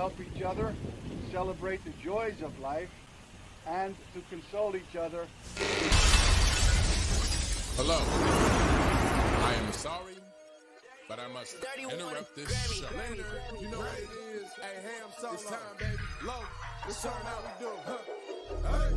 help each other, celebrate the joys of life, and to console each other. Hello. I am sorry, but I must interrupt this show. Later, you know what it is. Hey, Ham, it's time, baby. Low, it's time how we do. Hey.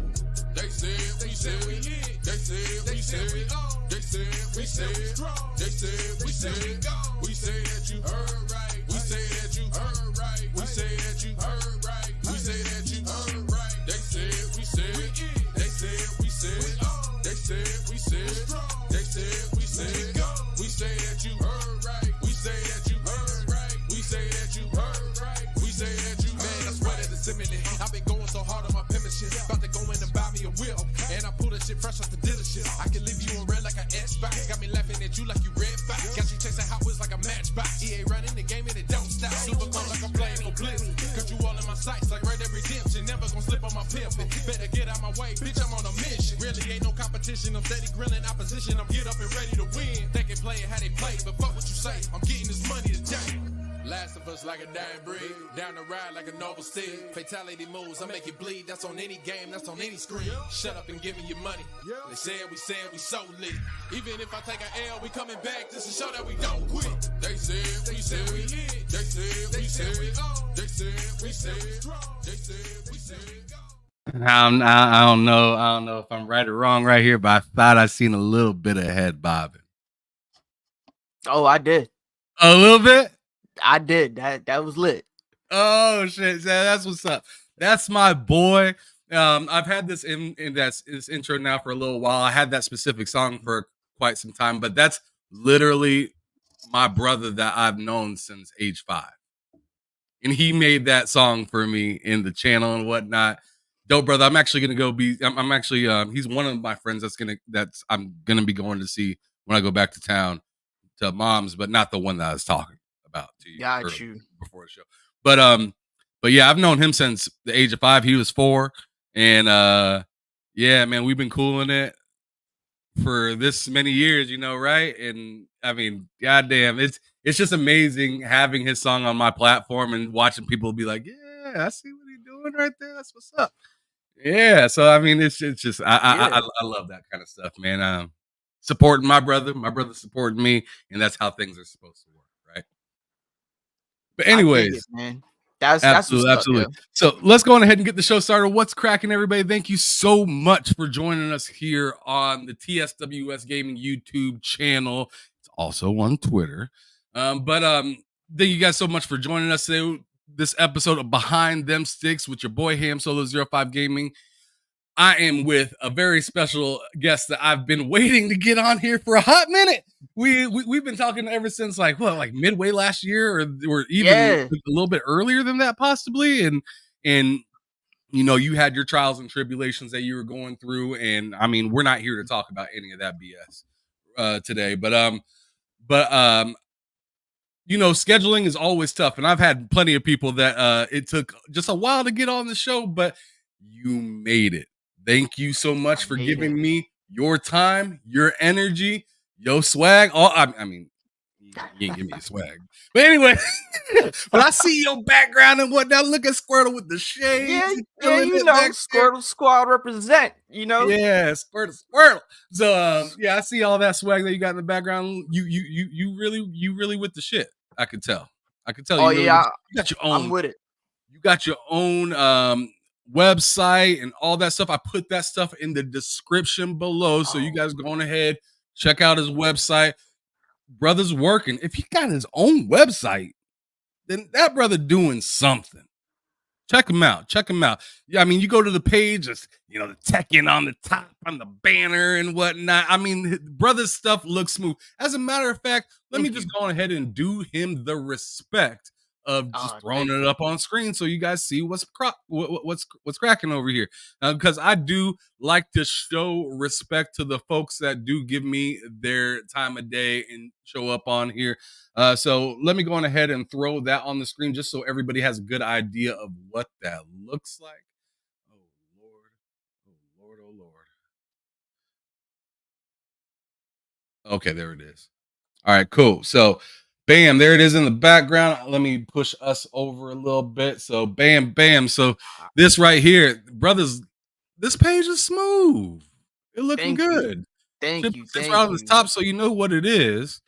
They said, we said we hit. They said, we said we on. They said, we said we strong. They said, we said we go. We say that you heard right. We say that you heard right. We say that you heard right. We say that you heard right. They said, we said we in. They said, we said we on. They said, we said strong. They said, we said go. We say that you heard right. We say that you heard right. We say that you heard right. We say that you heard right. I swear that it's imminent. I've been going so hard on my penmanship. About to go in and buy me a wheel. And I pull that shit fresh off the dealership. I can leave you on red like an Xbox. Got me laughing at you like you red fox. Got you chasing Hot Wheels like a matchbox. EA running the game and it don't stop. Super cold like I'm playing for Blizzard. Got you all in my sights like Red Dead Redemption. Never gonna slip on my pivot. Better get out my way, bitch, I'm on a mission. Really ain't no competition. I'm steady grilling opposition. I'm get up and ready to win. They can play it how they play, but fuck what you say. I'm getting this money today. Last of us like a dying breed. Down the ride like a noble steed. Fatality moves, I make it bleed. That's on any game, that's on any screen. Shut up and give me your money. They said we so lit. Even if I take an L, we coming back just to show that we don't quit. They said we said we hit. They said we said we on. They said we said strong. They said we said go. I don't know if I'm right or wrong right here, but I thought I seen a little bit of head bobbing. Oh, I did. A little bit? I did. That was lit. Oh shit! That's what's up. That's my boy. I've had this this intro now for a little while. I had that specific song for quite some time, but that's literally my brother that I've known since age 5, and he made that song for me in the channel and whatnot. Dope, brother. I'm actually gonna go be. I'm actually. He's one of my friends I'm gonna be going to see when I go back to town to Mom's, but not the one that I was talking about to you. Got you before the show. But yeah, I've known him since the age of 5. He was 4, and yeah, man, we've been cooling it for this many years, you know, right? And I mean, goddamn, it's just amazing having his song on my platform and watching people be like, yeah, I see what he's doing right there. That's what's up. Yeah, so I mean, it's just I love that kind of stuff, man. Supporting my brother supporting me, and that's how things are supposed to work, right? But anyways, man, that's absolutely. Yeah. So let's go on ahead and get the show started. What's cracking, everybody? Thank you so much for joining us here on the TSWS Gaming YouTube channel. It's also on Twitter. Thank you guys so much for joining us today. This episode of Behind Them Sticks with your boy Ham Solo 05 Gaming. I am with a very special guest that I've been waiting to get on here for a hot minute. We've been talking ever since like midway last year or even a little bit earlier than that possibly. And you know, you had your trials and tribulations that you were going through, and I mean, we're not here to talk about any of that BS today. But you know, scheduling is always tough, and I've had plenty of people that it took just a while to get on the show, but you made it. Thank you so much for giving me your time, your energy, your swag. I mean, you didn't give me a swag. But anyway, but I see your background and whatnot. Look at Squirtle with the shades. Yeah, you know, Squirtle Squad represent, you know. Yeah, Squirtle. So yeah, I see all that swag that you got in the background. You really with the shit. I could tell. Oh, you got your own. I'm with it. You got your own website and all that stuff. I put that stuff in the description below, so you guys go on ahead, check out his website. Brother's working. If he got his own website, then that brother doing something. Check him out. Yeah, I mean, you go to the page, it's, you know, the Tekken on the top, on the banner and whatnot. I mean, brother's stuff looks smooth. As a matter of fact, let me just go ahead and do him the respect of just throwing it up on screen so you guys see what's cracking over here. Because I do like to show respect to the folks that do give me their time of day and show up on here. So let me go on ahead and throw that on the screen just so everybody has a good idea of what that looks like. Oh Lord. Okay, there it is. All right, cool. So Bam, there it is in the background. Let me push us over a little bit. So bam, bam. So this right here, brothers, this page is smooth. It's looking Thank you. good. Thank you. Chips right Thank on the you. top, so you know what it is.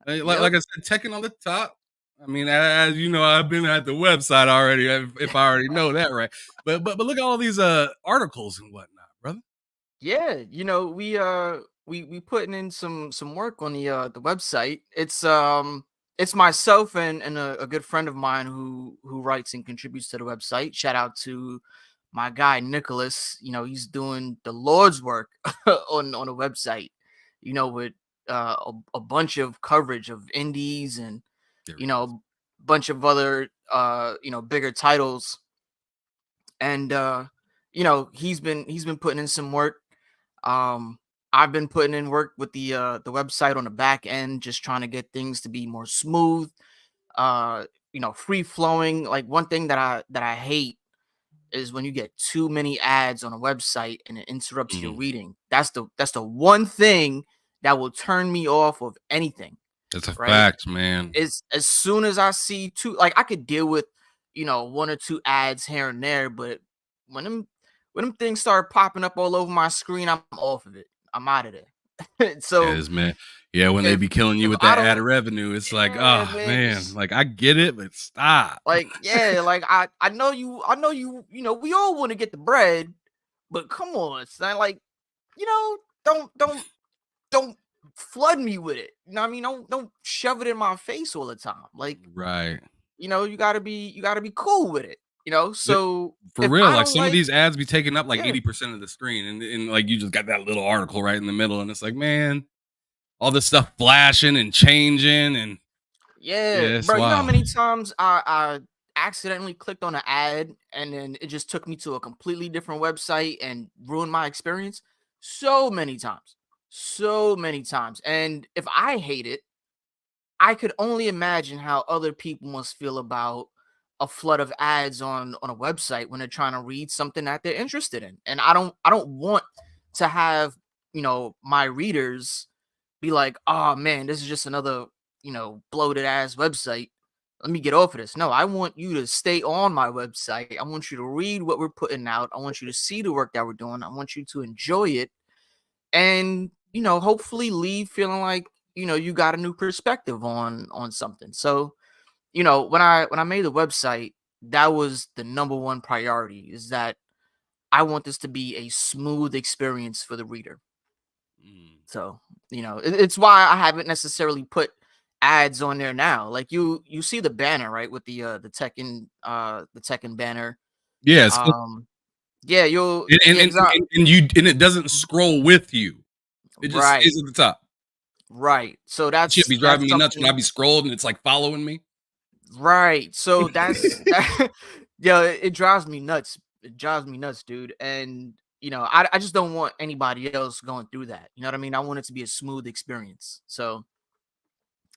Like Yep. I said, checking on the top. I mean, as you know, I've been at the website already. If I already know that, right? But look at all these articles and whatnot, brother. Yeah, we putting in some work on the website. It's myself and a good friend of mine who writes and contributes to the website. Shout out to my guy Nicholas. He's doing the Lord's work on the website. With a bunch of coverage of indies and There you it is. know a bunch of other bigger titles. And he's been putting in some work. I've been putting in work with the website on the back end, just trying to get things to be more smooth, free flowing. Like, one thing that I hate is when you get too many ads on a website and it interrupts your Mhm. reading. That's the one thing that will turn me off of anything, That's a right? fact, man. Is as soon as I see two, like, I could deal with, one or two ads here and there, but when them things start popping up all over my screen, I'm off of it. I'm out of there. So Yes, man. Yeah, when they if be killing you if with I that ad don't, revenue, it's like, yeah, oh man, man, just like I get it, but stop. like, yeah, like, I know you, we all want to get the bread, but come on, son, like, you know, don't flood me with it. You know what I mean? Don't shove it in my face all the time. Like, Right. you gotta be cool with it. Th- So For if real, I like don't some of like, these ads be taking up like yeah, 80% of the screen, and like you just got that little article right in the middle, and it's like, man, all this stuff flashing and changing, and yeah, yeah, it's bro. You know how wild. many times I accidentally clicked on an ad and then it just took me to a completely different website and ruined my experience? So many times. And if I hate it, I could only imagine how other people must feel about a flood of ads on a website when they're trying to read something that they're interested in. And I don't want to have, my readers be like, "Oh man, this is just another, bloated ass website. Let me get off of this." No, I want you to stay on my website. I want you to read what we're putting out. I want you to see the work that we're doing. I want you to enjoy it, and hopefully leave feeling like, you got a new perspective on something. So, when I made the website, that was the number one priority, is that I want this to be a smooth experience for the reader. Mm. So, it's why I haven't necessarily put ads on there now. Like, you see the banner, right, with the Tekken banner. Yeah, it's cool. Um yeah, you'll And, and, yeah, and, exactly. and it doesn't scroll with you. It just Right. stays at the top. Right. So Shit that's be that's driving me nuts when I something. be scrolling and it's like following me. Right. So that's that. Yeah, it drives me nuts. It drives me nuts, dude. And I just don't want anybody else going through that. You know what I mean? I want it to be a smooth experience. So,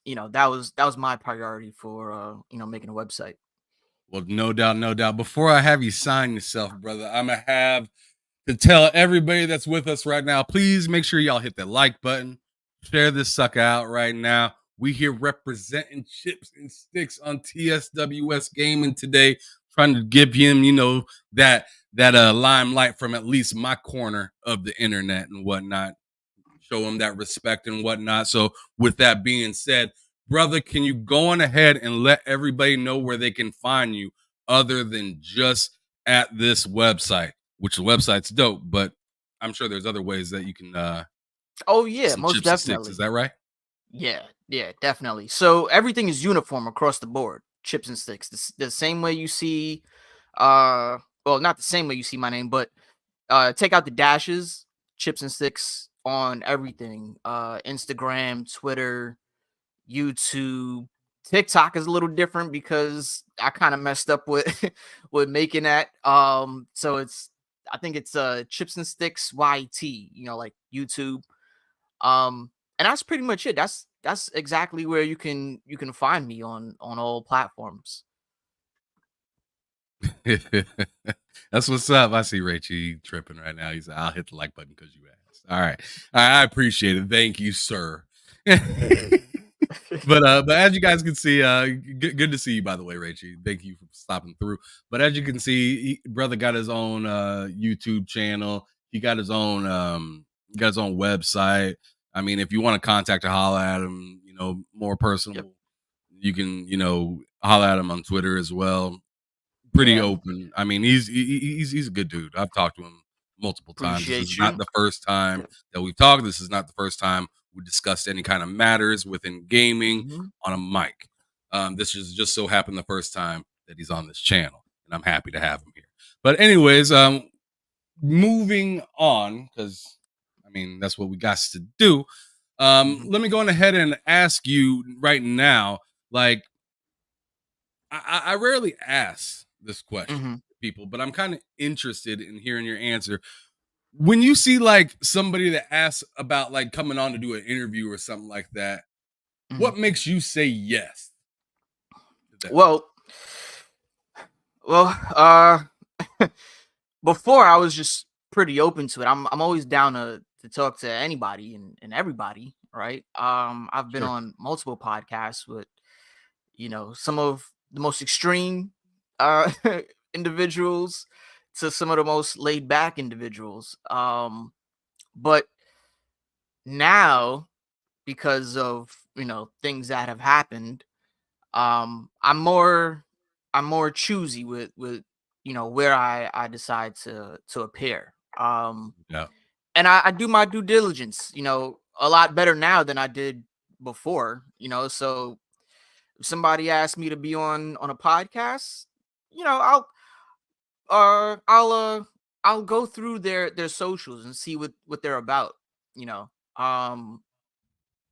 that was my priority for making a website. Well, no doubt, no doubt. Before I have you sign yourself, brother, I'm gonna have to tell everybody that's with us right now, please make sure y'all hit that like button, share this sucker out right now. We here representing Chips and Sticks on TSWS Gaming today, trying to give him, that limelight from at least my corner of the internet and whatnot. Show him that respect and whatnot. So, with that being said, brother, can you go on ahead and let everybody know where they can find you other than just at this website? Which the website's dope, but I'm sure there's other ways that you can Oh get yeah, some most chips and sticks. Is definitely. that right? Yeah, yeah, definitely. So everything is uniform across the board. Chips and Sticks. The same way you see, well, not the same way you see my name, but take out the dashes. Chips and Sticks on everything. Instagram, Twitter, YouTube. TikTok is a little different because I kind of messed up with with making that. So I think it's Chips and Sticks YT, like YouTube. And that's pretty much it. That's exactly where you can find me on all platforms. That's what's up. I see Rachie tripping right now. He's like, I'll hit the like button because you asked. All right. I appreciate it. Thank you, sir. But as you guys can see, good to see you, by the way, Rachie. Thank you for stopping through. But as you can see, brother got his own YouTube channel. He got his own website. I mean, if you want to contact or holler at him, more personal, Yep. you can, holler at him on Twitter as well. Pretty Yeah. open. I mean, he's a good dude. I've talked to him multiple times. This is Appreciate not you. the first time that we've talked. This is not the first time we discussed any kind of matters within gaming Mhm. on a mic. This is just so happened the first time that he's on this channel, and I'm happy to have him here. But anyways, moving on, because I mean that's what we got to do. Mhm. Let me go on ahead and ask you right now, like I rarely ask this question Mhm. to people, but I'm kind of interested in hearing your answer. When you see like somebody that asks about like coming on to do an interview or something like that, Mhm. what makes you say yes to them? Well, well, before I was just pretty open to it. I'm always down to talk to anybody and everybody, right? I've been Sure. on multiple podcasts with, some of the most extreme individuals to some of the most laid back individuals. But now, because of things that have happened, I'm more choosy with where I decide to appear. Yeah. And I do my due diligence, a lot better now than I did before. So if somebody asked me to be on a podcast, you know, I'll uh I'll uh I'll go through their socials and see what they're about. You know, um,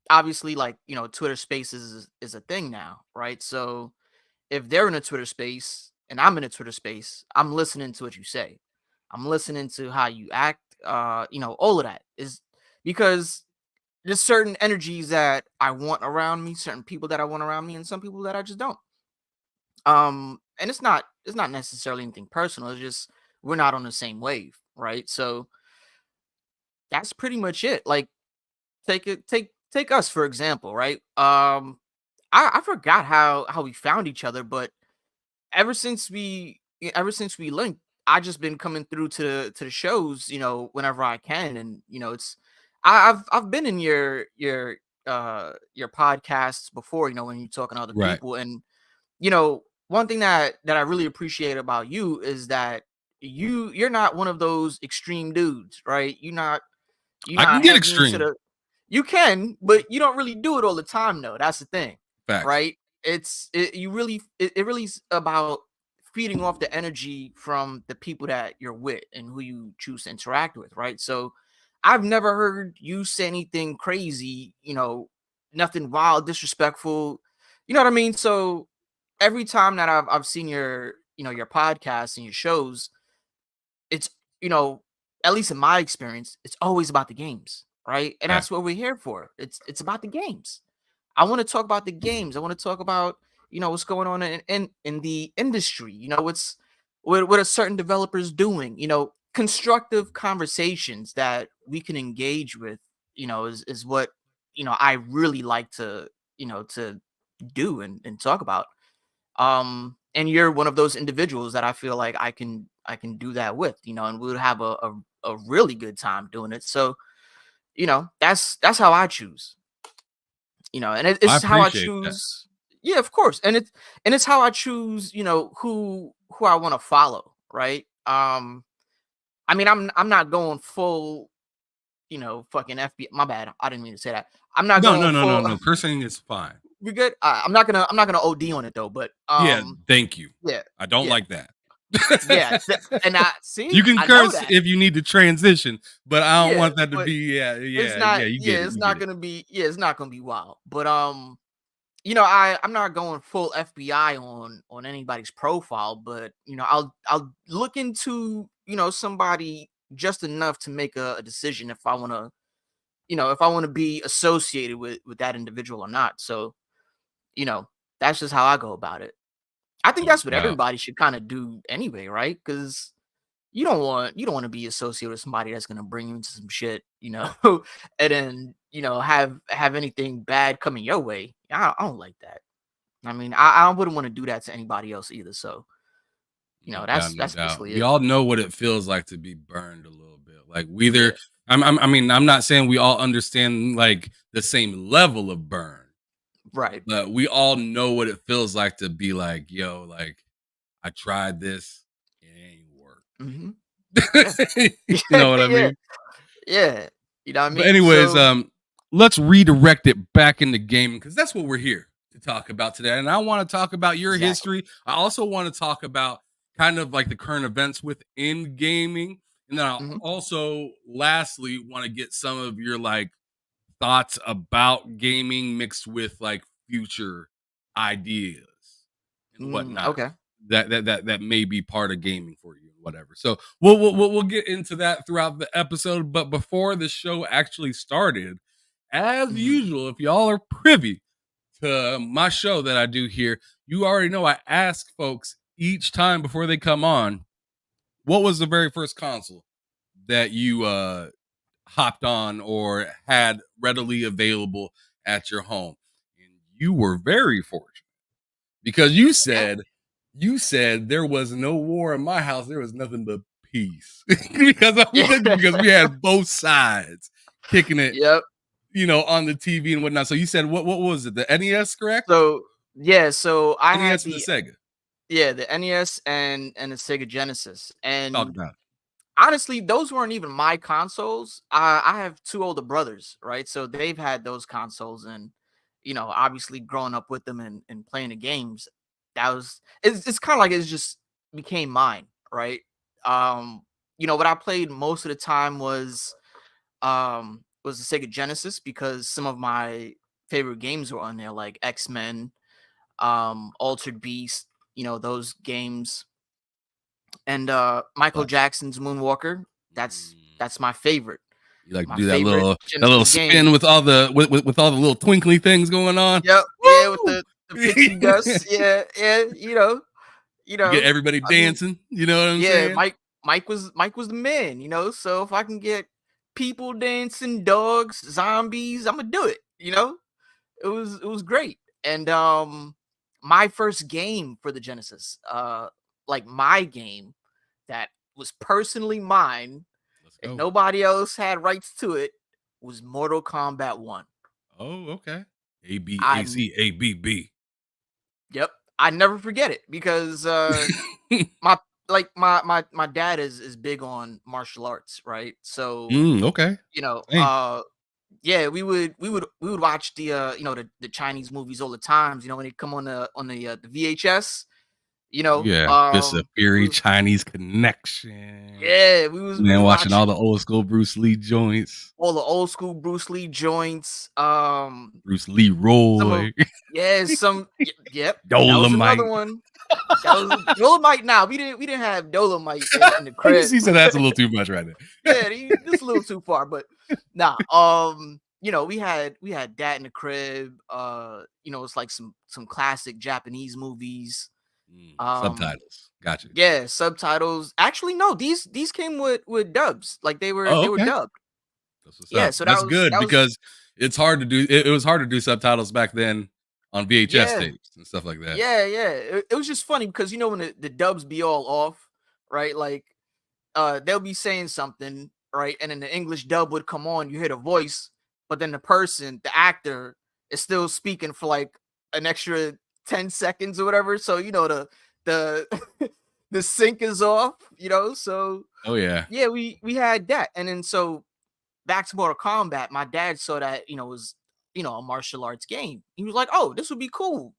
obviously, like Twitter Spaces is a thing now, right? So if they're in a Twitter space and I'm in a Twitter space, I'm listening to what you say. I'm listening to how you act. All of that is because there's certain energies that I want around me, certain people that I want around me, and some people that I just don't. And it's not necessarily anything personal. It's just we're not on the same wave, right? So that's pretty much it. Like take us for example, right? I forgot how we found each other, but ever since we linked, I just been coming through to the shows, whenever I can, and it's I've been in your podcasts before, when you're talking to other Right. people, and one thing that I really appreciate about you is that you're not one of those extreme dudes, right? You're I can not get heavy into extreme. the you can, but you don't really do it all the time though. That's the thing, Facts. right? It really is about feeding off the energy from the people that you're with and who you choose to interact with, right? So I've never heard you say anything crazy, nothing wild, disrespectful. You know what I mean? So every time that I've seen your podcast and your shows, it's you know, at least in my experience, it's always about the games, right? And Facts. that's what we're here for. It's about the games. I want to talk about the games. I want to talk about what's going on in the industry. What's what are certain developers doing? Constructive conversations that we can engage with. Is what I really like to do and talk about. And you're one of those individuals that I feel like I can do that with, and we would have a really good time doing it. So that's how I choose, and I it's how I appreciate that. choose. Yeah, of course, and it's how I choose, who I want to follow, right? I mean, I'm not going full, fucking FBI. My bad, I didn't mean to say that. I'm not No, going no, no, no, full. no. Cursing is fine. We're good. I'm not gonna OD on it though, but Yeah, thank you. yeah, I don't yeah. like that. Yeah, and I You see, can I know curse that. if you need to transition, but I don't Yeah, want that to but be it's yeah, not. you Yeah, get it. it's You get not it. gonna be. Yeah, it's not gonna be wild. But I'm not going full FBI on anybody's profile, but I'll look into somebody just enough to make a decision if I want to be associated with that individual or not. So you know that's just how I go about it. I think No that's what doubt. everybody should kind of do anyway, right? Because you don't want to be associated with somebody that's gonna bring you into some shit, and then have anything bad coming your way. I don't like that. I mean, I wouldn't want to do that to anybody else either. So No doubt, no that's doubt. basically We it. all know what it feels like to be burned a little bit. Like we either Yeah, I mean, I'm not saying we all understand like the same level of burn, right. but we all know what it feels like to be like, yo, like I tried this, it ain't work. Hmm. Yeah, You know what I yeah, mean? yeah. You know what I But mean? anyways, So, let's redirect it back into gaming because that's what we're here to talk about today. And I want to talk about your exactly. history. I also want to talk about kind of like the current events within gaming. And then I Hmm. also lastly want to get some of your like thoughts about gaming mixed with like future ideas and whatnot Okay. that may be part of gaming for you and whatever. So we'll get into that throughout the episode. But before the show actually started, as Hmm. usual, if y'all are privy to my show that I do here, you already know I ask folks each time before they come on, what was the very first console that you hopped on or had readily available at your home? And you were very fortunate because Yeah. you said there was no war in my house. There was nothing but peace because we had both sides kicking it, Yep. on the TV and whatnot. So you said what was it? The NES, correct? So yeah, so I had NES and the the Sega. the NES and the Sega Genesis. Talk And about it. honestly, those weren't even my consoles. I have two older brothers, right? So they've had those consoles, and obviously growing up with them and playing the games, it's kind of like it's just became mine, right? Um, what I played most of the time was the Sega Genesis because some of my favorite games were on there, like X-Men, Altered Beast, those games, and Michael Classic. Jackson's Moonwalker. That's Mm. that's my favorite. You like to My do favorite that little Genesis game. spin with all the with all the little twinkly things going on. Yep, yeah, with Woo! the pixie dust. Yeah, yeah, You get everybody I mean, dancing. You know what I'm yeah, saying? Mike was the man, so if I can get people dancing, dogs, zombies, I'm gonna do it, it was great. And my first game for the Genesis, like my game that was personally mine Let's and go. nobody else had rights to it, was Mortal Kombat 1. Oh, okay. A B I A C A B B. Yep, I never forget it because my my dad is big on martial arts, right? So, Okay. you know, Same. uh yeah, we would watch the Chinese movies all the times, when they come on the VHS, Oh yeah, just a we Fury was Chinese connection. yeah, we was Man, watching all the watching old school Bruce Lee joints. all the old school Bruce Lee joints. Bruce Some of Leroy, yeah, yep, that was another Dolomite. one. That was Dolomite. Now we didn't have Dolomite in the crib. He said that's a little too much right there. Yeah, just a little too far, but nah. We had that in the crib. It's like some classic Japanese movies. Um, Subtitles. Gotcha. yeah, subtitles. Actually, no, these came with dubs. Like they were Oh, they were okay. dubbed. That's what's Yeah, up. so that That's was good that was because it's hard to do. It was hard to do subtitles back then on VHS yeah, tapes and stuff like that. yeah. It was just funny because when the dubs be all off, right? Like they'll be saying something, right? And then the English dub would come on, you hear the voice, but then the actor is still speaking for like an extra 10 seconds or whatever. So, the the sync is off, So Oh yeah. yeah, we had that. And then so back to Mortal Kombat, my dad saw that, was a martial arts game. He was like, "Oh, this would be cool."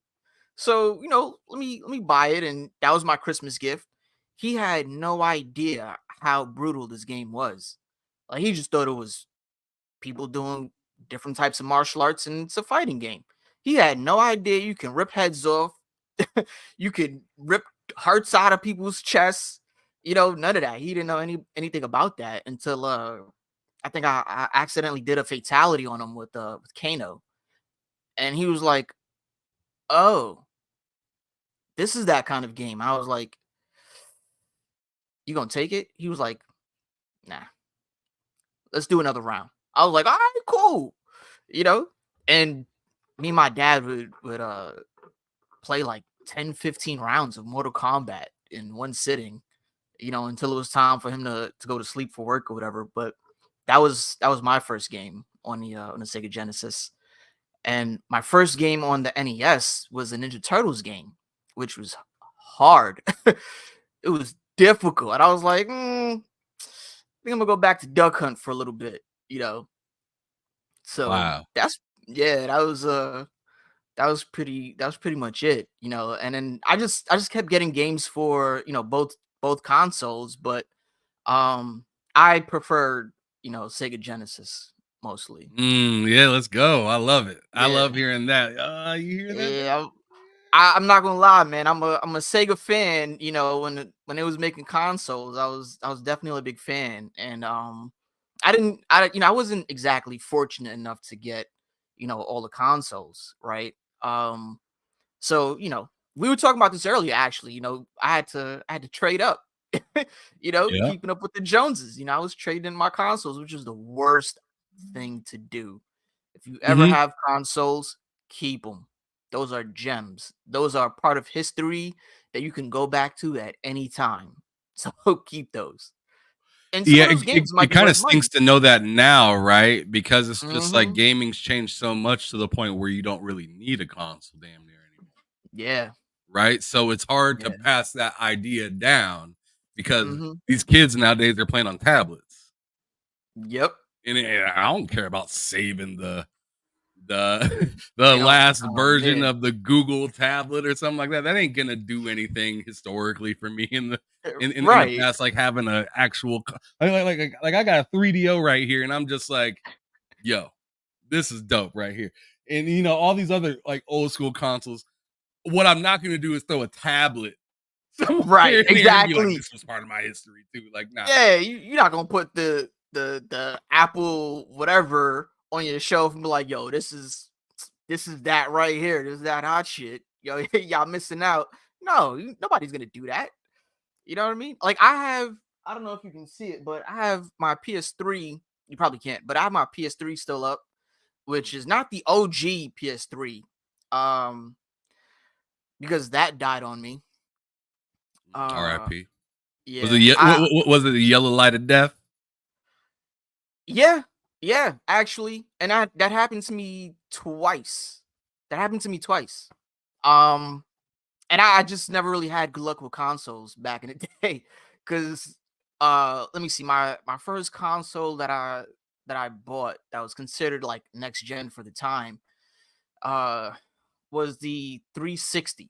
So, let me buy it, and that was my Christmas gift. He had no idea how brutal this game was. Like he just thought it was people doing different types of martial arts and it's a fighting game. He had no idea you can rip heads off, you could rip hearts out of people's chests, none of that. He didn't know anything about that until I think I accidentally did a fatality on him with Kano. And he was like, "Oh, this is that kind of game." I was like, You gonna take it?" He was like, "Nah, let's do another round." I was like, "All right, cool," you know. And me and my dad would play like 10, 15 rounds of Mortal Kombat in one sitting, until it was time for him to go to sleep for work or whatever. But that was my first game on the Sega Genesis. And my first game on the NES was a Ninja Turtles game, which was hard. It was difficult. And I was like, I think I'm gonna go back to Duck Hunt for a little bit. So Wow. yeah, that was pretty much it. And then I just kept getting games for, both consoles, but I preferred, Sega Genesis mostly. Yeah, let's go. I love it. I love Yeah. hearing that. You hear that? Yeah, I'm not gonna lie, man. I'm a Sega fan. When it was making consoles, I was definitely a big fan, and I wasn't exactly fortunate enough to get all the consoles, right? So we were talking about this earlier. Actually, I had to trade up. Yeah. Keeping up with the Joneses. I was trading my consoles, which is the worst thing to do. If you ever Mhm. have consoles, keep them. Those are gems. Those are part of history that you can go back to at any time. So keep those. And some Yeah, of those games it might be kinda worth stinks money. to know that now, right? Because it's just like Hmm. gaming's changed so much to the point where you don't really need a console damn near anymore, Yeah. right? So it's hard to Yeah. pass that idea down because Hmm. these kids nowadays, they're playing on tablets. Yep. And I don't care about saving the the They don't. last Oh version man. of the Google tablet or something like that. That ain't gonna do anything historically for me in the in the Right. past, like having an actual like I got a 3DO right here, and I'm just like, yo, this is dope right here. And all these other like old school consoles. What I'm not gonna do is throw a tablet somewhere Right. in here and be like, Exactly. this was part of my history too. Like, nah. Yeah. You're not gonna put the Apple whatever on your shelf and be like, "Yo, this is that right here. This is that hot shit. Yo, y'all missing out." No, nobody's gonna do that. You know what I mean? Like I don't know if you can see it, but I have my PS3. You probably can't, but I have my PS3 still up, which is not the OG PS3, um, because that died on me. Uh, R.I.P. Was it yeah, was it the yellow light of death? yeah, yeah, actually, and that happened to me twice. That happened to me twice. Um, and I just never really had good luck with consoles back in the day, because let me see, my first console that I bought that was considered like next gen for the time uh was the 360,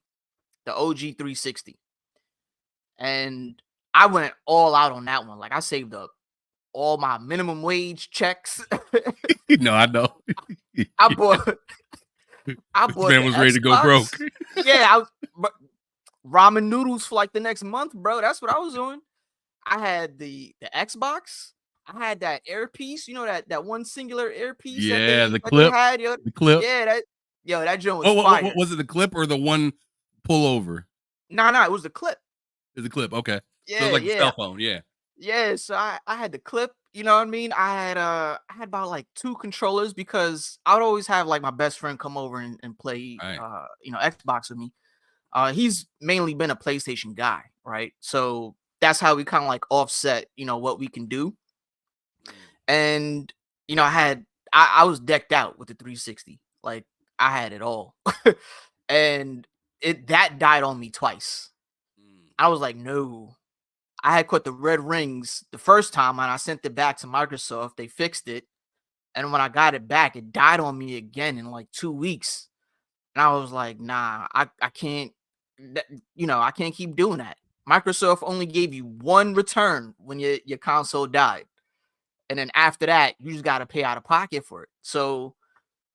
the OG 360. And I went all out on that one. Like I saved up all my minimum wage checks. No, I know. I bought I This bought man the was ready to go broke. Xbox. Yeah, but ramen noodles for like the next month, bro. That's what I was doing. I had the Xbox. I had that earpiece, that one singular earpiece that Yeah, they the that they clip, had, yo. the clip. Yeah, that joint was What fire. was it? The clip or the one pullover? No, it was the clip. Is the clip okay? So it's Yeah, like a yeah, cell phone. Yeah. yeah. So I had the clip. You know what I mean? I had about like two controllers because I would always have like my best friend come over and play Right. Xbox with me. He's mainly been a PlayStation guy, right? So that's how we kind of like offset, what we can do. And I was decked out with the 360. Like I had it all. And that died on me twice. Mm. I was like, no. I had caught the red rings the first time and I sent it back to Microsoft. They fixed it. And when I got it back, it died on me again in like 2 weeks. And I was like, nah, I can't, I can't keep doing that. Microsoft only gave you one return when your console died. And then after that, you just got to pay out of pocket for it. So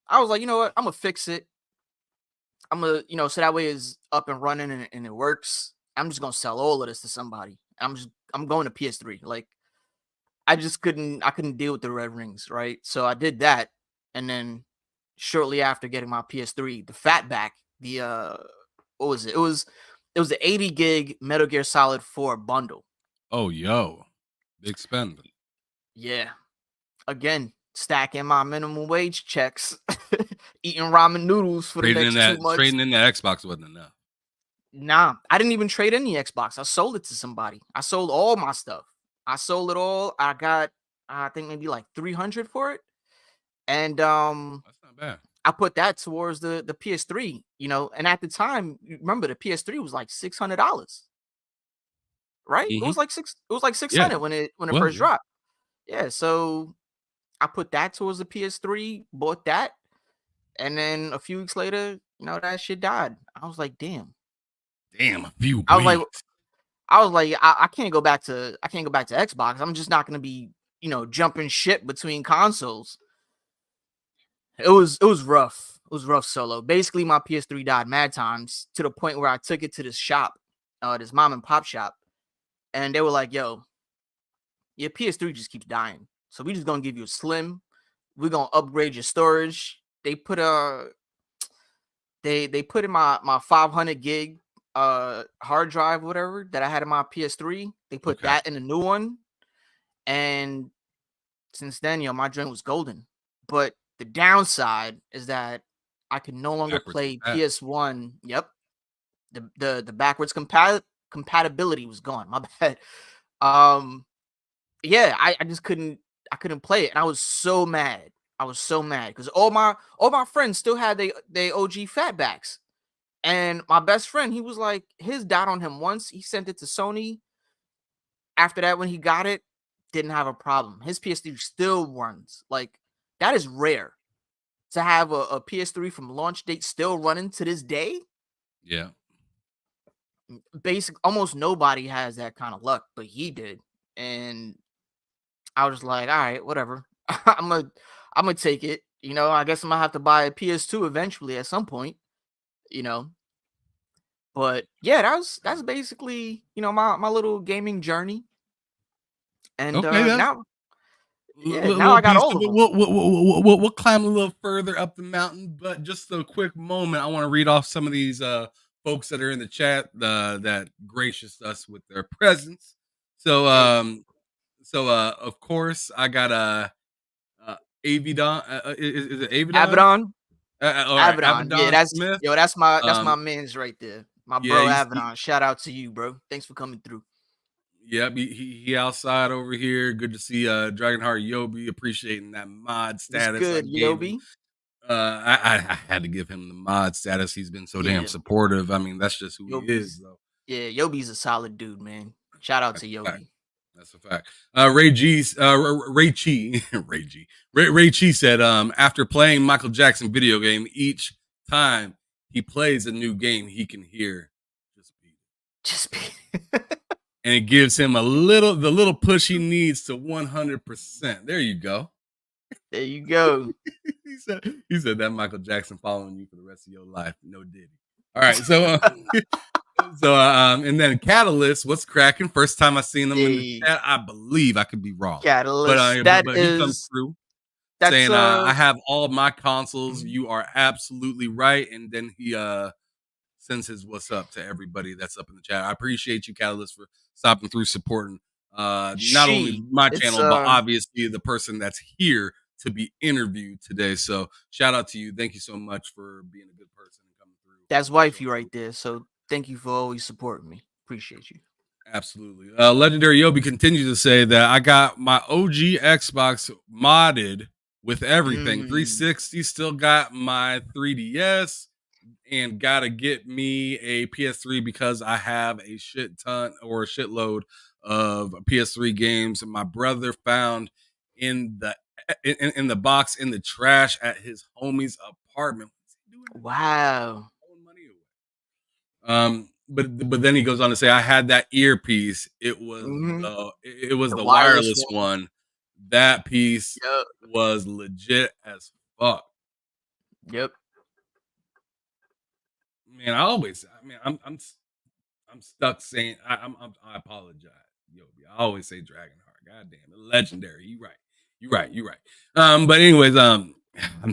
I was like, you know what? I'm going to fix it. I'm going to, so that way it's up and running and it works. I'm just going to sell all of this to somebody. I'm going to PS3. Like I couldn't deal with the red rings. Right. So I did that. And then shortly after getting my PS3, the fatback, what was it? It was the 80 gig Metal Gear Solid 4 bundle. Oh, yo, big spender. Yeah. Again, stacking my minimum wage checks, eating ramen noodles for the next 2 months. Trading in that Xbox wasn't enough. Nah, I didn't even trade any Xbox. I sold it to somebody. I sold all my stuff. I sold it all. I got, I think maybe like 300 for it. And That's not bad. I put that towards the PS3, and at the time, remember the PS3 was like $600, right? It Mm-hmm. was like 600 Yeah, when it well, first yeah. dropped. Yeah, so I put that towards the PS3, bought that, and then a few weeks later, that shit died. I was like, damn. Damn, a few I was like, weeks. I can't go back to Xbox. I'm just not gonna be, jumping ship between consoles. It was rough. It was rough solo. Basically, my PS3 died mad times to the point where I took it to this shop, this mom and pop shop, and they were like, "Yo, your PS3 just keeps dying, so we just gonna give you a slim. We're gonna upgrade your storage." They put they put in my 500 gig hard drive, whatever that I had in my PS3. They put Okay. that in the new one, and since then, my joint was golden. But the downside is that I can no longer Backwards play compat. PS1. Yep, the backwards compatibility was gone. My bad. Yeah, I just couldn't. I couldn't play it, and I was so mad. I was so mad because all my friends still had they OG fatbacks, and my best friend, he was like, his died on him once. He sent it to Sony. After that, when he got it, didn't have a problem. His PS3 still runs. Like, that is rare to have a PS3 from launch date still running to this day. Yeah. Almost nobody has that kind of luck, but he did. And I was like, all right, whatever. I'm gonna take it. I guess I'm gonna have to buy a PS2 eventually at some point, you know. But yeah, that's basically, my little gaming journey. And Okay, that's now, yeah, now little I got piece all of of it. them. We'll climb a little further up the mountain, but just a quick moment. I want to read off some of these folks that are in the chat that gracious us with their presence. So Hey, of course I got Avidon. Is it Avidon? Avedon. All right, Avedon. Yeah, Avidon Smith. that's my Um, man's right there. My yeah, bro Avedon. Shout out to you, bro. Thanks for coming through. yep, he outside over here. Good to see Dragonheart Yobi appreciating that mod What's status I good, gave him. Yobi? I had to give him the mod status. He's been so damn Yeah, supportive. I mean, that's just who he is, Yobi's though. yeah, Yobi's a solid dude, man. Shout out That's to a fact. Yobi. That's a fact. Ray G's Ray Chi Ray G Ray Chi said after playing Michael Jackson video game, each time he plays a new game, he can hear just beat it. Just be And it gives him the little push he needs to 100%. There you go. there you go. he said that Michael Jackson following you for the rest of your life. No diddy. All right, so and then Catalyst, what's cracking? First time I seen them in the Hey, chat. I believe I could be wrong, Catalyst. but he comes through That's saying I have all my consoles. You are absolutely right, and then he sends his what's up to everybody that's up in the chat. I appreciate you, Catalyst, for stopping through, supporting not only my it's channel but obviously the person that's here to be interviewed today. So shout out to you. Thank you so much for being a good person and coming through. that's wifey right there. So thank you for always supporting me. Appreciate you. Absolutely. Legendary Yobi continues to say that I got my OG Xbox modded with everything. 360, still got my 3DS, and gotta get me a PS3 because I have a shit ton or a shitload of PS3 games my brother found in the box in the trash at his homie's apartment. What's he doing? Wow. Throwing money away. But then he goes on to say, I had that earpiece. It was The the wireless wireless one. one. That piece Yep. was legit as fuck. Yep. Man, I'm stuck saying I apologize, Yobi. I always say Dragonheart. God damn it, legendary. You right. But anyways, I'm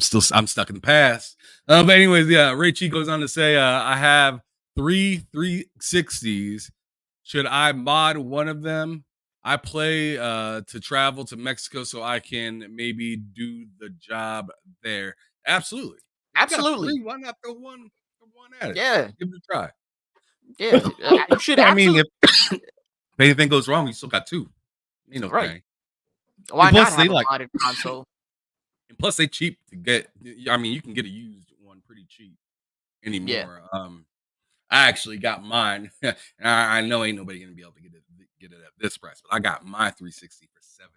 stuck in the past. But anyways, yeah, Ray Chi goes on to say, I have 3 360s Should I mod one of them? I play to travel to Mexico so I can maybe do the job there. Absolutely. You got Absolutely. 3. Why not throw one at it? Yeah. Give it a try. Yeah. You should I mean, absolutely if anything goes wrong, you still got 2. Ain't no right. thing. Why And not plus, have a modded console? they cheap to get. I mean, you can get a used one pretty cheap Yeah. anymore. I actually got mine. And I know ain't nobody gonna be able to get it at this price, but I got my 360 for $7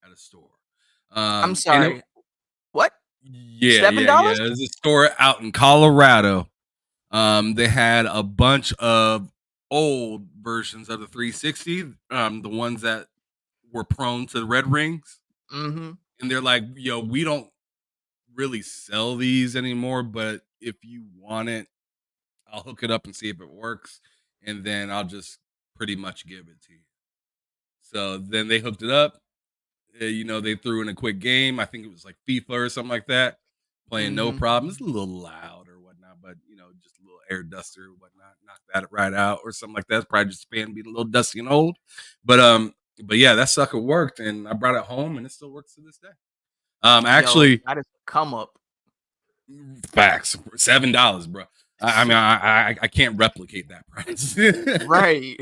at a store. I'm And it, sorry. What? yeah. $7? There's a store out in Colorado. They had a bunch of old versions of the 360, the ones that were prone to red rings, Mm-hmm. and they're like, "Yo, we don't really sell these anymore, but if you want it, I'll hook it up and see if it works, and then I'll just pretty much give it to you." So then they hooked it up. They threw in a quick game. I think it was like FIFA or something like that. Playing no Mm-hmm. problem. It's a little loud or whatnot, but just a little air duster or whatnot. Knock that right out or something like that. It's probably just fan being a little dusty and old. But yeah, that sucker worked, and I brought it home, and it still works to this day. Yo, Actually, that is a come up. facts $7, bro. I mean, I can't replicate that price. Right.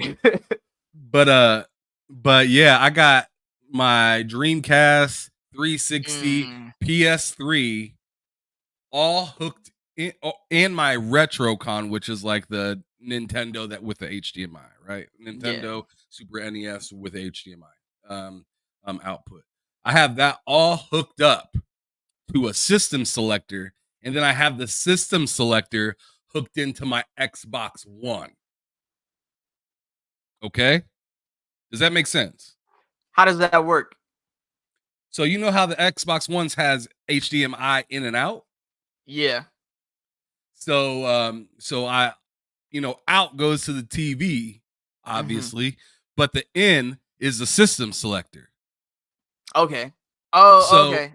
But yeah, I got my Dreamcast, 360, Mm, PS3, all hooked in, and my Retrocon, which is like the Nintendo that with the HDMI, right? yeah. Nintendo Super NES with HDMI output. I have that all hooked up to a system selector, and then I have the system selector hooked into my Xbox One. Okay? Does that make sense? How does that work? So you know how the Xbox Ones has HDMI in and out? Yeah. So I out goes to the TV, Mm-hmm. obviously, but the in is the system selector. Okay. Oh, So okay.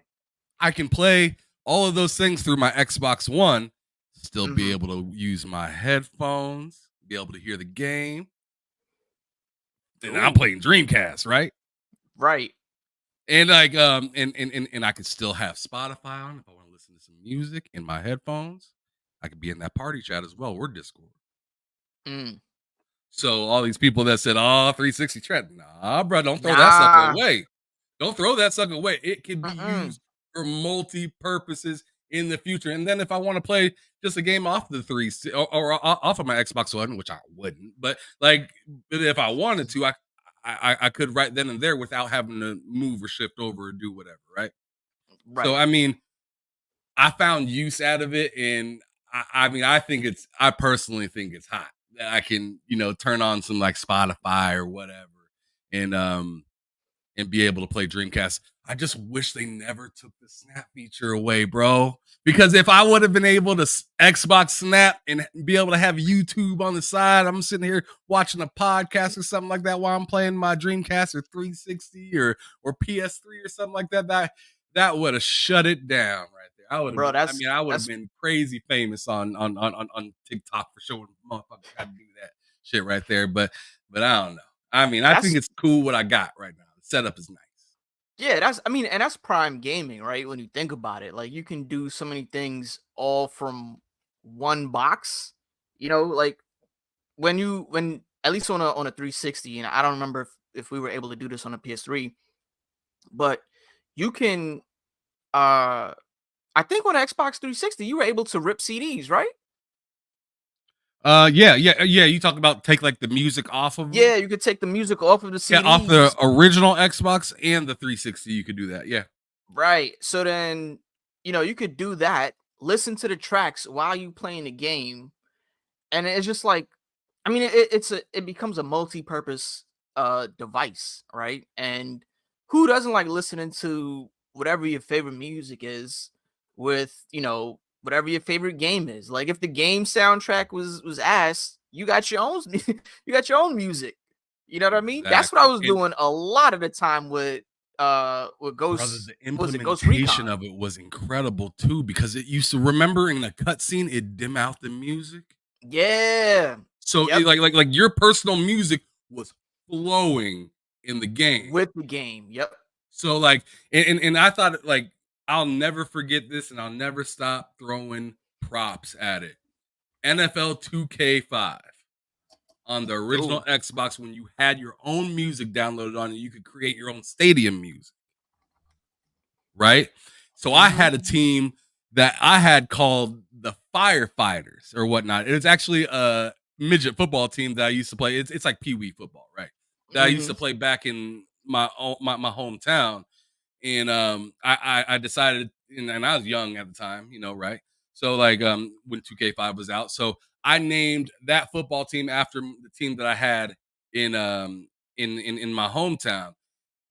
I can play all of those things through my Xbox One, still be Mm-hmm. able to use my headphones, be able to hear the game. And I'm Ooh, playing Dreamcast, right? right. And like and I could still have Spotify on if I want to listen to some music in my headphones. I could be in that party chat as well, or Discord. Mm. So all these people that said, "Oh, 360 trend," nah, bro, don't throw that sucker Nah. away. Don't throw that sucker away. It can be Mm-mm. used for multi purposes in the future. And then if I want to play just a game off the or off of my Xbox One, which I wouldn't, but if I wanted to, I could right then and there without having to move or shift over or do whatever, right? So Right. I mean, I found use out of it, and I mean, I personally think it's hot that I can, turn on some like Spotify or whatever, and be able to play Dreamcast. I just wish they never took the Snap feature away, bro. Because if I would have been able to Xbox Snap and be able to have YouTube on the side, I'm sitting here watching a podcast or something like that while I'm playing my Dreamcast or 360 or PS3 or something like that. That would have shut it down right there. I would have Bro, been. I mean, I would have that's been crazy famous on TikTok for showing motherfuckers how to do that shit right there. But I don't know. I mean, I think that's it's cool what I got right now. The setup is nice. yeah, and that's prime gaming, right? When you think about it, like you can do so many things all from one box. Like when at least on a 360, and I don't remember if we were able to do this on a PS3, but you can I think on Xbox 360 you were able to rip CDs, right? Yeah. You talk about take like the music off of them. Yeah, you could take the music off of the Yeah, off the CDs. original Xbox and the 360, you could do that. Yeah. Right. So then, you could do that, listen to the tracks while you playing the game, and it's just like, I mean, it becomes a multi-purpose device, right? And who doesn't like listening to whatever your favorite music is with, whatever your favorite game is. Like if the game soundtrack was ass, you got your own you got your own music. You know what I mean? That's what I Exactly. was And doing a lot of the time with brother, Ghost, the what was it, Ghost Recon? implementation of it was incredible too, because it used to remember in the cutscene, it dim out the music. Yeah. So Yep. like your personal music was flowing in the game. With the game. Yep. So like, and I thought like I'll never forget this, and I'll never stop throwing props at it. NFL 2K5 on the original Ooh. Xbox when you had your own music downloaded on it, you could create your own stadium music, right? So I had a team that I had called the Firefighters or whatnot. It's actually a midget football team that I used to play. It's like Pee Wee football, right? That I used to play back in my hometown, and I decided, and I was young at the time, right? So like when 2K5 was out, so I named that football team after the team that I had in in my hometown,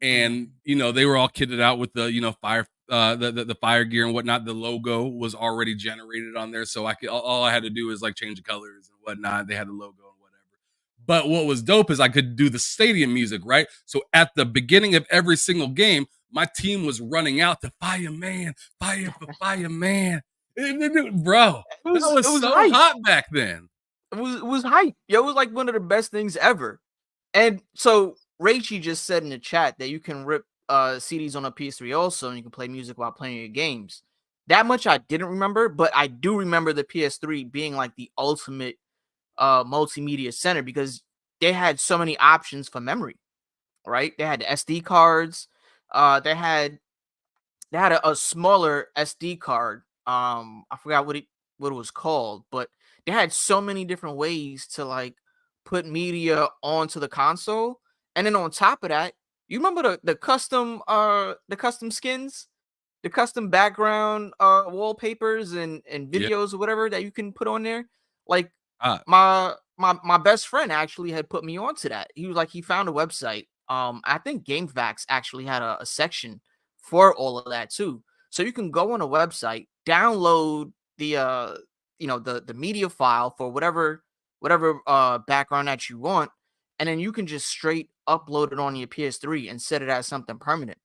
and they were all kitted out with the fire the fire gear and whatnot. The logo was already generated on there, so I could all I had to do is like change the colors and whatnot. They had the logo and whatever. But what was dope is I could do the stadium music, right? So at the beginning of every single game, my team was running out to fireman, fire for fireman. Bro, It that was was it was so hype. hot back then. It was hype. Yo, it was like one of the best things ever. And so Raichi just said in the chat that you can rip CDs on a PS3 also, and you can play music while playing your games. That much I didn't remember, but I do remember the PS3 being like the ultimate multimedia center because they had so many options for memory, right? They had the SD cards. They had a smaller SD card. I forgot what it was called, but they had so many different ways to like put media onto the console. And then on top of that, you remember the custom skins, the custom background wallpapers and Yeah. videos or whatever that you can put on there. Like Ah, my best friend actually had put me onto that. He was like he found a website. I think GameFAQs actually had a section for all of that too. So you can go on a website, download the the media file for whatever background that you want, and then you can just straight upload it on your PS3 and set it as something permanent.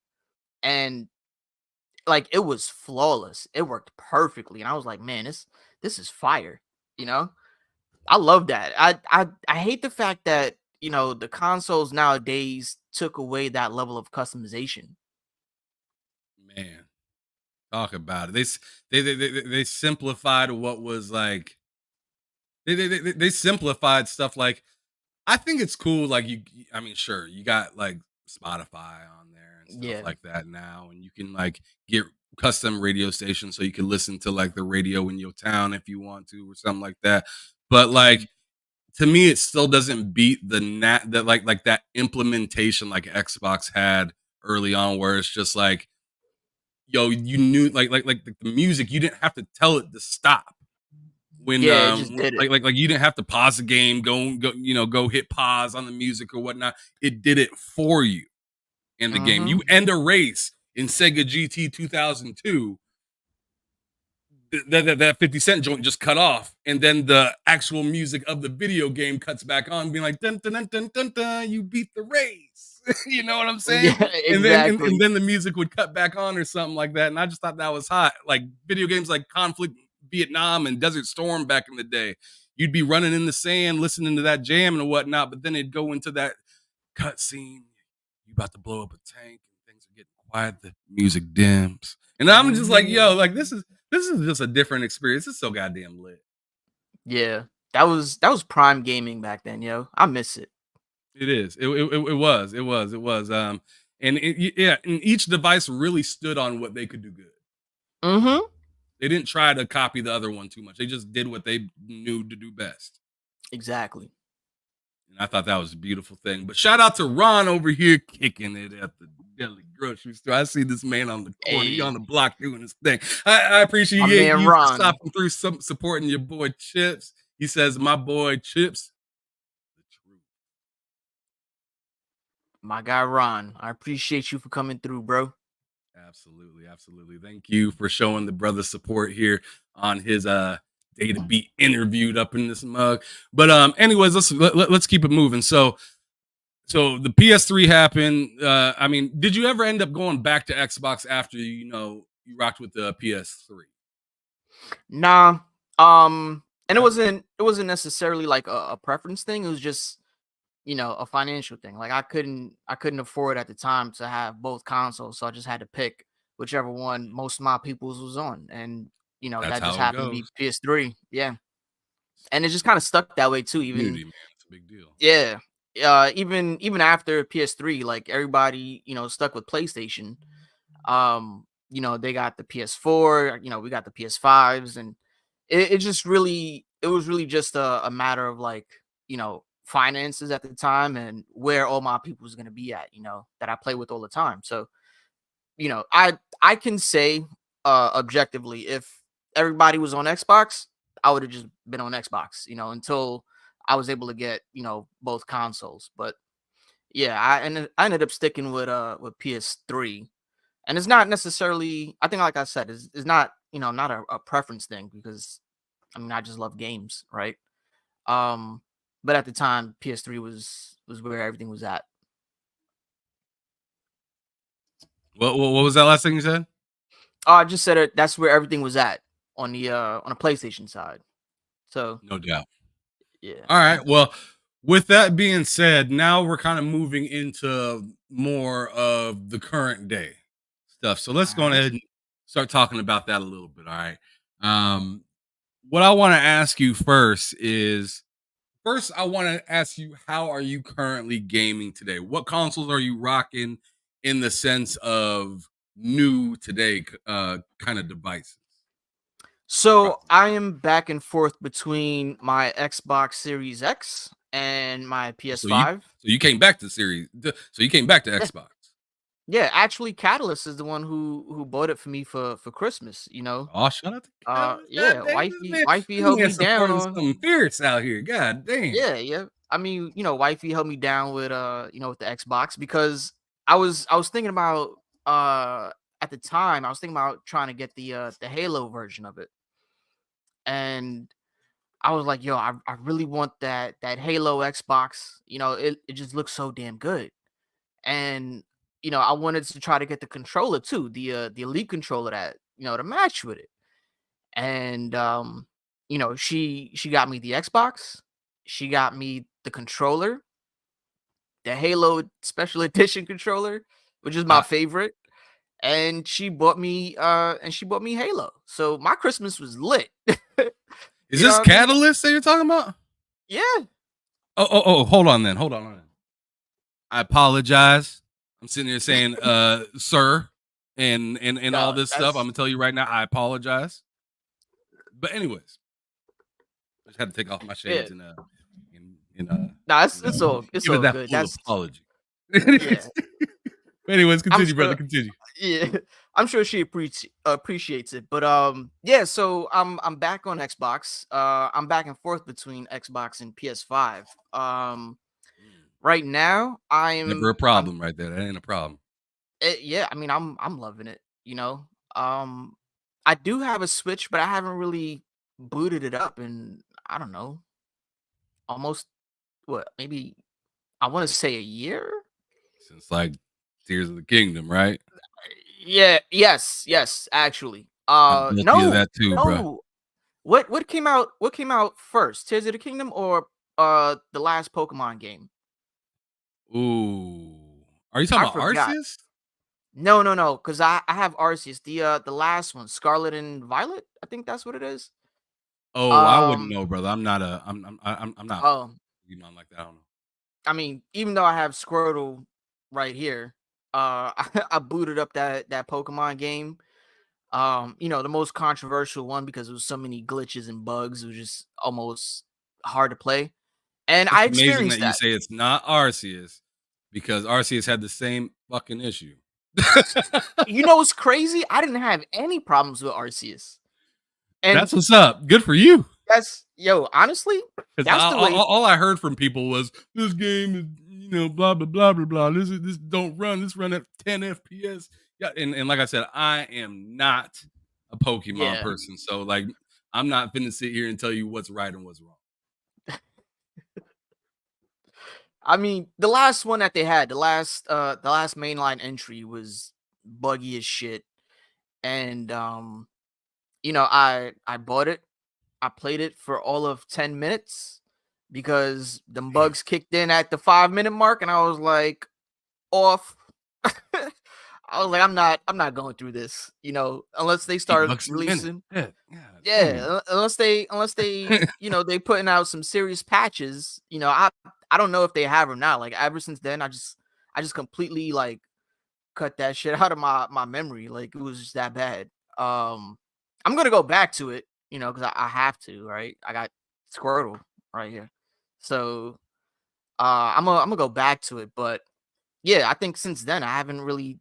And like it was flawless. It worked perfectly. And I was like, man, this is fire, you know? I love that. I hate the fact that, the consoles nowadays took away that level of customization. man, talk about it. They simplified what was like. They simplified stuff like I think it's cool. Like I mean, sure, you got like Spotify on there and stuff Yeah. like that now, and you can like get custom radio stations so you can listen to like the radio in your town if you want to or something like that. But like to me, it still doesn't beat the that like that implementation like Xbox had early on, where it's just like, yo, you knew like the music, you didn't have to tell it to stop when Yeah, it just did it. like you didn't have to pause the game, go hit pause on the music or whatnot. It did it for you in the game. You end a race in Sega GT 2002. That 50 Cent joint just cut off, and then the actual music of the video game cuts back on, being like dun dun dun dun dun, dun you beat the race. You know what I'm saying? Yeah, And then exactly. and then the music would cut back on or something like that. And I just thought that was hot. Like video games like Conflict Vietnam and Desert Storm back in the day. You'd be running in the sand, listening to that jam and whatnot, but then it'd go into that cut scene. You about to blow up a tank and things are getting quiet. The music dims, and I'm just like, yo, like this is just a different experience. It's so goddamn lit. Yeah. That was prime gaming back then, yo. I miss it. It is. It was. It was. It was. Yeah, and each device really stood on what they could do good. Mm-hmm. They didn't try to copy the other one too much. They just did what they knew to do best. Exactly. And I thought that was a beautiful thing. But shout out to Ron over here kicking it at the deli grocery store. I see this man on the corner. He on the block doing his thing. I appreciate My man you Ron. stopping through, supporting your boy Chips. He says, my boy Chips, the truth. My guy Ron. I appreciate you for coming through, bro. Absolutely, absolutely. Thank you for showing the brother support here on his day to be interviewed up in this mug. But anyways, let's keep it moving. So the PS3 happened. I mean, did you ever end up going back to Xbox after you rocked with the PS3? Nah. And it wasn't necessarily like a preference thing. It was just, a financial thing. Like I couldn't afford at the time to have both consoles, so I just had to pick whichever one most of my people's was on, and That's that just how it happened to be goes. PS3. Yeah, and it just kind of stuck that way too. Even Community, man. It's a big deal. yeah, even after PS3, like everybody stuck with PlayStation. They got the PS4. We got the PS5s, and it was really just a matter of like finances at the time and where all my people was gonna be at. That I play with all the time. So I can say objectively, if everybody was on Xbox, I would have just been on Xbox, until I was able to get, both consoles. But yeah, I ended up sticking with PS3. And it's not necessarily, I think like I said, is not, not a preference thing, because I mean I just love games, right? Um, but at the time PS3 was where everything was at. What was that last thing you said? Oh, I just said it, that's where everything was at on the PlayStation side. So No doubt. yeah. All right. Well, with that being said, now we're kind of moving into more of the current day stuff. So let's All go right. ahead and start talking about that a little bit. All right. Um, what I want to ask you first, I want to ask you, how are you currently gaming today? What consoles are you rocking in the sense of new today kind of devices? So I am back and forth between my Xbox Series X and my So you PS5. so you came back to so you came back to Yeah. Xbox. Yeah, actually Catalyst is the one who bought it for me for Christmas. Oh, shout out to Catalyst. God Yeah, damn, this wifey this held man me down supporting on. something fierce out here. God damn. Yeah, yeah. I mean, wifey held me down with the Xbox, because I was thinking about at the time I was thinking about trying to get the Halo version of it. And I was like, yo, I really want that Halo Xbox. It just looks so damn good. And I wanted to try to get the controller too, the elite controller, that to match with it. And she got me the Xbox, she got me the controller, the Halo special edition controller, which is my Uh, favorite, and she bought me Halo. So my Christmas was lit. is You know this what I mean? Catalyst that you're talking about? Yeah. Oh, hold on then. Hold on. I apologize. I'm sitting here saying, sir, and all No, this stuff. I'm that's gonna tell you right now, I apologize. But anyways, I just had to take off my yeah. shades and Nah, it's give it all that good. full That's apology. yeah. Anyways, I'm continue, brother. sure. Continue. Yeah, I'm sure she appreciates it. But yeah. So I'm back on Xbox. I'm back and forth between Xbox and PS5. Right now Never a I'm problem right there. That ain't a problem. yeah. I mean, I'm loving it. Um, I do have a Switch, but I haven't really booted it up in, I don't know, almost, what, maybe, I want to say a year. Since like Tears of the Kingdom, right? Yeah, yes, actually. I'm guilty of No, that too, bro. no. What came out first? Tears of the Kingdom or the last Pokemon game? Ooh. Are you talking I about forgot. Arceus? No, no, no, because I have Arceus, the last one, Scarlet and Violet. I think that's what it is. Oh, I wouldn't Um, know, brother. I'm not oh, Pokemon like that. I don't know. I mean, even though I have Squirtle right here, I booted up that Pokemon game. The most controversial one, because there was so many glitches and bugs. It was just almost hard to play. And It's I amazing experienced that you that. say it's not Arceus because Arceus had the same fucking issue. What's crazy? I didn't have any problems with Arceus. And That's what's up. Good for you. honestly, Because that's the way. all I heard from people was this game is, blah blah blah blah blah. This don't run. This run at 10 FPS. Yeah, and like I said, I am not a Pokemon Yeah. person, so like I'm not finna sit here and tell you what's right and what's wrong. I mean, the last one that they had, the last mainline entry was buggy as shit. And I bought it. I played it for all of 10 minutes because the bugs kicked in at the 5-minute mark, and I was like, off. I was like, I'm not going through this, unless they start $8 a minute. releasing. Yeah. Yeah, unless they, they putting out some serious patches. I don't know if they have or not. Like ever since then, I just completely like cut that shit out of my memory. Like it was just that bad. I'm gonna go back to it, because I have to, right? I got Squirtle right here, so I'm gonna go back to it. But yeah, I think since then I haven't really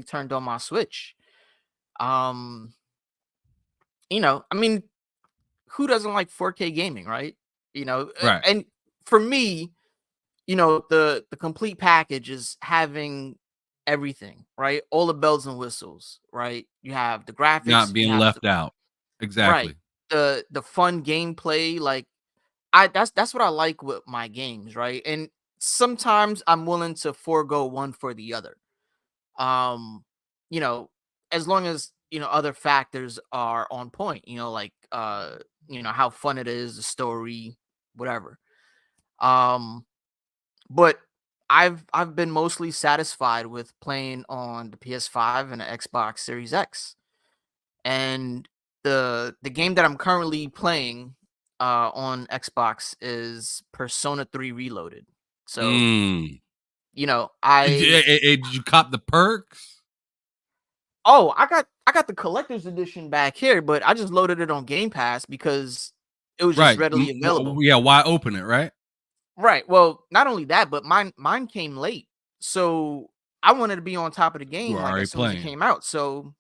turned on my Switch. Um, I mean, who doesn't like 4K gaming, right? Right. And for me, the complete package is having everything, right? All the bells and whistles, right? You have the graphics, Not you being have left out. right, Exactly. the fun gameplay. Like that's what I like with my games, right? And sometimes I'm willing to forego one for the other. Um, you know, as long as other factors are on point, like how fun it is, the story, whatever. Um, but I've been mostly satisfied with playing on the PS5 and the Xbox Series X. And the game that I'm currently playing on Xbox is Persona 3 Reloaded. So, Mm. I Did you cop the perks? oh, I got the collector's edition back here, but I just loaded it on Game Pass because it was just Right. readily available. Yeah, why open it, right? Right. Well, not only that, but mine came late. So I wanted to be on top of the You game were like already as soon as it playing. came out. So,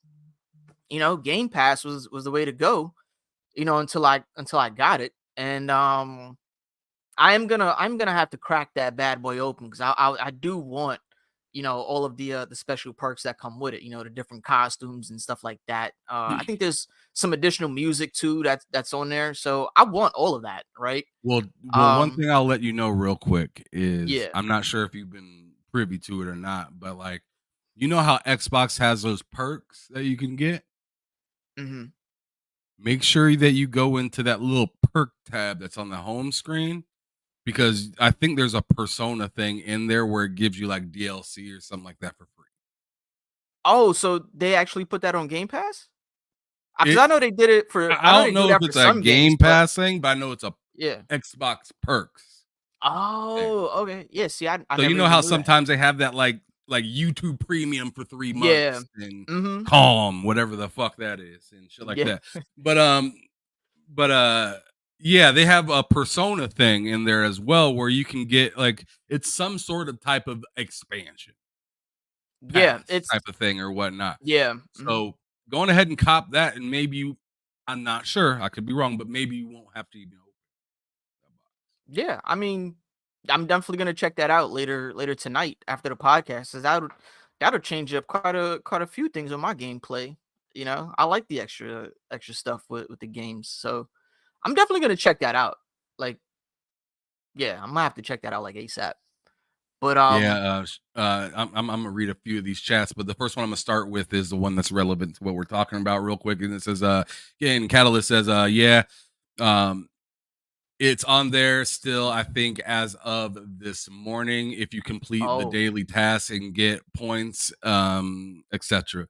Game Pass was the way to go, until I got it. And I'm gonna have to crack that bad boy open because I do want all of the special perks that come with it. The different costumes and stuff like that. I think there's some additional music too that's on there, so I want all of that. Right? One Um, thing I'll let you know real quick is yeah. I'm not sure if you've been privy to it or not, but like, you know how Xbox has those perks that you can get? Hmm. Make sure that you go into that little perk tab that's on the home screen because I think there's a Persona thing in there where it gives you like DLC or something like that for free. Oh, so they actually put that on Game Pass? Because It I know they did it for. I I know they don't do know if that for it's a some games, Game but Pass thing, but I know it's a yeah. Xbox perks thing. Oh, okay. Yeah. See, I So you never know even how knew that. sometimes they have that like YouTube Premium for 3 Yeah. months and Mm-hmm. Calm, whatever the fuck that is, and shit like Yeah. that. But but yeah, they have a Persona thing in there as well where you can get like it's some sort of type of expansion Yeah. pass It's type of thing or whatnot. yeah. Mhm. So going ahead and cop that, and maybe I'm not sure, I could be wrong, but maybe you won't have to even open that box. Yeah, I mean, I'm definitely gonna check that out later tonight after the podcast. Cause that'll change up quite a few things on my gameplay. I like the extra stuff with the games, so I'm definitely gonna check that out. Like, yeah, I'm gonna have to check that out like ASAP. But Yeah, I'm gonna read a few of these chats, but the first one I'm gonna start with is the one that's relevant to what we're talking about, real quick. And it says, yeah, and Catalyst says, yeah, um, it's on there still. I think as of this morning, if you complete the oh daily tasks and get points, etc.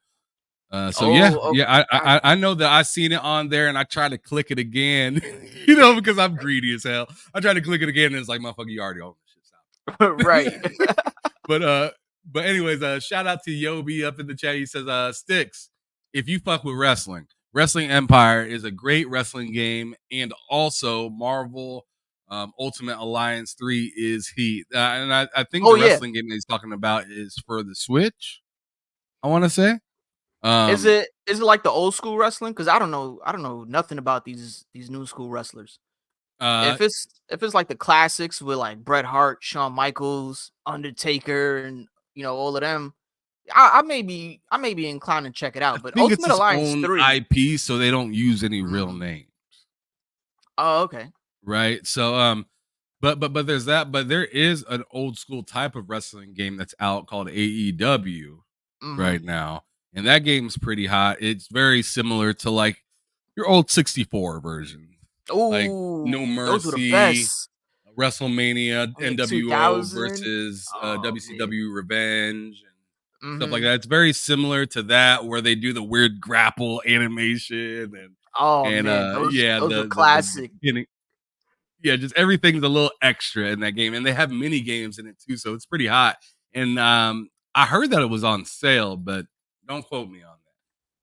So yeah, oh okay, yeah, got I know that I seen it on there, and I tried to click it again, because I'm greedy as hell. I tried to click it again, and it's like, motherfucker, you already own this shit. you. Stop. Right. But anyways, shout out to Yobi up in the chat. He says, Sticks, if you fuck with wrestling, Wrestling Empire is a great wrestling game, and also Marvel Ultimate Alliance 3 is heat. And I think Oh the yeah. wrestling game that he's talking about is for the Switch, I want to say. Is Um, it is it like the old school wrestling? Because I don't know nothing about these new school wrestlers. uh, If it's like the classics with like Bret Hart, Shawn Michaels, Undertaker, and all of them, I may be inclined to check it I out. But think it's Ultimate its Alliance own 3. IP, so they don't use any real Mhm. name, Oh, okay. right? So, but there's that. But there is an old school type of wrestling game that's out called AEW Hmm. right now, and that game's pretty hot. It's very similar to like your old 64 version. like Oh, No those were the Mercy, best. WrestleMania, In the NWO 2000. versus Oh man. WCW Revenge and stuff like Hmm. that. It's very similar to that where they do the weird grapple animation Oh and man, those yeah, those were the classic. beginning. Yeah, just everything's a little extra in that game, and they have mini games in it too, so it's pretty hot. And I heard that it was on sale, but don't quote me on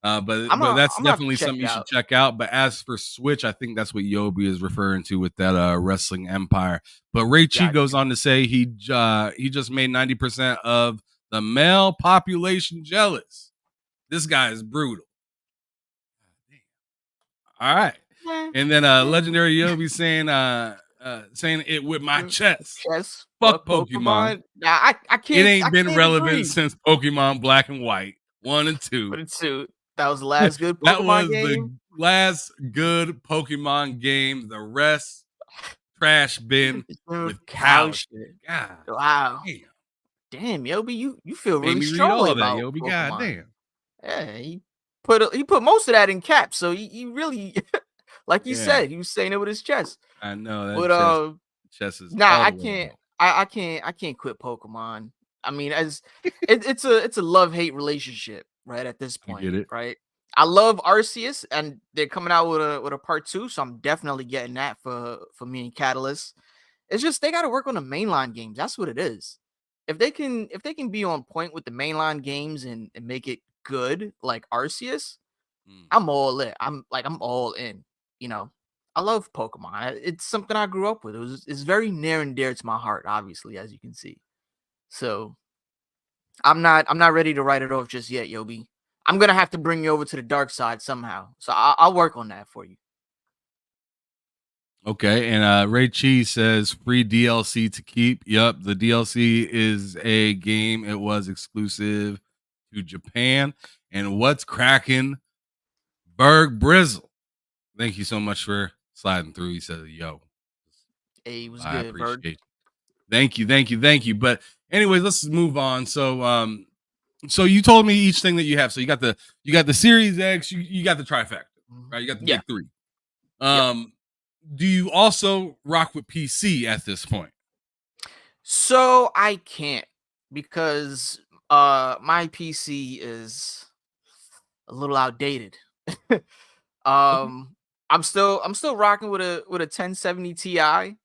that. But that's I'm gonna have to definitely check something it you should out. check out. But as for Switch, I think that's what Yobi is referring to with that Wrestling Empire. But Ray Chi Got goes you. on to say he just made 90% of the male population jealous. This guy is brutal. All right. Eh, And then eh. legendary Yobi saying it with my chest. Chess, Fuck fuck Pokemon. Pokemon. Nah, I It can't I ain't been can't relevant agree. since Pokemon Black and White 1 and 2. But it's that was the last good That Pokemon was the game. last good Pokemon game. The rest trash bin Dude, with cow cow shit. shit. God Wow. damn. Damn, Yobi, you feel Made really me read strongly all that, about Yobi. God Pokemon. damn. Yeah, he put most of that in caps, so he really like you Yeah, said, he was saying it with his chest. I know that But chest is nah, all I the way can't out. I can't quit Pokemon. I mean, as it's a love-hate relationship, right? At this I point, get it. right? I love Arceus and they're coming out with a part 2, so I'm definitely getting that for me and Catalyst. It's just they got to work on the mainline games. That's what it is. If they can be on point with the mainline games and make it good like Arceus, Mm. I'm all in. I'm all in. You know, I love Pokemon. It's something I grew up with. It's very near and dear to my heart, obviously, as you can see. So I'm not ready to write it off just yet, Yobi. I'm gonna have to bring you over to the dark side somehow. So I'll work on that for you. Okay, and Ray Cheese says free DLC to keep. Yup, the DLC is a game. It was exclusive to Japan. And what's cracking? Berg Brizzle. Thank you so much for sliding through. He said, "Yo, Hey, was I good, appreciate Bird. you. Thank you, thank you, thank you." But anyways, let's move on. So you told me each thing that you have. So you got the Series X, you got the trifecta, Mhm. right? You got the Yeah. big three. Yep. Um, do you also rock with PC at this point? So I can't because my PC is a little outdated. Okay. um I'm still rocking with a 1070 Ti Ain't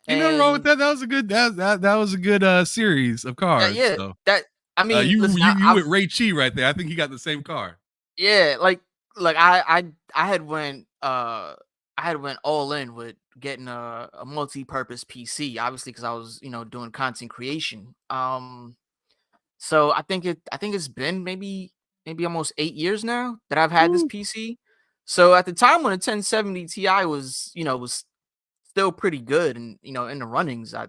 nothing wrong with and that. That was a good that was a good series of cards. yeah, So that I mean, listen, you I've with Ray Chi right there. I think he got the same card. yeah, like I had went all in with getting a multi-purpose PC, obviously because I was, doing content creation. So I think it's been maybe almost 8 years now that I've had this Woo. PC. So at the time when a 1070 Ti was still pretty good and in the runnings, I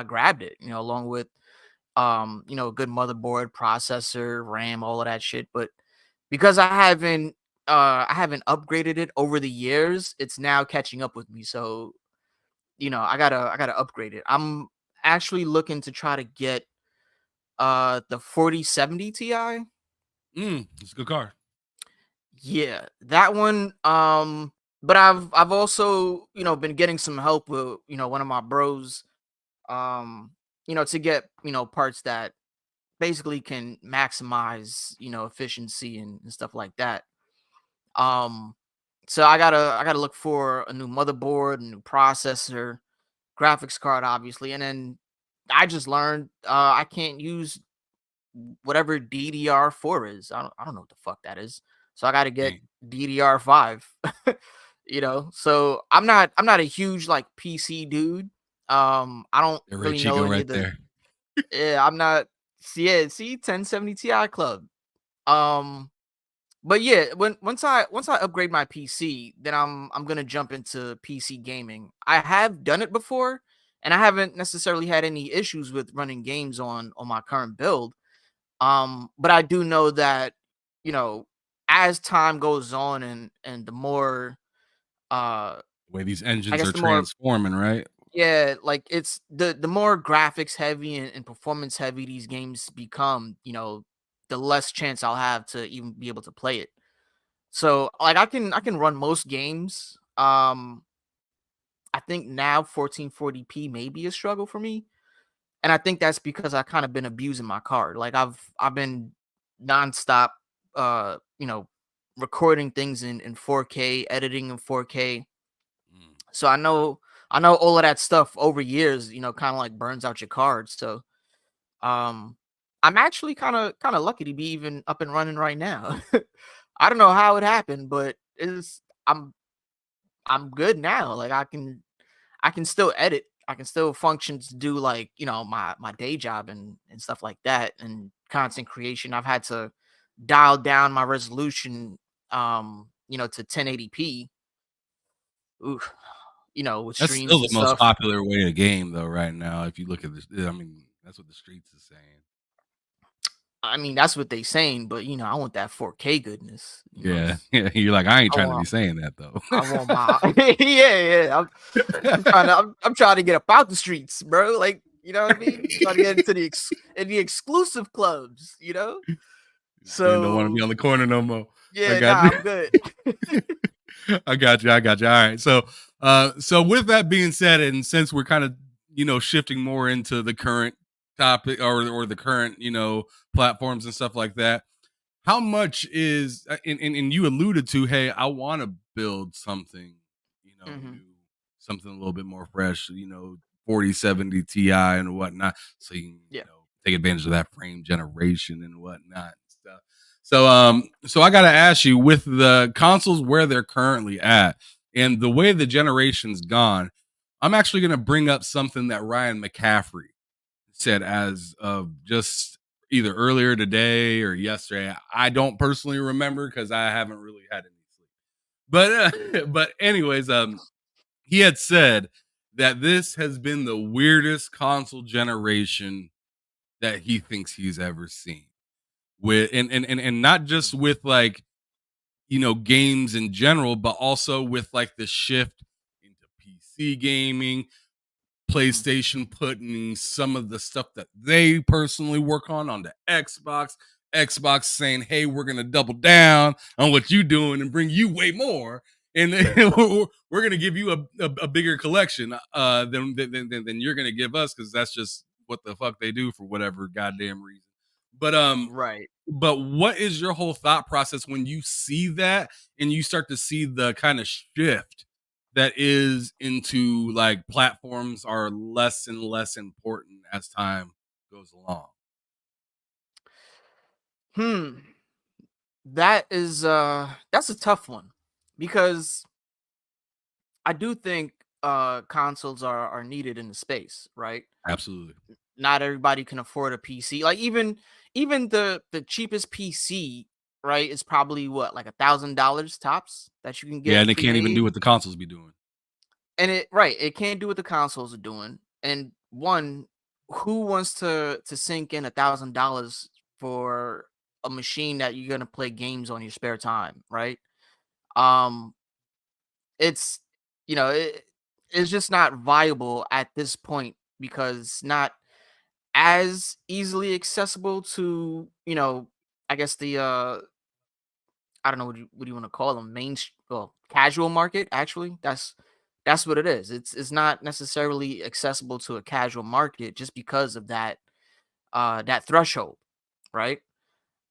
grabbed it, along with a good motherboard, processor, RAM, all of that shit. But because I haven't upgraded it over the years, it's now catching up with me. So, I gotta upgrade it. I'm actually looking to try to get the 4070 Ti. It's a good card. Yeah, that one. But I've also, been getting some help with, one of my bros, um, to get, parts that basically can maximize, efficiency and stuff like that. Um, so I gotta look for a new motherboard, a new processor, graphics card, obviously, and then I just learned I can't use whatever DDR4 is. I don't know what the fuck that is. So I got to get Dang. DDR5. So I'm not a huge like PC dude. I don't Yeah, Ray really know Chico any right of the there. yeah, I'm not see 1070 Ti club. Um but yeah, once I upgrade my PC, then I'm gonna jump into PC gaming. I have done it before, and I haven't necessarily had any issues with running games on my current build. But I do know that, you know, as time goes on and the more The way these I engines guess are the more transforming, right? yeah, like it's the more graphics heavy and performance heavy these games become, the less chance I'll have to even be able to play it. So like I can run most games Um, I think now 1440p may be a struggle for me, and I think that's because I kind of been abusing my card. Like I've been nonstop, you know, recording things in 4K, editing in 4K. Mm. So I know all of that stuff over years, kind of like burns out your cards. So um I'm actually kind of lucky to be even up and running right now. I don't know how it happened, but I'm good now. Like I can still edit. I can still function to do like, my day job and stuff like that and content creation. I've had to dial down my resolution to 1080p. Oof, with That's still streams the and most stuff. popular way to game, though. Right now, if you look at this, I mean, that's what the streets is saying. I mean, that's what they saying, but I want that 4K goodness. Yeah, yeah. You're like, I ain't I trying to be want saying that though. I want my yeah. I'm trying to get up out the streets, bro. Like, you know what I mean? Trying to get into the exclusive clubs. Saying don't want to be So on the corner no more. I yeah, got nah, you. I'm good. I got you. I got you. All right. So with that being said, and since we're kind of shifting more into the current topic or the current platforms and stuff like that, how much is and you alluded to, hey, I want to build something, hmm new, something a little bit more fresh, 4070 Ti and whatnot, so you can Yeah. take advantage of that frame generation and whatnot and stuff. So I gotta ask you, with the consoles where they're currently at and the way the generation's gone, I'm actually gonna bring up something that Ryan McCaffrey said as of just either earlier today or yesterday. I don't personally remember because I haven't really had any sleep. But anyways, he had said that this has been the weirdest console generation that he thinks he's ever seen. With and not just with like games in general, but also with like the shift into PC gaming, Mhm. PlayStation putting some of the stuff that they personally work on the Xbox. Xbox saying, "Hey, we're gonna double down on what you doing and bring you way more, and we're gonna give you a bigger collection than you're gonna give us because that's just what the fuck they do for whatever goddamn reason." But Right. but what is your whole thought process when you see that and you start to see the kind of shift that is into like platforms are less and less important as time goes along? Hmm. That's a tough one because I do think consoles are needed in the space, right? Absolutely. Not everybody can afford a PC. Like even the cheapest PC, right, is probably what, like $1,000 tops that you can Yeah, get and they can't even do pre-made. what the consoles be doing. And it can't do what the consoles are doing. And one, who wants to sink in $1,000 for a machine that you're gonna play games on your spare time, right? Um, it's it's just not viable at this point because it's not as easily accessible to, I guess the I don't know what do you want to call them, well, casual market. Actually, that's what it is. It's not necessarily accessible to a casual market just because of that threshold, right?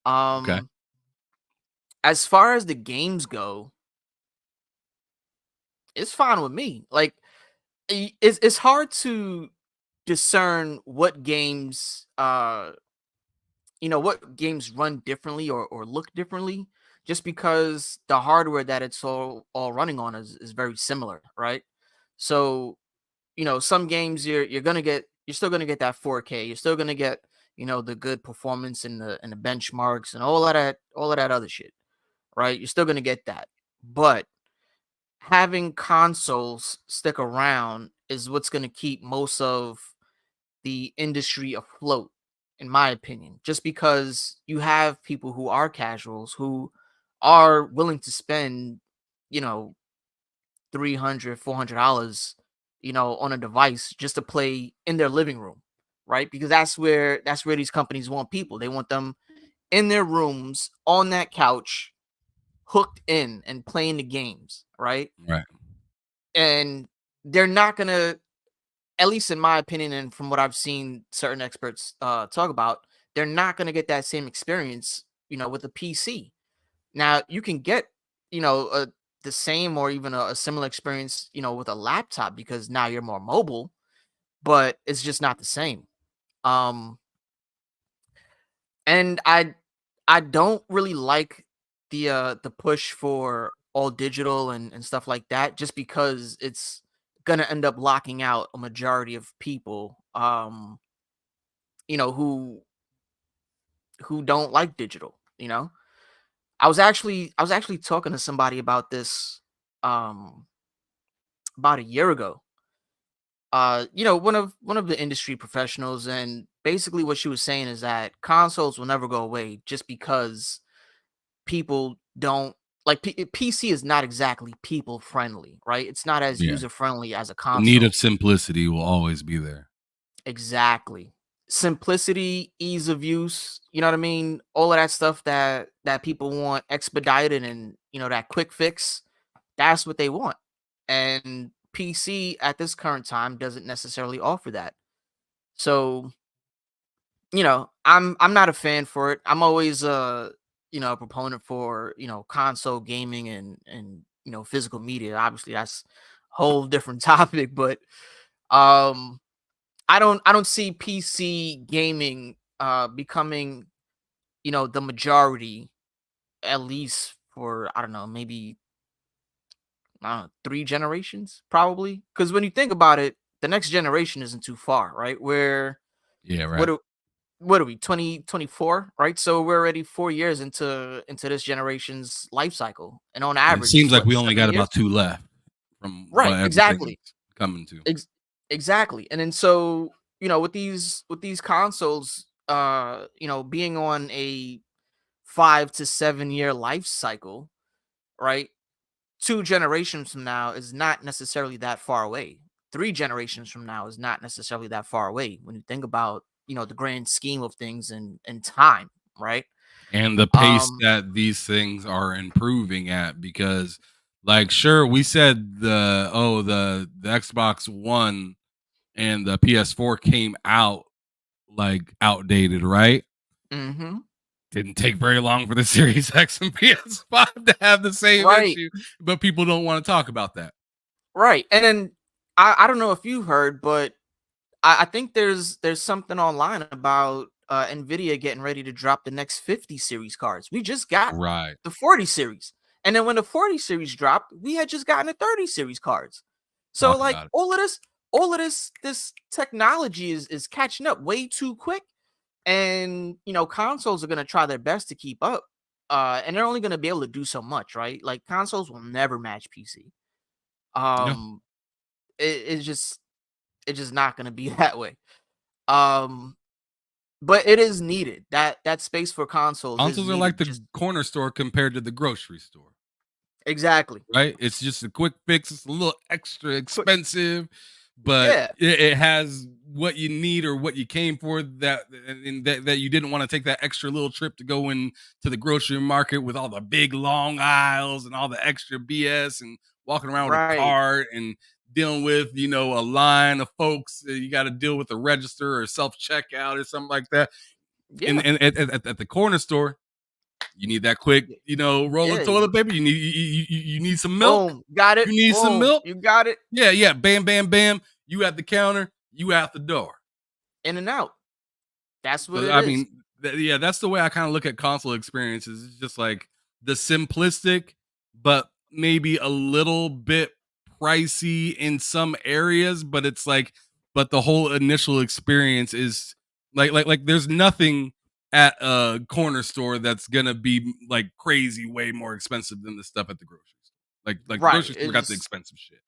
Okay. um as far as the games go, it's fine with me. Like, it's hard to discern what games run differently or look differently just because the hardware that it's all running on is very similar, right? So, some games you're still gonna get that 4K, you're still gonna get, the good performance and the benchmarks and all of that other shit, right? You're still gonna get that. But having consoles stick around is what's gonna keep most of the industry afloat, in my opinion, just because you have people who are casuals who are willing to spend, you know, 300, $400, on a device just to play in their living room, right? Because that's where these companies want people. They want them in their rooms on that couch, hooked in and playing the games, right? Right. and they're not gonna, at least in my opinion, and from what I've seen certain experts talk about, they're not gonna get that same experience, with a PC. Now you can get, the same or even a similar experience, with a laptop because now you're more mobile, but it's just not the same. Um, and I don't really like the push for all digital and stuff like that, just because it's gonna end up locking out a majority of people, you know, who who don't like digital. I was actually talking to somebody about this um about a year ago. One of the industry professionals, and basically what she was saying is that consoles will never go away just because people don't like PC is not exactly people friendly, right? It's not as Yeah. user friendly as a The need of console. simplicity will always be there. Exactly. Simplicity, ease of use, you know what I mean? All of that stuff that people want expedited, and that quick fix, that's what they want. And PC at this current time doesn't necessarily offer that. So, I'm not a fan for it. I'm always a proponent for, console gaming and physical media. Obviously that's a whole different topic, but um I don't see PC gaming becoming, the majority, at least for, I don't know, maybe, I don't know, 3 generations probably. Because when you think about it, the next generation isn't too far, right? Where Yeah, what right. are what are we, 2024, right? So we're already 4 years into this generation's life cycle, and on And it average seems it's like what, we only 7 got years. about 2 left from Right, what everything's exactly. coming to. Ex- exactly. And then so, with these consoles, being on a 5 to 7 year life cycle, right? 2 generations from now is not necessarily that far away. 3 generations from now is not necessarily that far away when you think about, the grand scheme of things and time, right? And the pace Um, that these things are improving at, because like sure we said the Xbox One and the PS4 came out like outdated, right? mhm, Didn't take very long for the Series X and PS5 to have the same right, issue, but people don't want to talk about that. right. And then I don't know if you heard, but I think there's something online about Nvidia getting ready to drop the next 50 series cards. We just got Right. the 40 series. And then when the 40 series dropped, we had just gotten the 30 series cards. So Talk like about it. all of this technology is catching up way too quick. And consoles are gonna try their best to keep up. And they're only gonna be able to do so much, right? Like consoles will never match PC. No. Um it's just not gonna be that way. Um but it is needed. That space for consoles is Consoles are like needed, the just corner store compared to the grocery store. exactly. Right? It's just a quick fix. It's a little extra Quick, expensive, but yeah, it has what you need or what you came for, that you didn't want to take that extra little trip to go in to the grocery market with all the big long aisles and all the extra BS and walking around with a right. cart and dealing with, a line of folks that you got to deal with the register or self checkout or something like that. Yeah. And at the corner store, you need that quick, y- roll of Yeah. toilet paper. You need some milk. Boom. Got it. You need some Boom. milk. You got it. Yeah, yeah. Bam, bam, bam. You at the counter. You out the door. In and out. That's what So it I is. mean, yeah, that's the way I kind of look at console experiences. It's just like the simplistic, but maybe a little bit pricey in some areas. But it's like, but the whole initial experience is like. There's nothing at a corner store that's gonna be like crazy way more expensive than the stuff at the grocery store. Like the Right. grocery store It's got the just, expensive shit,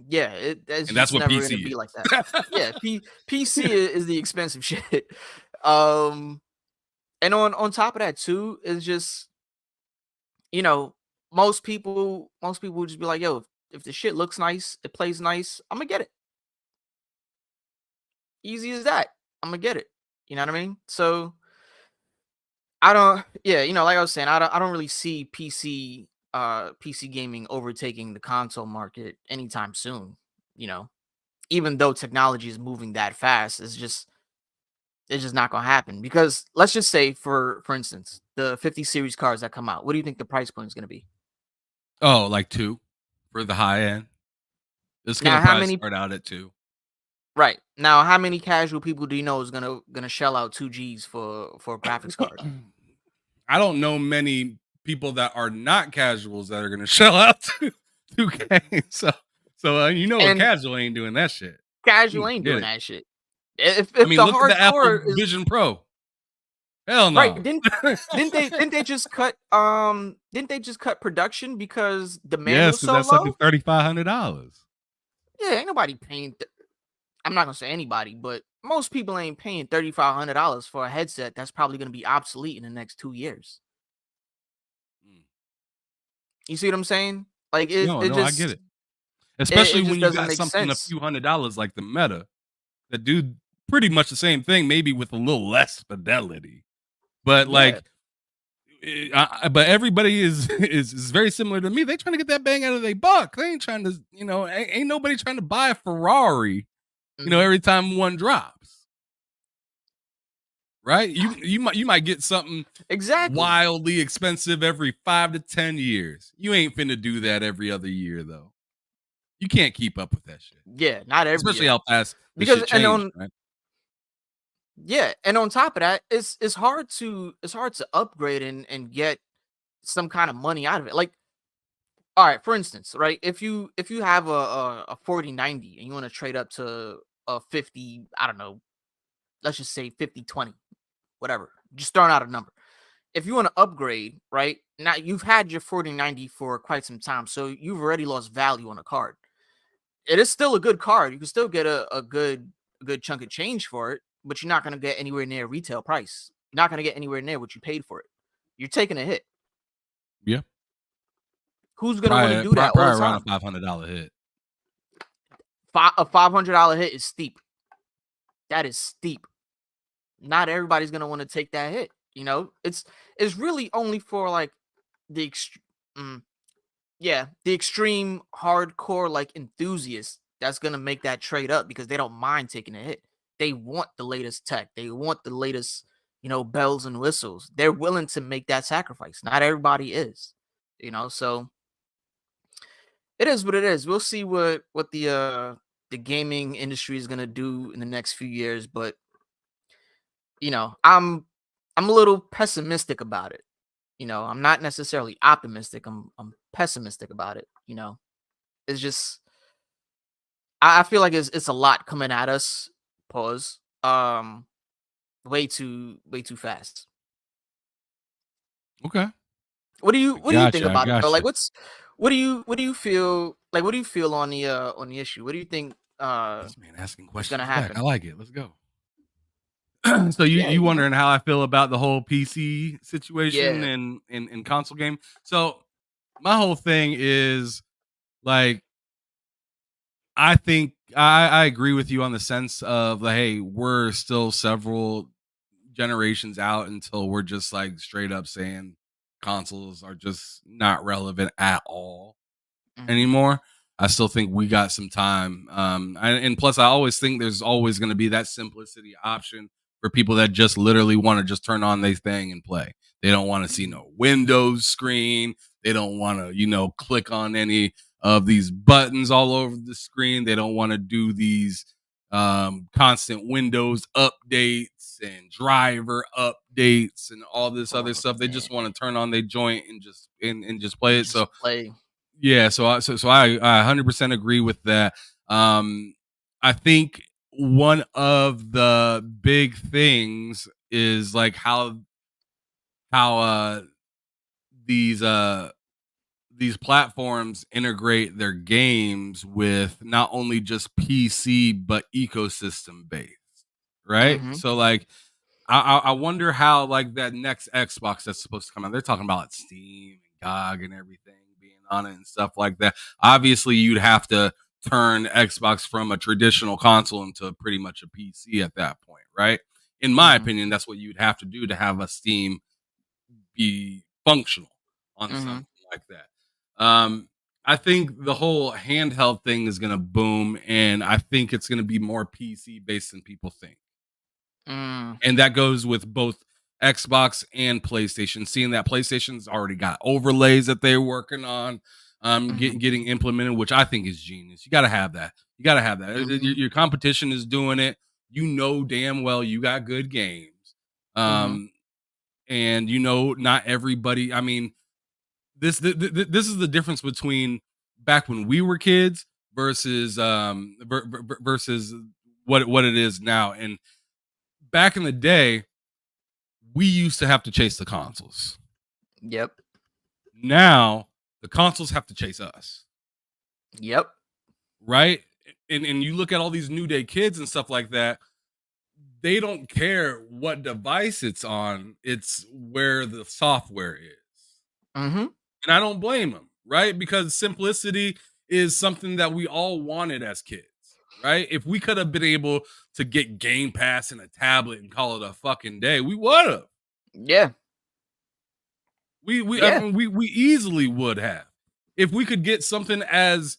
yeah, it's and that's just what never PC gonna be like that. is. Yeah, PC is the expensive shit. Um, and on top of that too, is just, you know, most people would just be like, yo, if the shit looks nice, it plays nice, I'm gonna get it. Easy as that. I'm gonna get it. You know what I mean? So I don't, yeah, like I was saying, I don't really see PC PC gaming overtaking the console market anytime soon. You know, even though technology is moving that fast, it's just not gonna happen. Because let's just say, for instance, the 50 series cars that come out, what do you think the price point is gonna be? Oh, like 2 for the high end. It's gonna Now, how probably many start out at 2. right now, how many casual people do you know is gonna shell out 2 Gs for a graphics card? I don't know many people that are not casuals that are gonna shell out to 2K. So you know, a And casual ain't doing that shit. casual You ain't get doing it. that shit. If I if mean, the look at the Apple hardcore is Vision Pro. Hell right, no. didn't they just cut production because demand Yes, was because so that sucker's low? $3,500. Yeah, ain't nobody paying. I'm not gonna say anybody, but most people ain't paying $3,500 for a headset that's probably gonna be obsolete in the next 2 years. Mm. You see what I'm saying? Like No, I get it. Especially it when just you doesn't got make something a sense. few $100s like the Meta that do pretty much the same thing, maybe with a little less fidelity. But Yeah, like, but everybody is very similar to me. They trying to get that bang out of their buck. They ain't trying to, ain't nobody trying to buy a Ferrari, mhm. every time one drops. Right? You might get something Exactly. wildly expensive every 5 to 10 years. You ain't finna do that every other year though. You can't keep up with that shit. Yeah, not every Especially year how fast the because shit changed, right? and on top of that, it's hard to upgrade and get some kind of money out of it. Like, all right, for instance, right? If you have a 4090 and you want to trade up to a 50, I don't know, let's just say 5020, whatever. Just throwing out a number. If you want to upgrade, right? Now you've had your 4090 for quite some time, so you've already lost value on a card. It is still a good card. You can still get a good chunk of change for it, but you're not gonna get anywhere near retail price. You're not gonna get anywhere near what you paid for it. You're taking a hit. Yeah. Who's gonna want to Probably do that all the probably around a time? $500 hit. A $500 hit is steep. That is steep. Not everybody's gonna want to take that hit. You know, it's really only for like the the extreme hardcore like enthusiasts that's gonna make that trade up because they don't mind taking a hit. They want the latest tech. They want the latest, bells and whistles. They're willing to make that sacrifice. Not everybody is, so it is what it is. We'll see what the gaming industry is gonna do in the next few years, but I'm a little pessimistic about it. I'm not necessarily optimistic. I'm pessimistic about it. It's just I feel like it's a lot coming at us. Pause. Way too fast. Okay. What do you think I about it though? Like gotcha. what do you feel like what do you feel on the issue? What do you think This man asking is gonna questions back. I happen? like it. Let's go. So you Yeah, you wondering how I feel about the whole PC situation yeah. and console game? So my whole thing is like I think I agree with you on the sense of like, hey, we're still several generations out until we're just like straight up saying consoles are just not relevant at all Hmm. anymore. I still think we got some time. And plus, I always think there's always going to be that simplicity option for people that just literally want to just turn on their thing and play. They don't want to see Hmm. no Windows screen. They don't want to, click on any of these buttons all over the screen. They don't want to do these constant Windows updates and driver updates and all this other stuff. They just want to turn on their joint and just play it. Just So play. yeah, so I 100% agree with that. I think one of the big things is like how these uh these platforms integrate their games with not only just PC but ecosystem based, right? Hmm. So like I wonder how like that next Xbox that's supposed to come out. They're talking about Steam and GOG and everything being on it and stuff like that. Obviously, you'd have to turn Xbox from a traditional console into pretty much a PC at that point, right? In my Hmm. opinion, that's what you'd have to do to have a Steam be functional on Hmm. something like that. I think the whole handheld thing is gonna boom, and I think it's gonna be more PC based than people think. Mm, And that goes with both Xbox and PlayStation. Seeing that PlayStation's already got overlays that they're working on, mhm, getting implemented, which I think is genius. You got to have that. You got to have that. mhm, Your competition is doing it. You know damn well you got good games, mhm. um, and you know not everybody. I mean, this is the difference between back when we were kids versus versus what it is now. And back in the day, we used to have to chase the consoles. Yep. Now the consoles have to chase us, Yep. right? And you look at all these new day kids and stuff like that, they don't care what device it's on, it's where the software is. Mhm. And I don't blame them, right? Because simplicity is something that we all wanted as kids, right? If we could have been able to get Game Pass and a tablet and call it a fucking day, we would have. Yeah. I Yeah. mean, we easily would have. If we could get something as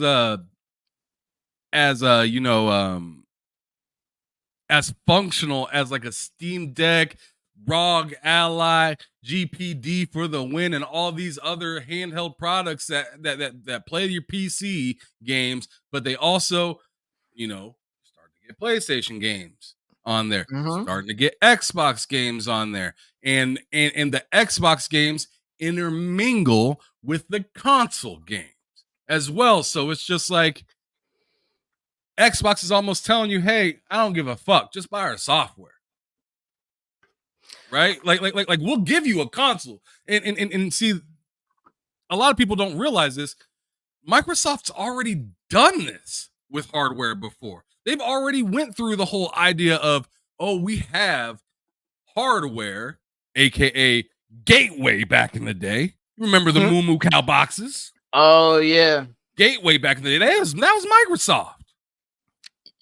uh you know, as functional as like a Steam Deck, ROG Ally, GPD for the win, and all these other handheld products that play your PC games, but they also, you know, start to get PlayStation games on there, Mhm. starting to get Xbox games on there, and the Xbox games intermingle with the console games as well. So it's just like Xbox is almost telling you, "Hey, I don't give a fuck. Just buy our software." Right? Like we'll give you a console. And see, a lot of people don't realize this. Microsoft's already done this with hardware before. They've already went through the whole idea of, "Oh, we have hardware, aka Gateway back in the day." You remember the Mhm. Moo Moo Cow boxes? Oh yeah. Gateway back in the day. That was Microsoft.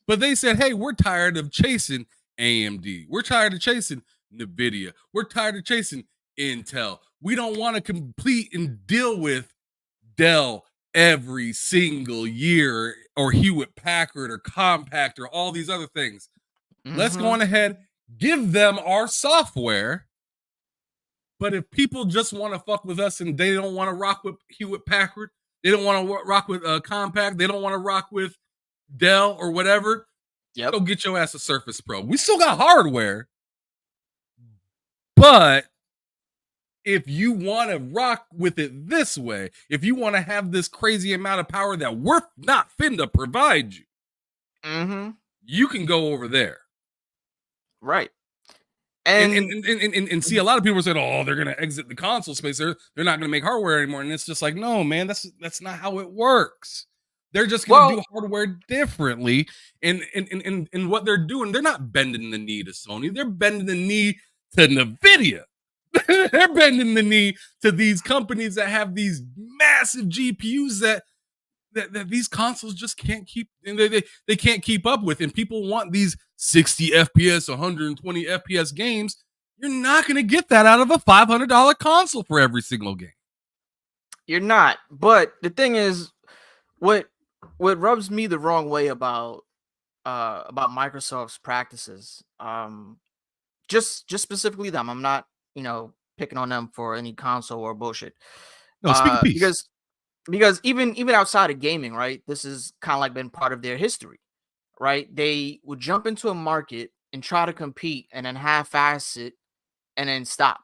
But they said, "Hey, we're tired of chasing AMD. We're tired of chasing Nvidia. We're tired of chasing Intel. We don't want to complete and deal with Dell every single year, or Hewitt Packard or Compaq or all these other things. Let's go Mhm. on ahead, give them our software. But if people just want to fuck with us and they don't want to rock with Hewitt Packard, they don't want to rock with Compaq, they don't want to rock with Dell or whatever, Yep. go get your ass a Surface Pro. We still got hardware, but if you want to rock with it this way, if you want to have this crazy amount of power that we're not finna provide you, Mhm. you can go over there." Right. And And and see, a lot of people are saying, "Oh, they're gonna exit the console space. They're not gonna make hardware anymore." And it's just like, no, man, that's not how it works. They're just gonna do well, hardware differently. And what they're doing, they're not bending the knee to Sony. They're bending the knee to Nvidia. They're bending the knee to these companies that have these massive GPUs that these consoles just can't keep, and they can't keep up with. And people want these 60 FPS, 120 FPS games. You're not going to get that out of a $500 console for every single game. you're not. But the thing is, what what rubs me the wrong way about Microsoft's practices, just specifically them. I'm not, picking on them for any console or bullshit. No, speak of peace. Because even outside of gaming, right? This has kind of like been part of their history, right? They would jump into a market and try to compete and then half-ass it and then stop,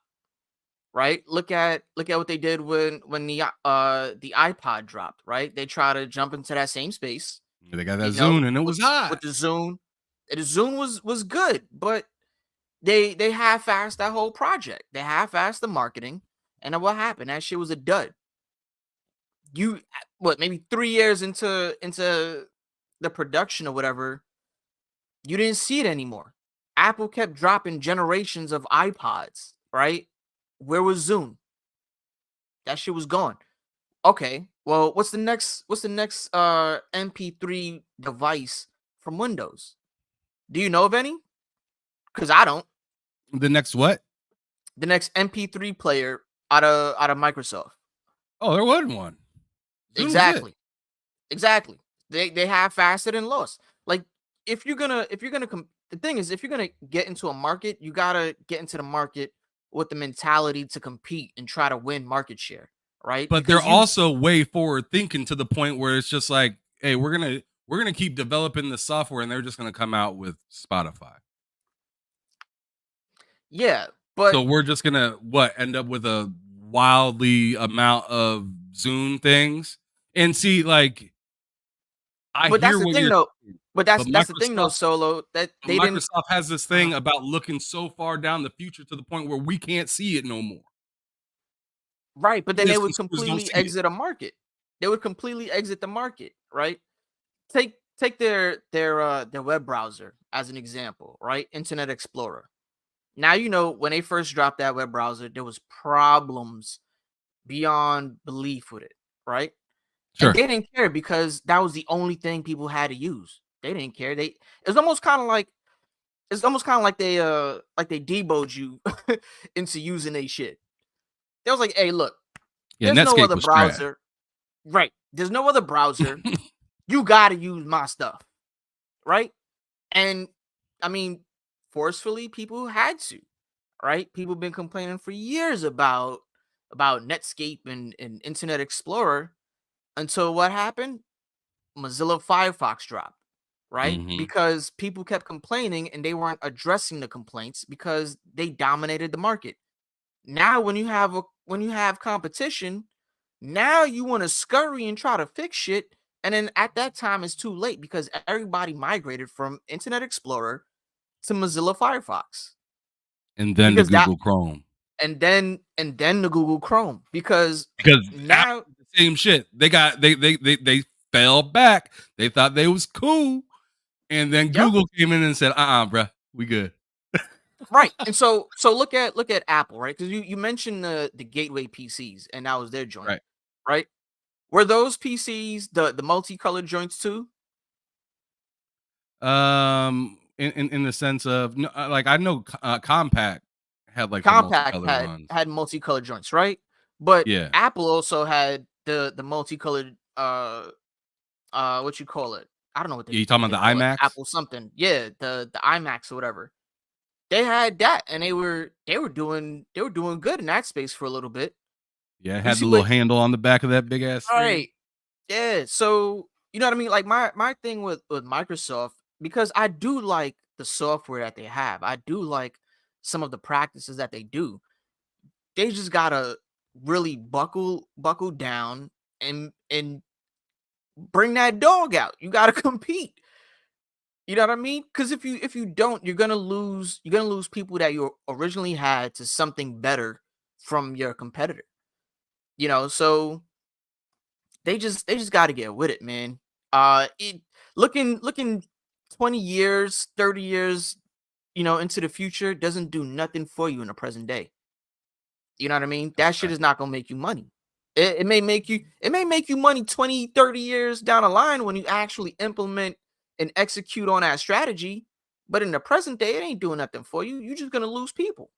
right? Look at what they did when the iPod dropped, right? They try to jump into that same space, They got that you know, Zune, and it with was hot. with the Zune. And the Zune was good, but they half-assed that whole project. They half-assed the marketing, and then what happened? That shit was a dud. You what, maybe 3 years into the production or whatever, you didn't see it anymore. Apple kept dropping generations of iPods, right? Where was Zune? That shit was gone. Okay, well, what's the next MP3 device from Windows? Do you know of any? Because I don't. The next what? The next MP3 player out of Microsoft. Oh, there wasn't one. Zune was it. Exactly. They have fasted and lost. Like if you're gonna the thing is if you're gonna get into a market, you gotta get into the market with the mentality to compete and try to win market share, right? But they're Because you also way forward thinking to the point where it's just like, hey, we're gonna keep developing the software, and they're just gonna come out with Spotify. yeah, So but we're just gonna end up with a wildly amount of Zune things. And see, like, I but that's hear the what thing you're though. saying, But but that's the thing though, Solo, that they didn't Microsoft has this uh, thing about looking so far down the future to the point where we can't see it no more. right, but then We they as would consumers don't completely see it. exit a market. They would completely exit the market, right? Take their web browser as an example, right? Internet Explorer. Now you know when they first dropped that web browser, there was problems beyond belief with it, right? And Sure. they didn't care because that was the only thing people had to use. They didn't care. It's almost kind of like like they deboed you into using a shit. They was like, hey, look, Yeah, there's no Netscape other was trash. browser. Right. There's no other browser. You gotta use my stuff. Right. And I mean, forcefully, people had to, right? People been complaining for years about Netscape and Internet Explorer until what happened? Mozilla Firefox dropped, right? Mhm. Because people kept complaining and they weren't addressing the complaints because they dominated the market. Now when you have competition, now you want to scurry and try to fix shit. And then at that time it's too late because everybody migrated from Internet Explorer to Mozilla Firefox. And then to Because that Google Chrome. and then the Google Chrome. Because Because Apple now did the same shit. They fell back. They thought they was cool. And then yep, Google came in and said, bruh, we good. right. And so look at Apple, right? Because you mentioned the gateway PCs and that was their joint, Right. right? Were those PCs the multicolored joints too? In the sense of no, like I know Compact had like the Compact multicolored ones. had multicolored joints, right? But Yeah. Apple also had the multicolored what you call it? I don't know Yeah, you talking what they about the call it. iMacs? Apple something. Yeah, the iMacs or whatever. They had that and they were doing good in that space for a little bit. Yeah, it You had see, the little but handle on the back of that big ass screen. right. Yeah. So you know what I mean? Like my thing with Microsoft, because I do like the software that they have. I do like some of the practices that they do. They just gotta really buckle down and bring that dog out. You gotta compete. You know what I mean? Because if you don't, you're gonna lose people that you originally had to something better from your competitor. You know, so they just got to get with it, man. It looking 20 years, 30 years, you know, into the future doesn't do nothing for you in the present day. You know what I mean? That's That a shit fact. is not gonna make you money. It may make you money 20, 30 years down the line when you actually implement and execute on that strategy. But in the present day, it ain't doing nothing for you. You're just gonna lose people.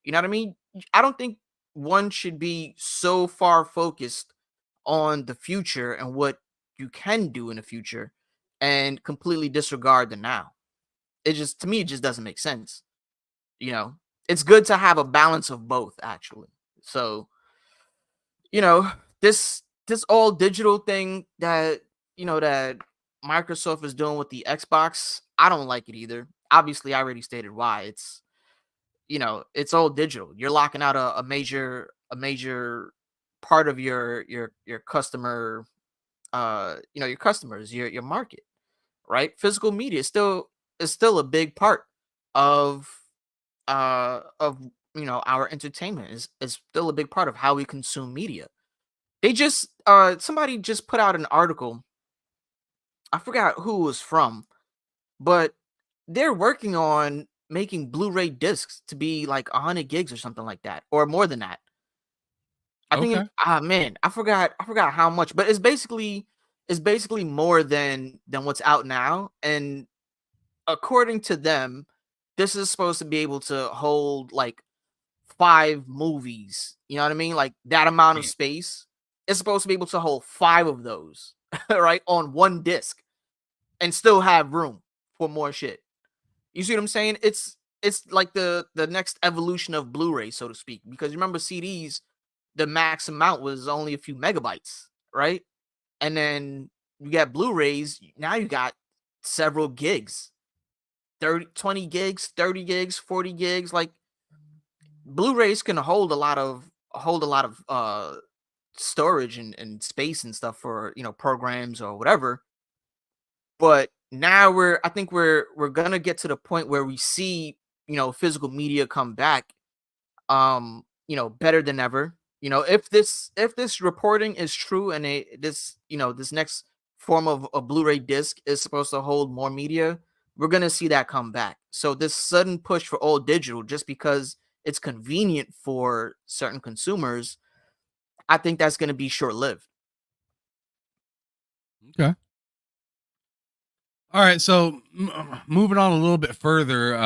You know what I mean? I don't think one should be so far focused on the future and what you can do in the future and completely disregard the now. It just to me it just doesn't make sense. You know, it's good to have a balance of both actually. So, you know, this all digital thing that that Microsoft is doing with the Xbox, I don't like it either. Obviously, I already stated why. It's all digital. You're locking out a major part of your customer your customers, your market, right? Physical media is still a big part of of our entertainment is still a big part of how we consume media. They just somebody just put out an article. I forgot who it was from, but they're working on making Blu-ray discs to be like 100 gigs or something like that, or more than that. I think Okay. man, I forgot how much, but it's basically more than what's out now. And according to them, this is supposed to be able to hold like 5 movies. You know what I mean? Like that amount of Damn. space. it's supposed to be able to hold 5 of those, right, on one disc and still have room for more shit. You see what I'm saying? It's like the next evolution of Blu-ray, so to speak. Because remember CDs, the max amount was only a few megabytes, right? And then you got Blu-rays, now you got several gigs. 30, 20 gigs, 30 gigs, 40 gigs. Like Blu-rays can hold a lot of storage and space and stuff for, programs or whatever. But now I think we're gonna get to the point where we see, physical media come back, better than ever. If this reporting is true and this next form of a Blu-ray disc is supposed to hold more media, we're gonna see that come back. So this sudden push for all digital, just because it's convenient for certain consumers, I think that's gonna be short-lived. Okay. All right. So moving on a little bit further,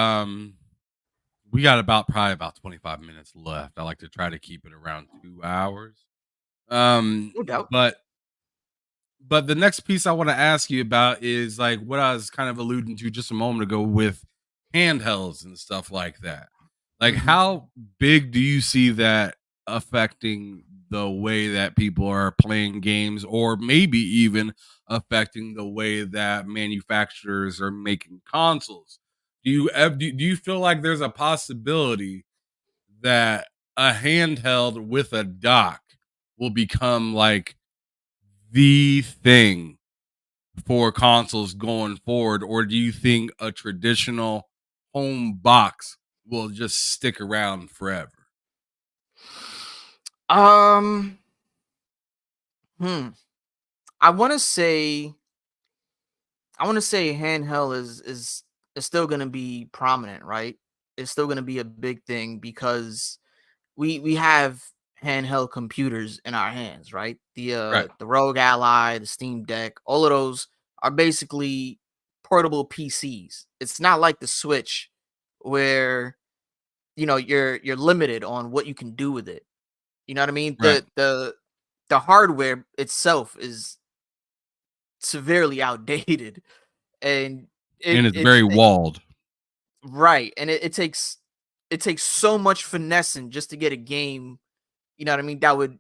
we got probably about 25 minutes left. I like to try to keep it around 2 hours. No doubt. But the next piece I want to ask you about is like what I was kind of alluding to just a moment ago with handhelds and stuff like that. Like, Mhm. how big do you see that affecting the way that people are playing games, or maybe even affecting the way that manufacturers are making consoles? Do you feel like there's a possibility that a handheld with a dock will become like the thing for consoles going forward, or do you think a traditional home box will just stick around forever? Um, hmm. I want to say handheld is still going to be prominent, right? It's still going to be a big thing because we have handheld computers in our hands, right? The Right. the Rogue Ally, the Steam Deck, all of those are basically portable PCs. It's not like the Switch where you're limited on what you can do with it. You know what I mean? Right. The hardware itself is severely outdated, and And it it's it's very walled. right, and it takes so much finessing just to get a game, what I mean, that would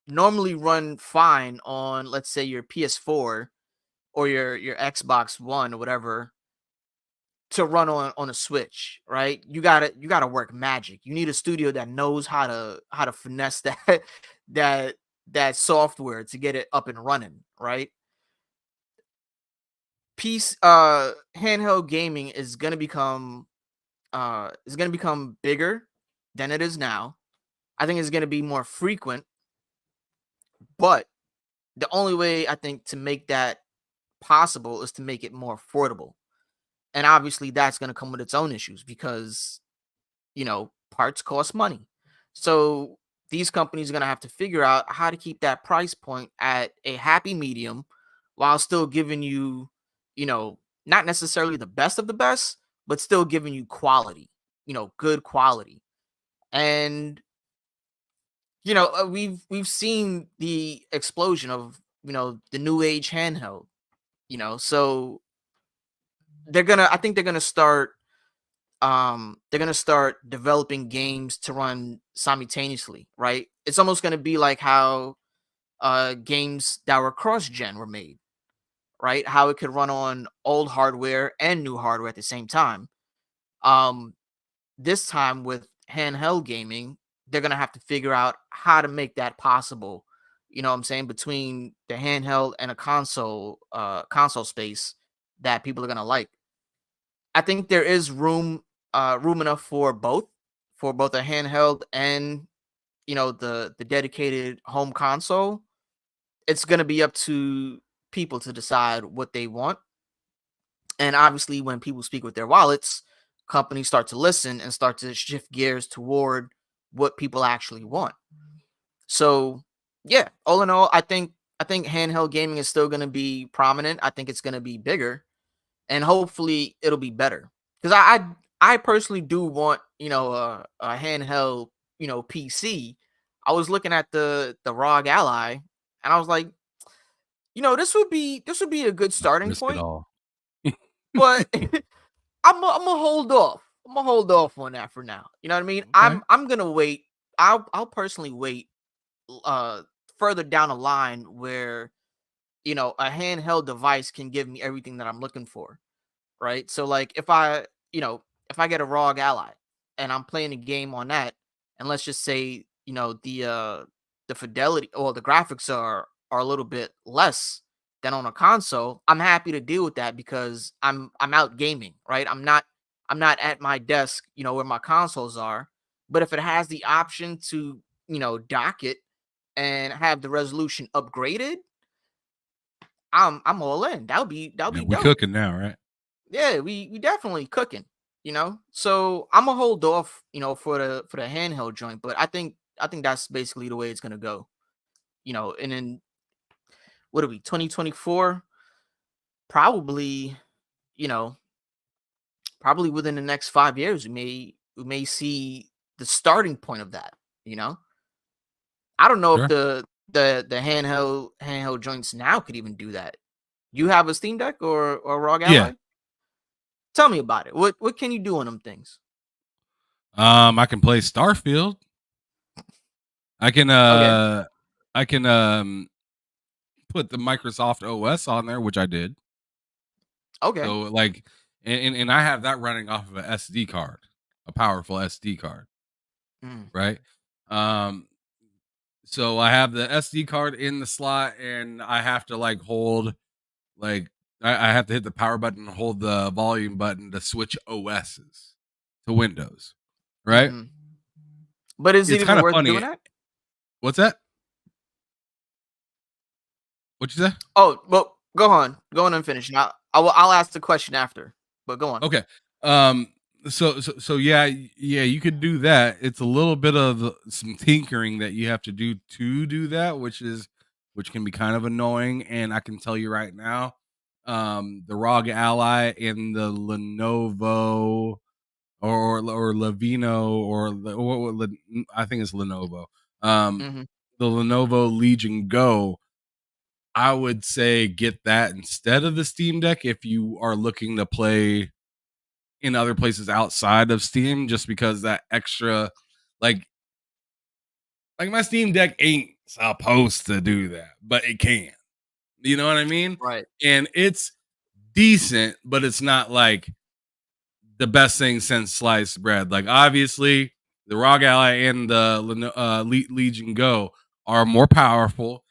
normally run fine on, let's say, your PS4 or your Xbox One or whatever, to run on a Switch, right? You gotta work magic. You need a studio that knows how to finesse that that that software to get it up and running, right? Piece Handheld gaming is gonna become bigger than it is now. I think it's gonna be more frequent, but the only way I think to make that possible is to make it more affordable. And obviously that's gonna come with its own issues because parts cost money. So these companies are going to have to figure out how to keep that price point at a happy medium while still giving you, not necessarily the best of the best, but still giving you quality, good quality. And we've seen the explosion of, the new age handheld, so I think they're gonna start developing games to run simultaneously, right? It's almost gonna be like how games that were cross-gen were made, right? How it could run on old hardware and new hardware at the same time. Um, this time with handheld gaming, they're gonna have to figure out how to make that possible. You know what I'm saying? Between the handheld and a console space that people are gonna like. I think there is room enough for both a handheld and the dedicated home console. It's gonna be up to people to decide what they want. And obviously when people speak with their wallets, companies start to listen and start to shift gears toward what people actually want. So yeah, all in all, I think handheld gaming is still gonna be prominent. I think it's gonna be bigger and hopefully it'll be better. Because I personally do want a handheld PC. I was looking at the ROG Ally. and I was like, this would be a good starting Risk it point, all. but I'm gonna hold off. I'm gonna hold off on that for now. You know what I mean? Okay. I'm gonna wait. I'll personally wait uh further down the line where a handheld device can give me everything that I'm looking for, right? So like if I get a ROG Ally and I'm playing a game on that, and let's just say the fidelity or the graphics are a little bit less than on a console, I'm happy to deal with that because I'm out gaming, right? I'm not at my desk, where my consoles are. But if it has the option to dock it and have the resolution upgraded, I'm all in. That'll Yeah, be we dope. cooking now, right? Yeah, we definitely cooking, So I'm gonna hold off, for the handheld joint, but I think that's basically the way it's gonna go. And then what are we, 2024? Probably, you know, probably within the next 5 years, we may see the starting point of that, you know? I don't know if Sure. the handheld joints now could even do that. You have a Steam Deck or a ROG Yeah. Ally? Tell me about it. What can you do on them things? I can play Starfield. I can Okay. I can put the Microsoft OS on there, which I did. Okay. So like and I have that running off of a SD card, a powerful SD card, Mm, right? Um so I have the SD card in the slot and I have to like hold like I have to hit the power button and hold the volume button to switch OSs to Windows, right? mhm. But is it It's even kind of worth doing funny. that? What's that? What you say? Oh, well, go on. Go on and finish. And I'll ask the question after. But go on. Okay. Um. So yeah, yeah. You could do that. It's a little bit of some tinkering that you have to do that, which can be kind of annoying. And I can tell you right now, the ROG Ally and the Lenovo or Levino I think it's Lenovo. Um, Mhm. the Lenovo Legion Go. I would say get that instead of the Steam Deck if you are looking to play in other places outside of Steam, just because that extra like my Steam Deck ain't supposed to do that, but it can. You know what I mean? Right. And it's decent, but it's not like the best thing since sliced bread. Like obviously, the ROG Ally and the Legion Go are more powerful,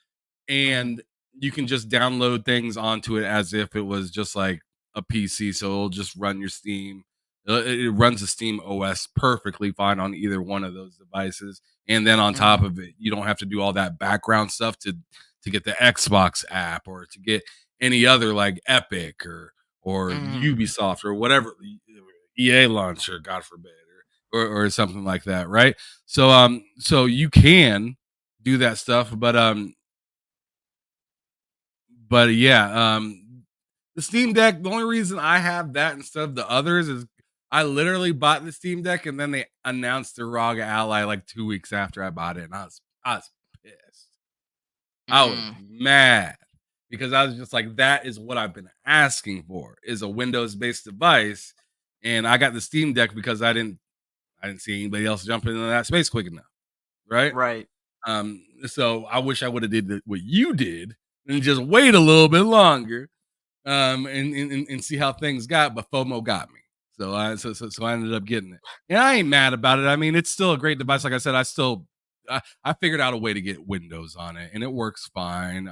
Mhm. and you can just download things onto it as if it was just like a PC. So it'll just run your Steam. It runs the Steam OS perfectly fine on either one of those devices. And then on top Mhm. of it, you don't have to do all that background stuff to get the Xbox app or to get any other like Epic or Mhm. Ubisoft or whatever EA launcher, God forbid, or something like that, right? So you can do that stuff, but yeah, the Steam Deck, the only reason I have that instead of the others is I literally bought the Steam Deck and then they announced the ROG Ally like 2 weeks after I bought it, and I was pissed. I was Mm. mad because I was just like, that is what I've been asking for, is a Windows-based device, and I got the Steam Deck because I didn't see anybody else jumping into that space quick enough, right? Right. So I wish I would have what you did and just wait a little bit longer, and see how things got, but FOMO got me. So I ended up getting it. And I ain't mad about it. I mean, it's still a great device. Like I said, I figured out a way to get Windows on it and it works fine.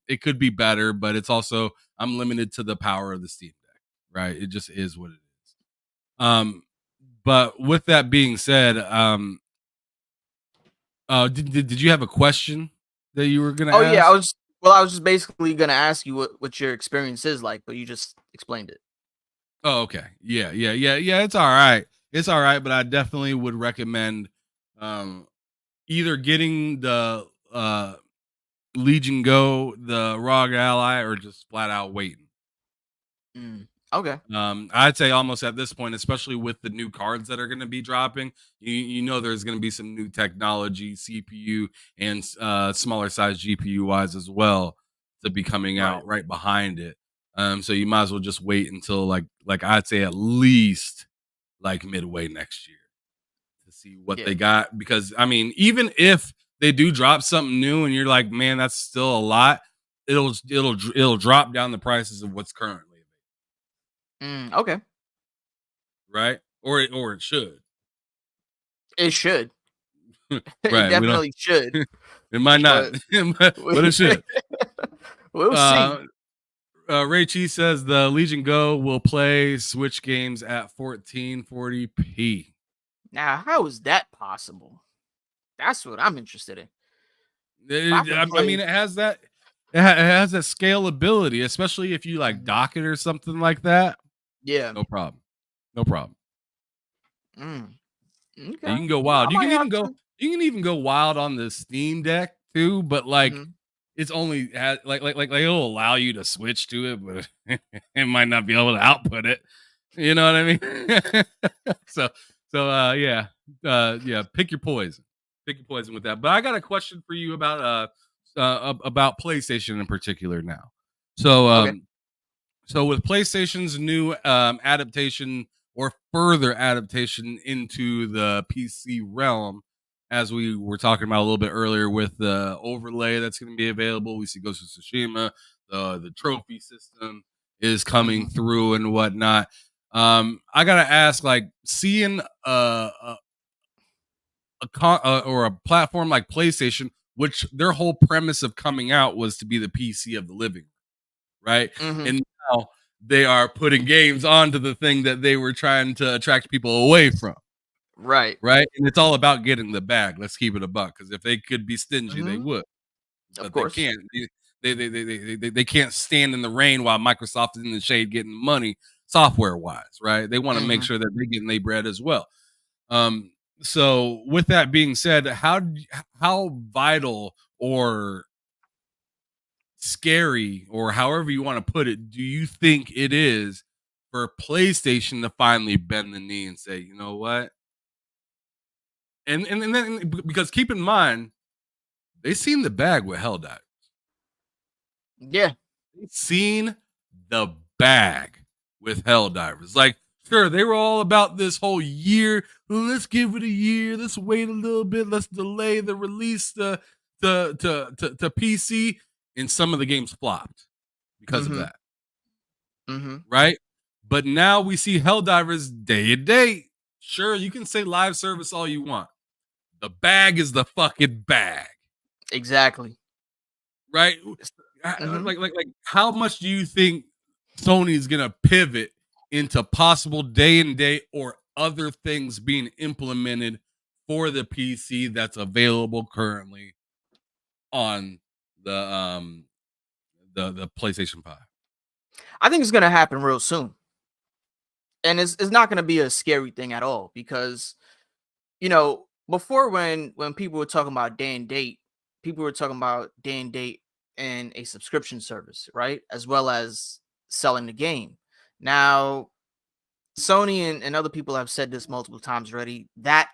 It could be better, but it's also I'm limited to the power of the Steam Deck, right? It just is what it is. But with that being said, did you have a question that you were gonna Oh yeah, ask? I was just basically gonna ask you what your experience is like, but you just explained it. Oh, okay. Yeah. It's all right. It's all right, but I definitely would recommend um either getting the Legion Go, the ROG Ally, or just flat out waiting. Mm. Okay. I'd say almost at this point, especially with the new cards that are going to be dropping, you know there's going to be some new technology, CPU and smaller size GPU wise as well to be coming Right. out right behind it. So you might as well just wait until like I'd say at least like midway next year to see what Yeah. they got. Because I mean, even if they do drop something new and you're like, man, that's still a lot, it'll drop down the prices of what's currently Okay. right, or it should. It should. It Right, we don't. definitely should. It might not, But but it should. we'll see. Uh, Ray Cheese says the Legion Go will play Switch games at 1440p. Now, how is that possible? That's what I'm interested in. If I can I mean, play, it has that. It has that scalability, especially if you like dock it or something like that. yeah. No problem. No problem. Mm, Yeah, you okay. can go I wild. You might can have even go. to. You can even go wild on the Steam Deck too. But like, Mhm. it's only has like it'll allow you to switch to it, but it might not be able to output it. You know what I mean? Yeah, pick your poison. Pick your poison with that. But I got a question for you about PlayStation in particular now. So Okay. so with PlayStation's new adaptation or further adaptation into the PC realm, as we were talking about a little bit earlier with the overlay that's going to be available, we see Ghost of Tsushima, the trophy system is coming Mhm. through and whatnot. I gotta ask, like seeing or a platform like PlayStation, which their whole premise of coming out was to be the PC of the living room, right? Mhm. And now they are putting games onto the thing that they were trying to attract people away from, Right. right? And it's all about getting the bag. Let's keep it a buck, because if they could be stingy, they Mhm. would, Of but they course. can't. They can't stand in the rain while Microsoft is in the shade getting money software wise, right? They want to make Mhm. sure that they're getting their bread as well. Um, so with that being said, how vital or scary or however you want to put it do you think it is for PlayStation to finally bend the knee and say, you know what? And then because keep in mind, they seen the bag with Helldivers. Yeah. They seen the bag with Helldivers. Like, sure, they were all about this whole year. Well, let's give it a year. Let's wait a little bit. Let's delay the release to PC. And some of the games flopped because of Mhm. that, Mhm. right? But now we see Helldivers day and date. Sure, you can say live service all you want. The bag is the fucking bag, Exactly. right? Mhm. Like, how much do you think Sony is gonna pivot into possible day and date or other things being implemented for the PC that's available currently on the the PlayStation 5? I think it's gonna happen real soon, and it's not gonna be a scary thing at all because before when people were talking about day and date, people were talking about day and date and a subscription service, right? As well as selling the game. Now, Sony and other people have said this multiple times already. That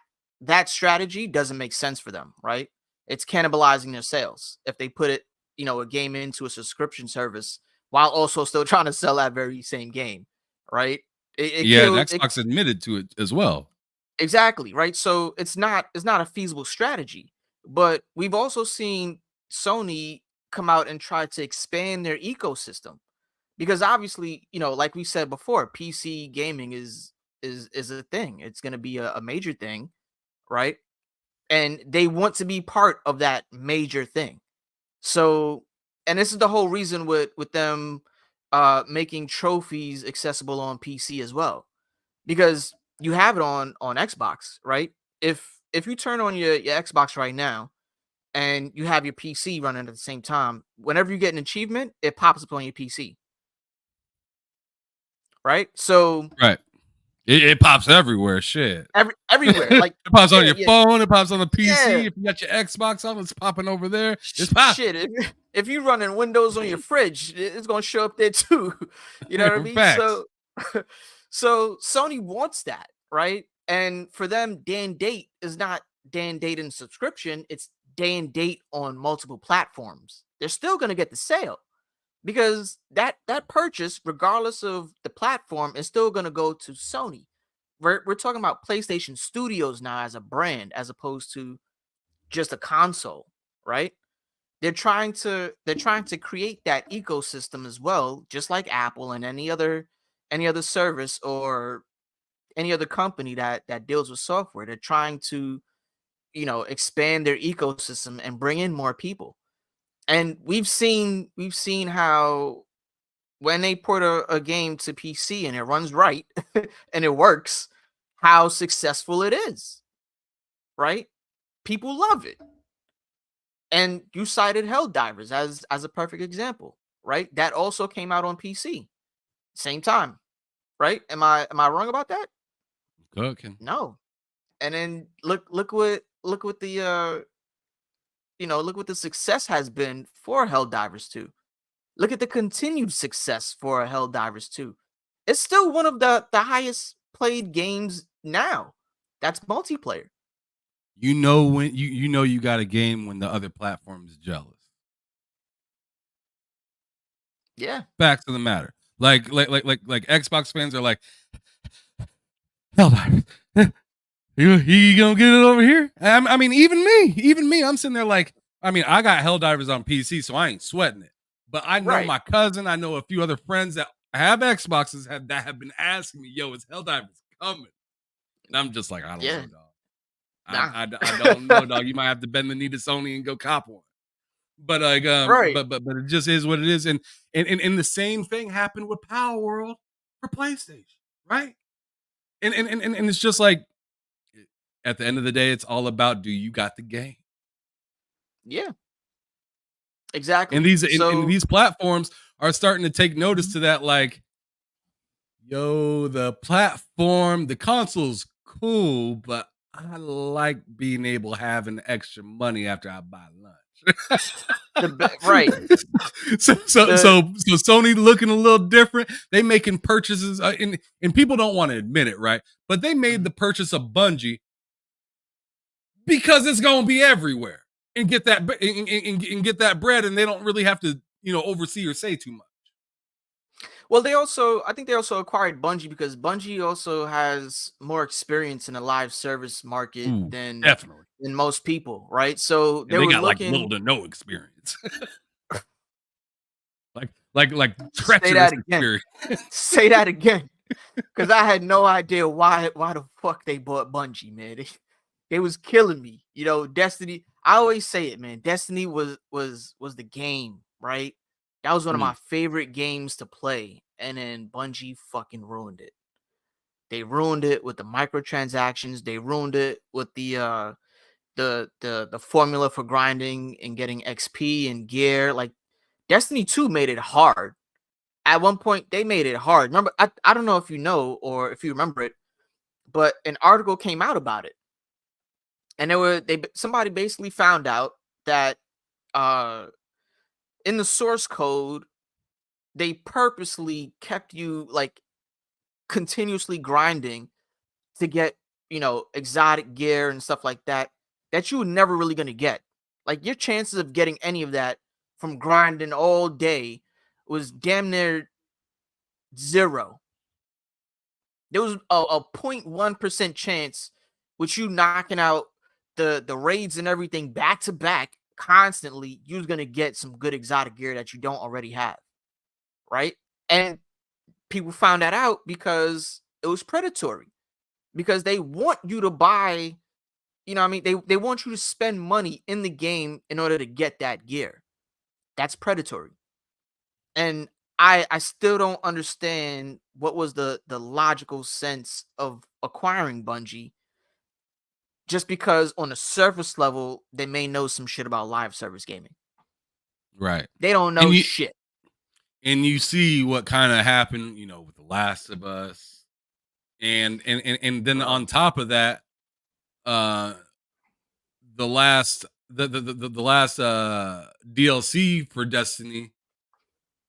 strategy doesn't make sense for them, right? It's cannibalizing their sales if they put a game into a subscription service while also still trying to sell that very same game, right? It Yeah, and kills it. Xbox admitted to it as well. Exactly, right? So it's not a feasible strategy. But we've also seen Sony come out and try to expand their ecosystem because obviously, like we said before, PC gaming is a thing. It's going to be a major thing, right? And they want to be part of that major thing. So, and this is the whole reason with them making trophies accessible on PC as well, because you have it on Xbox, right? If you turn on your Xbox right now and you have your PC running at the same time, whenever you get an achievement, it pops up on your PC, right? So Right. It pops everywhere. Shit. everywhere, like It pops on yeah, your yeah, phone. It pops on the yeah. PC. If you got your Xbox on, it's popping over there. It's popping. Shit, if you running Windows on your fridge, it's gonna show up there too. You know what I mean? Facts. So So Sony wants that, right? And for them, day and date is not day and date in subscription, it's day and date on multiple platforms. They're still going to get the sale because that purchase, regardless of the platform, is still going to go to Sony. We're talking about PlayStation Studios now as a brand, as opposed to just a console, right? They're trying to create that ecosystem as well, just like Apple and any other service or any other company that deals with software. They're trying to expand their ecosystem and bring in more people. And we've seen how when they put a game to PC and it runs right and it works, how successful it is, right? People love it. And you cited Helldivers as a perfect example, right? That also came out on PC, same time, right? Am I wrong about that? Cooking. No. And then look what the success has been for Helldivers 2. Look at the continued success for Helldivers 2. It's still one of the highest played games now. That's multiplayer. You know when you know you got a game when the other platform is jealous. Yeah. Facts of the matter. Like Xbox fans are like, Helldivers. You gonna get it over here? I mean, even me, I'm sitting there like, I mean, I got Helldivers on PC, so I ain't sweating it. But I know Right. my cousin, I know a few other friends that have Xboxes that have been asking me, yo, is Helldivers coming? And I'm just like, I don't Yeah. know, dog. Nah. I don't know, dog. You might have to bend the knee to Sony and go cop one. But like, Right. but it just is what it is. And the same thing happened with Power World for PlayStation, right? And it's just like, at the end of the day, it's all about, do you got the game? Yeah. And Exactly. these and So these platforms are starting to take notice to that, like, yo, the platform, the console's cool, but I like being able to have an extra money after I buy lunch. right. The So Sony looking a little different. They making purchases, and people don't want to admit it, right? But they made the purchase of Bungie because it's gonna be everywhere and get that and get that bread, and they don't really have to oversee or say too much. Well, I think they also acquired Bungie because Bungie also has more experience in the live service market Ooh, than definitely. most people, right? So And they they were got like little looking. to no experience. like Say treacherous that again. experience. Say that again. Because I had no idea why the fuck they bought Bungie, man. They was killing me. Destiny. I always say it, man. Destiny was the game, right? That was one of Mm. my favorite games to play, and then Bungie fucking ruined it. They ruined it with the microtransactions. They ruined it with the formula for grinding and getting XP and gear. Like Destiny 2 made it hard. At one point, they made it hard. Remember, I don't know if you know or if you remember it, but an article came out about it. And somebody basically found out that uh in the source code, they purposely kept you like continuously grinding to get, exotic gear and stuff like that you were never really going to get. Like your chances of getting any of that from grinding all day was damn near zero. There was a 0.1% chance with you knocking out the raids and everything back to back constantly, you're going to get some good exotic gear that you don't already have, right? And people found that out because it was predatory. Because they want you to buy, what I mean? They want you to spend money in the game in order to get that gear. That's predatory. And I still don't understand what was the logical sense of acquiring Bungie just because on a surface level they may know some shit about live service gaming. Right. They don't And know you shit. and you see what kind of happened, with The Last of Us. And then Bro. on top of that, uh the last DLC for Destiny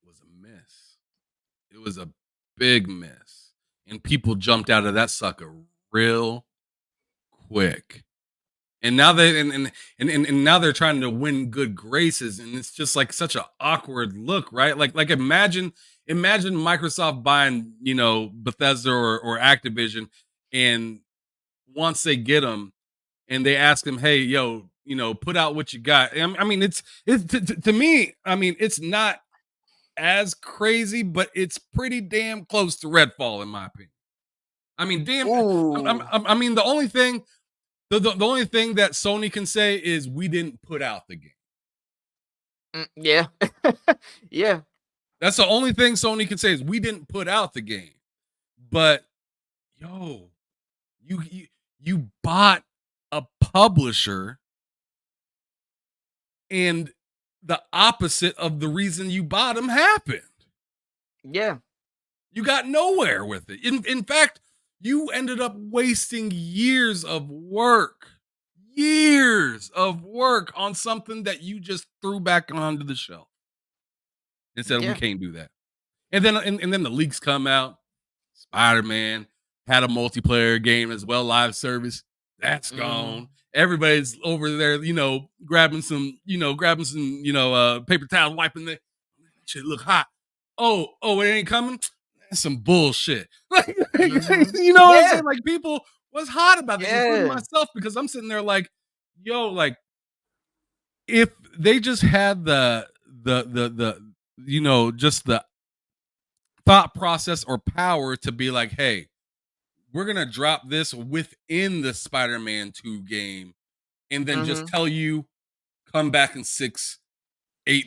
was a miss. It was a big miss. and people jumped out of that sucker real quick. And now and now they're trying to win good graces, and it's just like such an awkward look, right? Like imagine Microsoft buying, Bethesda or Activision, and once they get them and they ask them, hey, yo, put out what you got. I mean, it's to me, I mean, it's not as crazy, but it's pretty damn close to Redfall in my opinion. I mean, Ooh. I mean, the only thing the only thing that Sony can say is we didn't put out the game. Yeah. Yeah. That's the only thing Sony can say is we didn't put out the game. But yo, you bought a publisher, and the opposite of the reason you bought them happened. Yeah. You got nowhere with it. In fact, you ended up wasting years of work on something that you just threw back onto the shelf and said, we can't do that. And then the leaks come out. Spider-Man had a multiplayer game as well, live service. That's gone. Everybody's over there, grabbing some paper towels, wiping the shit look hot. Oh, it ain't coming. That's some bullshit. Like, you know what I'm saying? Like, people was hot about this, including myself, because I'm sitting there like, yo, like, if they just had the just the thought process or power to be like, hey, we're gonna drop this within the Spider-Man 2 game, and then just tell you, come back in 6-8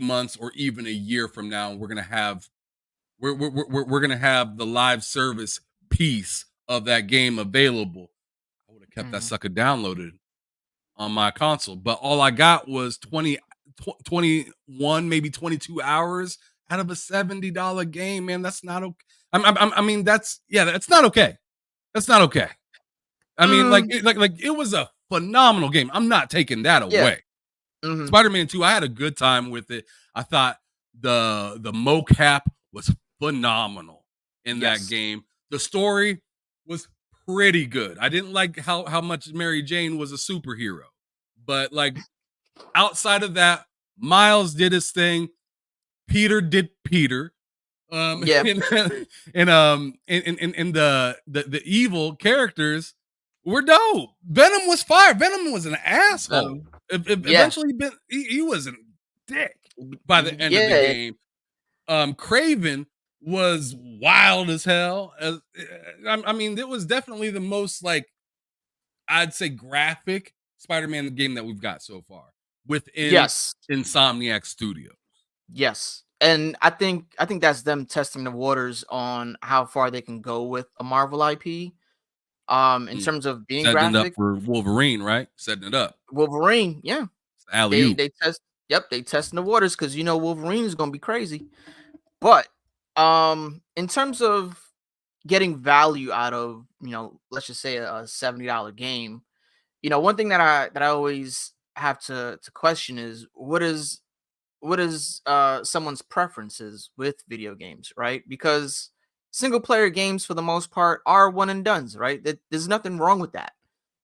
months or even a year from now, and we're gonna have the live service piece of that game available. I would have kept that sucker downloaded on my console, but all I got was 21, maybe 22 hours out of a $70 game. Man, that's not okay. I mean, that's not okay. That's not okay. I mean, like it was a phenomenal game. I'm not taking that away. Spider-Man 2, I had a good time with it. I thought the mocap was phenomenal in that game. The story was pretty good. I didn't like how much Mary Jane was a superhero, but like outside of that, Miles did his thing. Peter did Peter. And the evil characters were dope. Venom was fire. Venom was an asshole. Eventually, he was a dick by the end of the game. Craven was wild as hell. I mean, it was definitely the most, like, I'd say, graphic Spider-Man game that we've got so far within Insomniac Studios. Yes. And I think that's them testing the waters on how far they can go with a Marvel IP. In terms of being setting graphic. It up for Wolverine, right? Setting it up. Wolverine, yeah. They testing the waters because Wolverine is gonna be crazy. But in terms of getting value out of, let's just say a $70 game, one thing that I always have to question is what is someone's preferences with video games, right? Because single player games for the most part are one and dones, right? There's nothing wrong with that.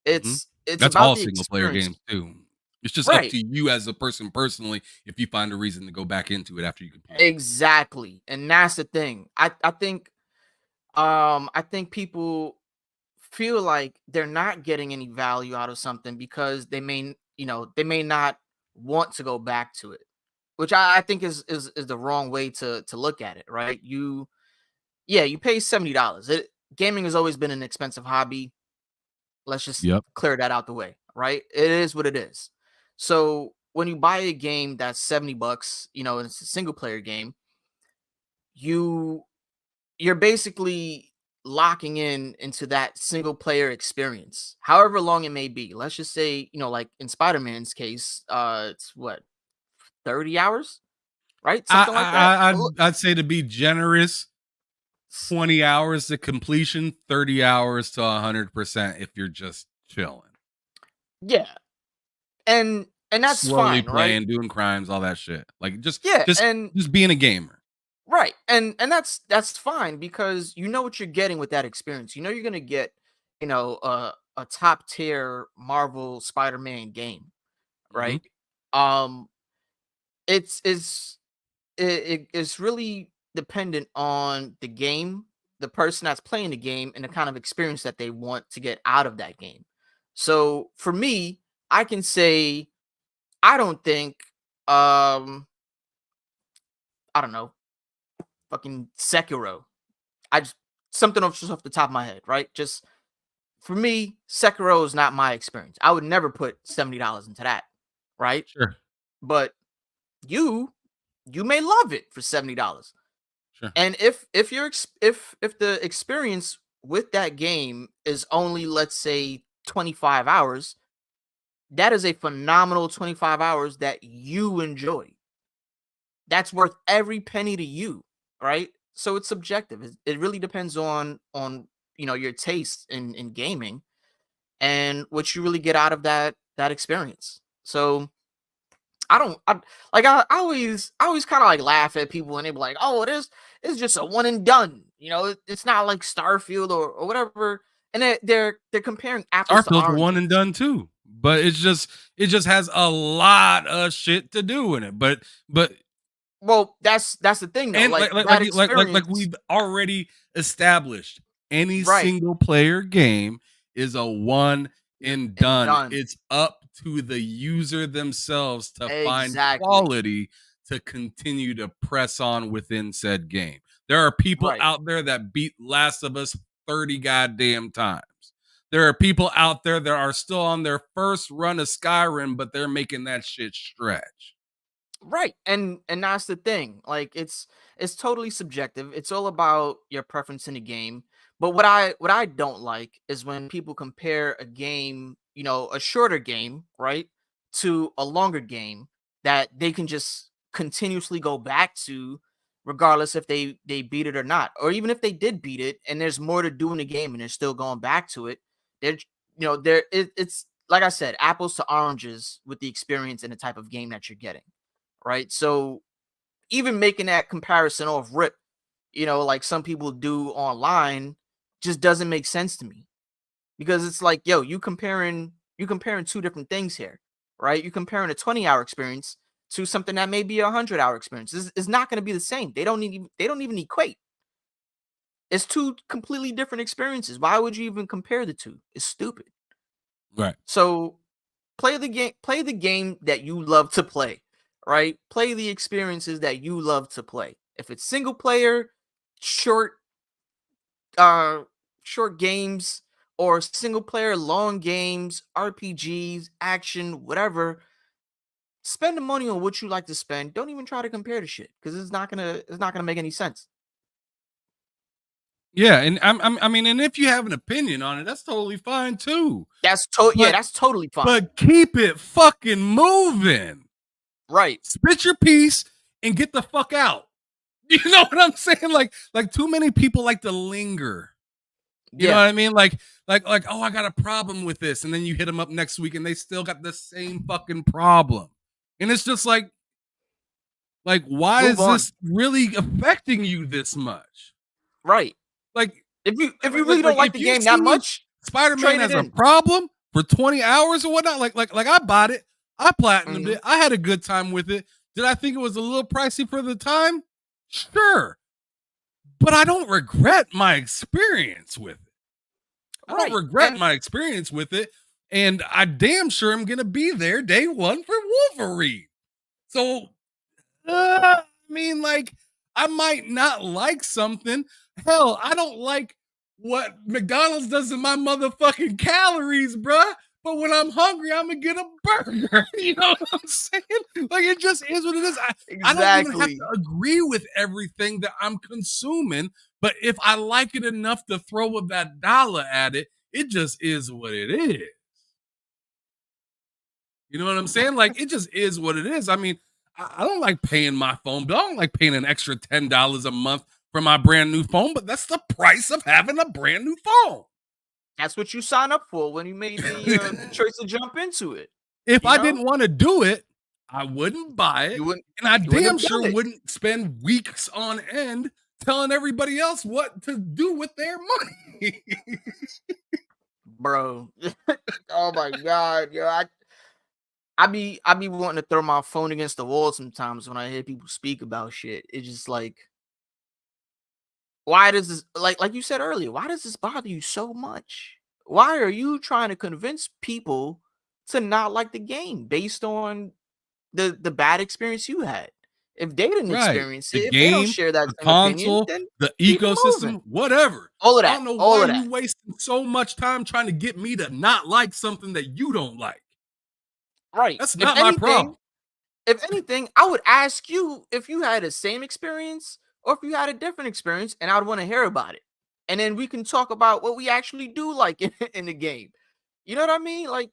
It's that's about all the single player games too. It's just up to you as a person personally if you find a reason to go back into it after you complete it. Exactly. And that's the thing. I think people feel like they're not getting any value out of something because they may not want to go back to it, which I think is the wrong way to look at it, right? You pay $70. Gaming has always been an expensive hobby. Let's just clear that out the way, right? It is what it is. So when you buy a game that's $70, and it's a single player game, you're basically locking into that single player experience, however long it may be. Let's just say, like in Spider-Man's case, it's what, 30 hours, right? Something like that. I'd say, to be generous, 20 hours to completion, 30 hours to 100% if you're just chilling. Yeah. And that's slowly fine, playing, right? doing crimes, all that shit. Like just being a gamer. Right. And that's fine because you know what you're getting with that experience. You know you're gonna get, a top tier Marvel Spider-Man game, Mhm. right? Um, it's it's really dependent on the game, the person that's playing the game, and the kind of experience that they want to get out of that game. So for me, I can say I don't think I don't know, fucking Sekiro. I just something off just off the top of my head, right? Just for me, Sekiro is not my experience. I would never put $70 into that, right? Sure, But you you may love it for $70. sure. And if you're if the experience with that game is only, let's say, 25 hours, that is a phenomenal 25 hours that you enjoy. That's worth every penny to you, right? So it's subjective. It really depends on your taste in gaming and what you really get out of that experience. So I don't I always kind of like laugh at people and they be like, "Oh, it's just a one and done." It's not like Starfield or whatever. And they're comparing apples to Starfield's a one oranges. and done too, but it just has a lot of shit to do in it. But Well, that's the thing though. and Like like that experience, we've already established, any right? single player game is a one and And done. done. It's up to the user themselves to find Exactly. quality to continue to press on within said game. There are people Right. out there that beat Last of Us 30 goddamn times. There are people out there that are still on their first run of Skyrim, but they're making that shit stretch. Right. And that's the thing. Like it's totally subjective. It's all about your preference in the game. But what I don't like is when people compare a game, a shorter game, right, to a longer game that they can just continuously go back to regardless if they beat it or not. Or even if they did beat it and there's more to do in the game and they're still going back to it. They're it's like I said, apples to oranges with the experience and the type of game that you're getting, right? So even making that comparison off rip, like some people do online, just doesn't make sense to me because it's like, yo, you comparing two different things here, right? You comparing a 20-hour experience to something that may be a 100-hour experience. It's not going to be the same. They don't even equate. It's two completely different experiences. Why would you even compare the two? It's stupid. Right. So play the game that you love to play, right? Play the experiences that you love to play. If it's single player, short uh short games, or single player long games, RPGs, action, whatever, spend the money on what you like to spend. Don't even try to compare the shit because it's not gonna make any sense. Yeah, and I mean, and if you have an opinion on it, that's totally fine too. Yeah, But that's totally fine. but keep it fucking moving. Right. Spit your piece and get the fuck out. You know what I'm saying? Like too many people like to linger. You know Yeah. what I mean? Like oh, I got a problem with this, and then you hit them up next week, and they still got the same fucking problem. And it's just like why Move is on. this really affecting you this much? Right. Like If you really don't like if the you game that see much, Spider-Man trade it as a in. problem for 20 hours or whatnot, like I bought it, I platinumed Mhm. it, I had a good time with it. Did I think it was a little pricey for the time? Sure. But I don't regret my experience with it. I don't Right. regret my experience with it. And I damn sure am gonna be there day one for Wolverine. So I mean, like, I might not like something. Hell, I don't like what McDonald's does in my motherfucking calories, bruh. But when I'm hungry, I'm gonna get a burger. You know what I'm saying? Like, it just is what it is. I don't even have to Exactly. agree with everything that I'm consuming. But if I like it enough to throw that dollar at it, it just is what it is. You know what I'm saying? Like, it just is what it is. I mean, I don't like paying my phone bill. I don't like paying an extra $10 a month for my brand new phone, but that's the price of having a brand new phone. That's what you sign up for when you made the choice to jump into it. If You I know? didn't want to do it, I wouldn't buy it, You wouldn't. and I You wouldn't damn have done sure it, wouldn't spend weeks on end telling everybody else what to do with their money. bro. Oh my god, yo, I be wanting to throw my phone against the wall sometimes when I hear people speak about shit. It's just like, why does this, like you said earlier, why does this bother you so much? Why are you trying to convince people to not like the game based on the bad experience you had? If they didn't Right. experience The it, if they don't game, share that the same opinion, console, then the keep it moving. ecosystem, whatever. All of I that, don't know all why of that. you wasting so much time trying to get me to not like something that you don't like. Right. That's not my problem. If anything, I would ask you if you had the same experience or if you had a different experience, and I would want to hear about it. And then we can talk about what we actually do like in the game. You know what I mean? Like,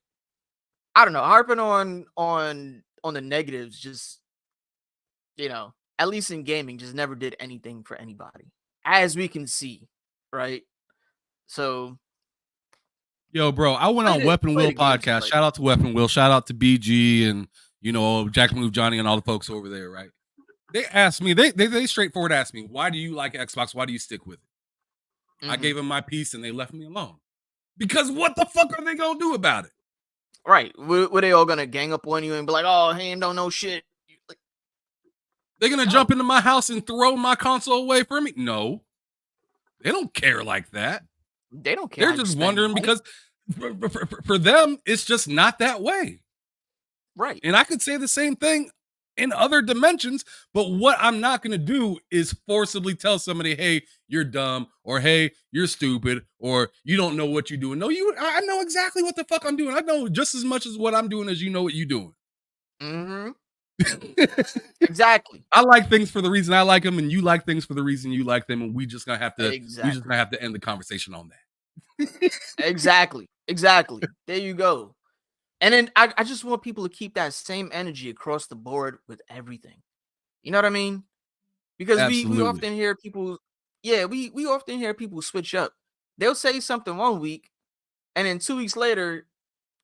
I don't know, harping on the negatives, just, at least in gaming, just never did anything for anybody, as we can see, right? So Yo, bro, I went on Weapon play Will the games you podcast. like. Shout out to Weapon Will. Shout out to BG and Jack Move Johnny and all the folks over there, right? They asked me, they straightforward asked me, why do you like Xbox? Why do you stick with it? I Mhm. gave them my piece and they left me alone. Because what the fuck are they gonna do about it? Right. Were they all gonna gang up on you and be like, "Oh, hand don't know shit"? Like, They're gonna no, jump into my house and throw my console away from me? No, they don't care like that. they don't care They're how you just spend your wondering money. because for them, it's just not that way. Right. And I could say the same thing in other dimensions, but what I'm not going to do is forcibly tell somebody, "Hey, you're dumb," or "Hey, you're stupid," or "You don't know what you're doing." No, I know exactly what the fuck I'm doing. I know just as much as what I'm doing as you know what you're doing. Mhm. Exactly. I like things for the reason I like them, and you like things for the reason you like them, and we just Exactly. gonna have to end the conversation on that. Exactly. Exactly. There you go. And then I just want people to keep that same energy across the board with everything. You know what I mean? Because we Absolutely. often hear people, yeah, we often hear people switch up. They'll say something one week, and then 2 weeks later,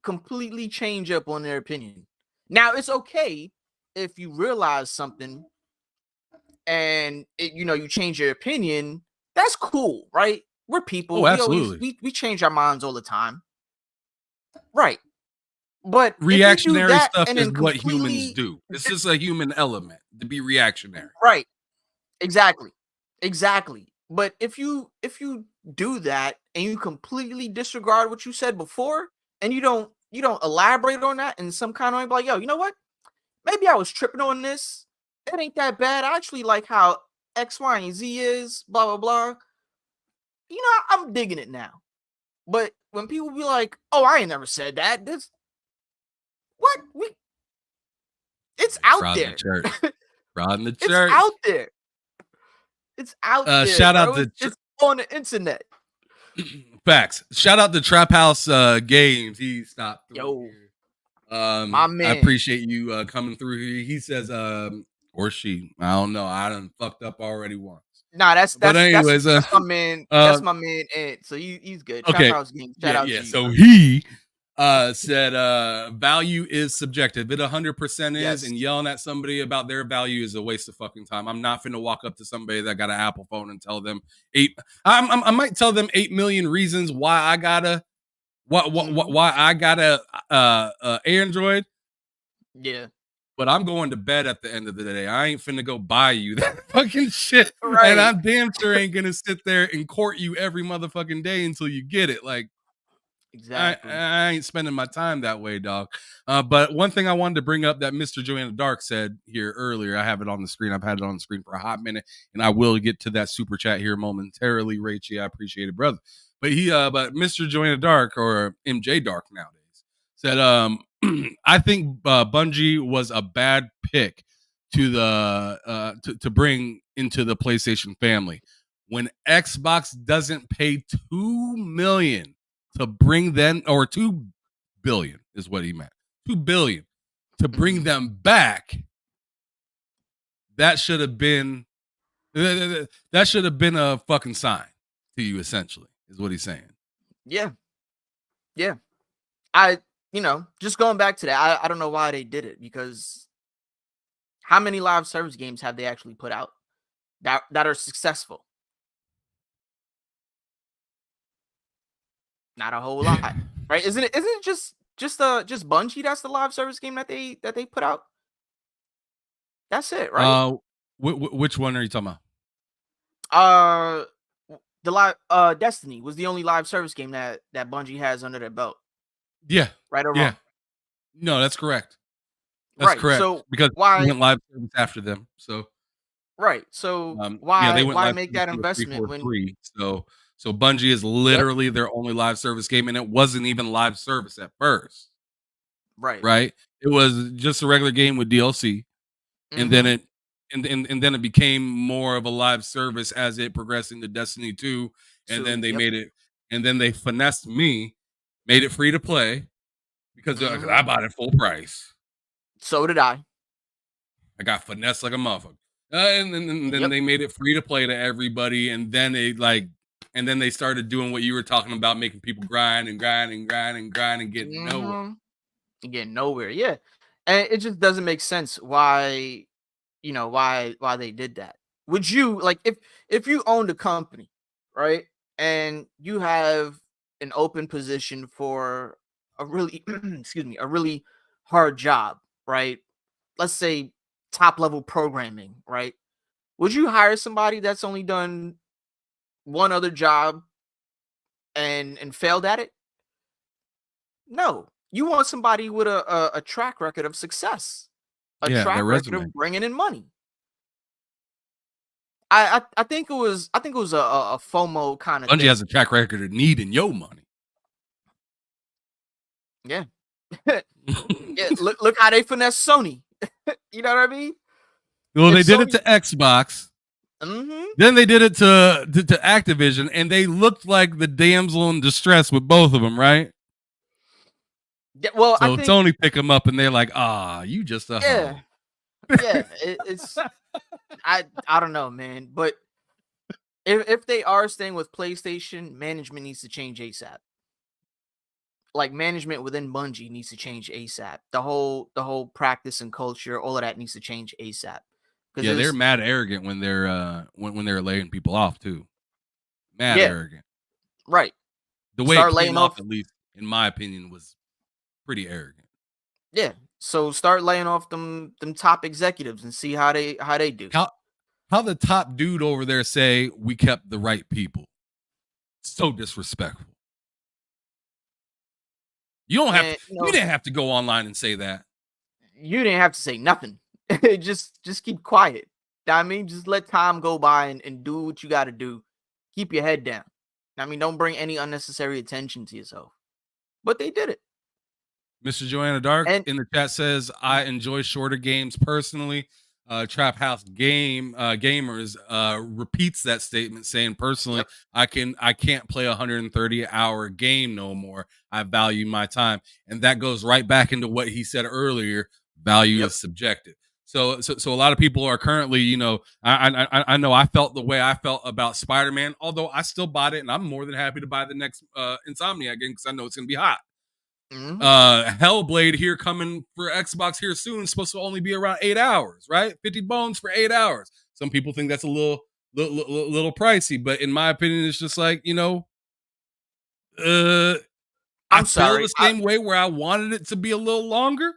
completely change up on their opinion. Now it's okay if you realize something and you change your opinion. That's cool, right? We're Oh, people. We always absolutely. we change our minds all the time, right? But if you do Reactionary that stuff and is then what humans completely do. It's just a human element to be reactionary. right, exactly, exactly. But if you do that and you completely disregard what you said before, and you don't elaborate on that in some kind of way, like, yo, you know what? Maybe I was tripping on this. It ain't that bad. I actually like how X, Y, and Z is, blah, blah, blah. I'm digging it now. But when people be like, oh, I ain't never said that. This what? It's out Fraud in the there. church. Fraud in the It's church. out there. It's out there, Shout out bro. to It's on the internet. Facts. Shout out to Trap House Games. He stopped through Yo, here. my I man. appreciate you coming through here. He says, or she, I don't know. I done fucked up already once. Nah, that's But that's that's anyways, that's my man. uh, That's my man Ed. So he's good. Trap okay, House Games. Shout yeah, out yeah. to you, So bro. he said value is subjective. It 100% is, Yes. and yelling at somebody about their value is a waste of fucking time. I'm not finna walk up to somebody that got an Apple phone and tell them I might tell them 8 million reasons why I gotta Mhm. why I got a Android, Yeah. but I'm going to bed at the end of the day. I ain't finna go buy you that fucking shit, and Right. I'm damn sure ain't gonna sit there and court you every motherfucking day until you get it. Like Exactly. I ain't spending my time that way, dog. But one thing I wanted to bring up that Mr. Joanna Dark said here earlier, I have it on the screen. I've had it on the screen for a hot minute, and I will get to that super chat here momentarily. Rachie, I appreciate it, brother. But but Mr. Joanna Dark or MJ Dark nowadays said, I think Bungie was a bad pick to the to bring into the PlayStation family when Xbox doesn't pay 2 million to bring them, or 2 billion is what he meant, 2 billion to bring Mhm. them back. That should have been a fucking sign to you, essentially, is what he's saying. Yeah. Yeah. I, just going back to that, I don't know why they did it, because How many live service games have they actually put out that are successful? Not a whole lot, right? Isn't it just Bungie that's the live service game that they put out? That's it, right? Uh, which one are you talking about? Uh, the live Destiny was the only live service game that Bungie has under their belt, Yeah, right or yeah. wrong? No, that's correct. That's Right. correct So because we why went live service after them. So right. So yeah, they went why live make service that with investment when 343. So Bungie is Yep. literally their only live service game, and it wasn't even live service at first, Right. right? It was just a regular game with DLC, and then Mm-hmm. it became more of a live service as it progressed into Destiny 2, and then So they yep. made it, and then they finessed me, made it free to play because Mm-hmm. I bought it full price. So did I. I got finessed like a motherfucker. And then Yep. they made it free to play to everybody, and then they started doing what you were talking about, making people grind and grind and grind and grind and get nowhere. Mm-hmm. Again, nowhere. Yeah. And it just doesn't make sense why, why they did that. Would you like if you owned a company, right? And you have an open position for a really excuse me, a really hard job, right? Let's say top level programming, right? Would you hire somebody that's only done one other job and failed at it? No. You want somebody with a track record of success, a Yeah, their track record resume. of bringing in money. I think it was a FOMO kind of Bungie has thing. a track record of needing your money. Yeah. Yeah, look how they finesse Sony. You know what I mean? Well, If they did it Sony to Xbox. Mhm. Then they did it to Activision, and they looked like the damsel in distress with both of them, right? Yeah, well, I So think Sony pick them up, and they're like, "Ah, you just a yeah, hoe." yeah, it's I don't know, man, but if they are staying with PlayStation, management needs to change ASAP. Like management within Bungie needs to change ASAP. The whole practice and culture, all of that needs to change ASAP. Because Yeah, they're there's mad arrogant when when they're laying people off too. Mad yeah, arrogant. right. The way it Start came laying off, off at least in my opinion, was pretty arrogant. yeah. So start laying off them top executives and see how they do. How how the top dude over there say we kept the right people? So disrespectful. You don't have to. Man, You didn't have to go online and say that. you didn't have to say nothing. Just keep quiet. I mean, just let time go by and do what you got to do. Keep your head down. I mean, don't bring any unnecessary attention to yourself. But they did it. Mr. Joanna Dark And in the chat says, I enjoy shorter games personally. Trap House Gamers repeats that statement, saying, personally, yep, I can't play a 130-hour game no more. I value my time. And that goes right back into what he said earlier. Value yep. is subjective. So a lot of people are currently, I know I felt the way I felt about Spider-Man, although I still bought it, and I'm more than happy to buy the next Insomniac game because I know it's gonna be hot. Mhm. Hellblade here coming for Xbox here soon, supposed to only be around 8 hours, right? 50 bones for 8 hours. Some people think that's a little pricey, but in my opinion, it's just like, I I'm feel sorry. the same way where I wanted it to be a little longer,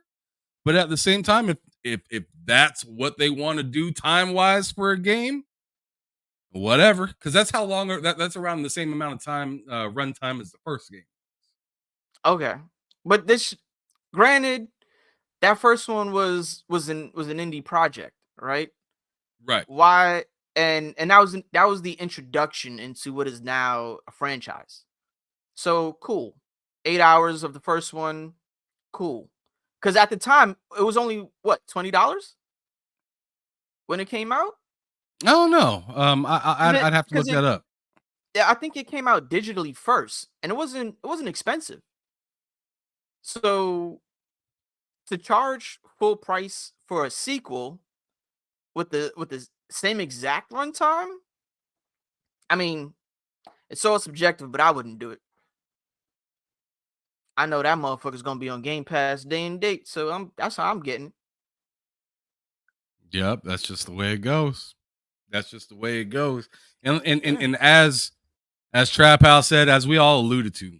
but at the same time, if that's what they want to do time wise for a game, whatever, because that's how long that's around the same amount of time run time as the first game. Okay. But this granted, that first one was an indie project, right? Right. Why and that was the introduction into what is now a franchise. So cool. 8 hours of the first one, cool. Because at the time it was only what $20 when it came out. I don't know. Because it I'd have to look because that it up. yeah, I think it came out digitally first, and it wasn't expensive. So to charge full price for a sequel with the same exact runtime, I mean, it's so subjective, but I wouldn't do it. I know that motherfucker's gonna be on Game Pass day and date, so that's how I'm getting it. Yep, that's just the way it goes. That's just the way it goes. Yeah, And as Trap House said, as we all alluded to,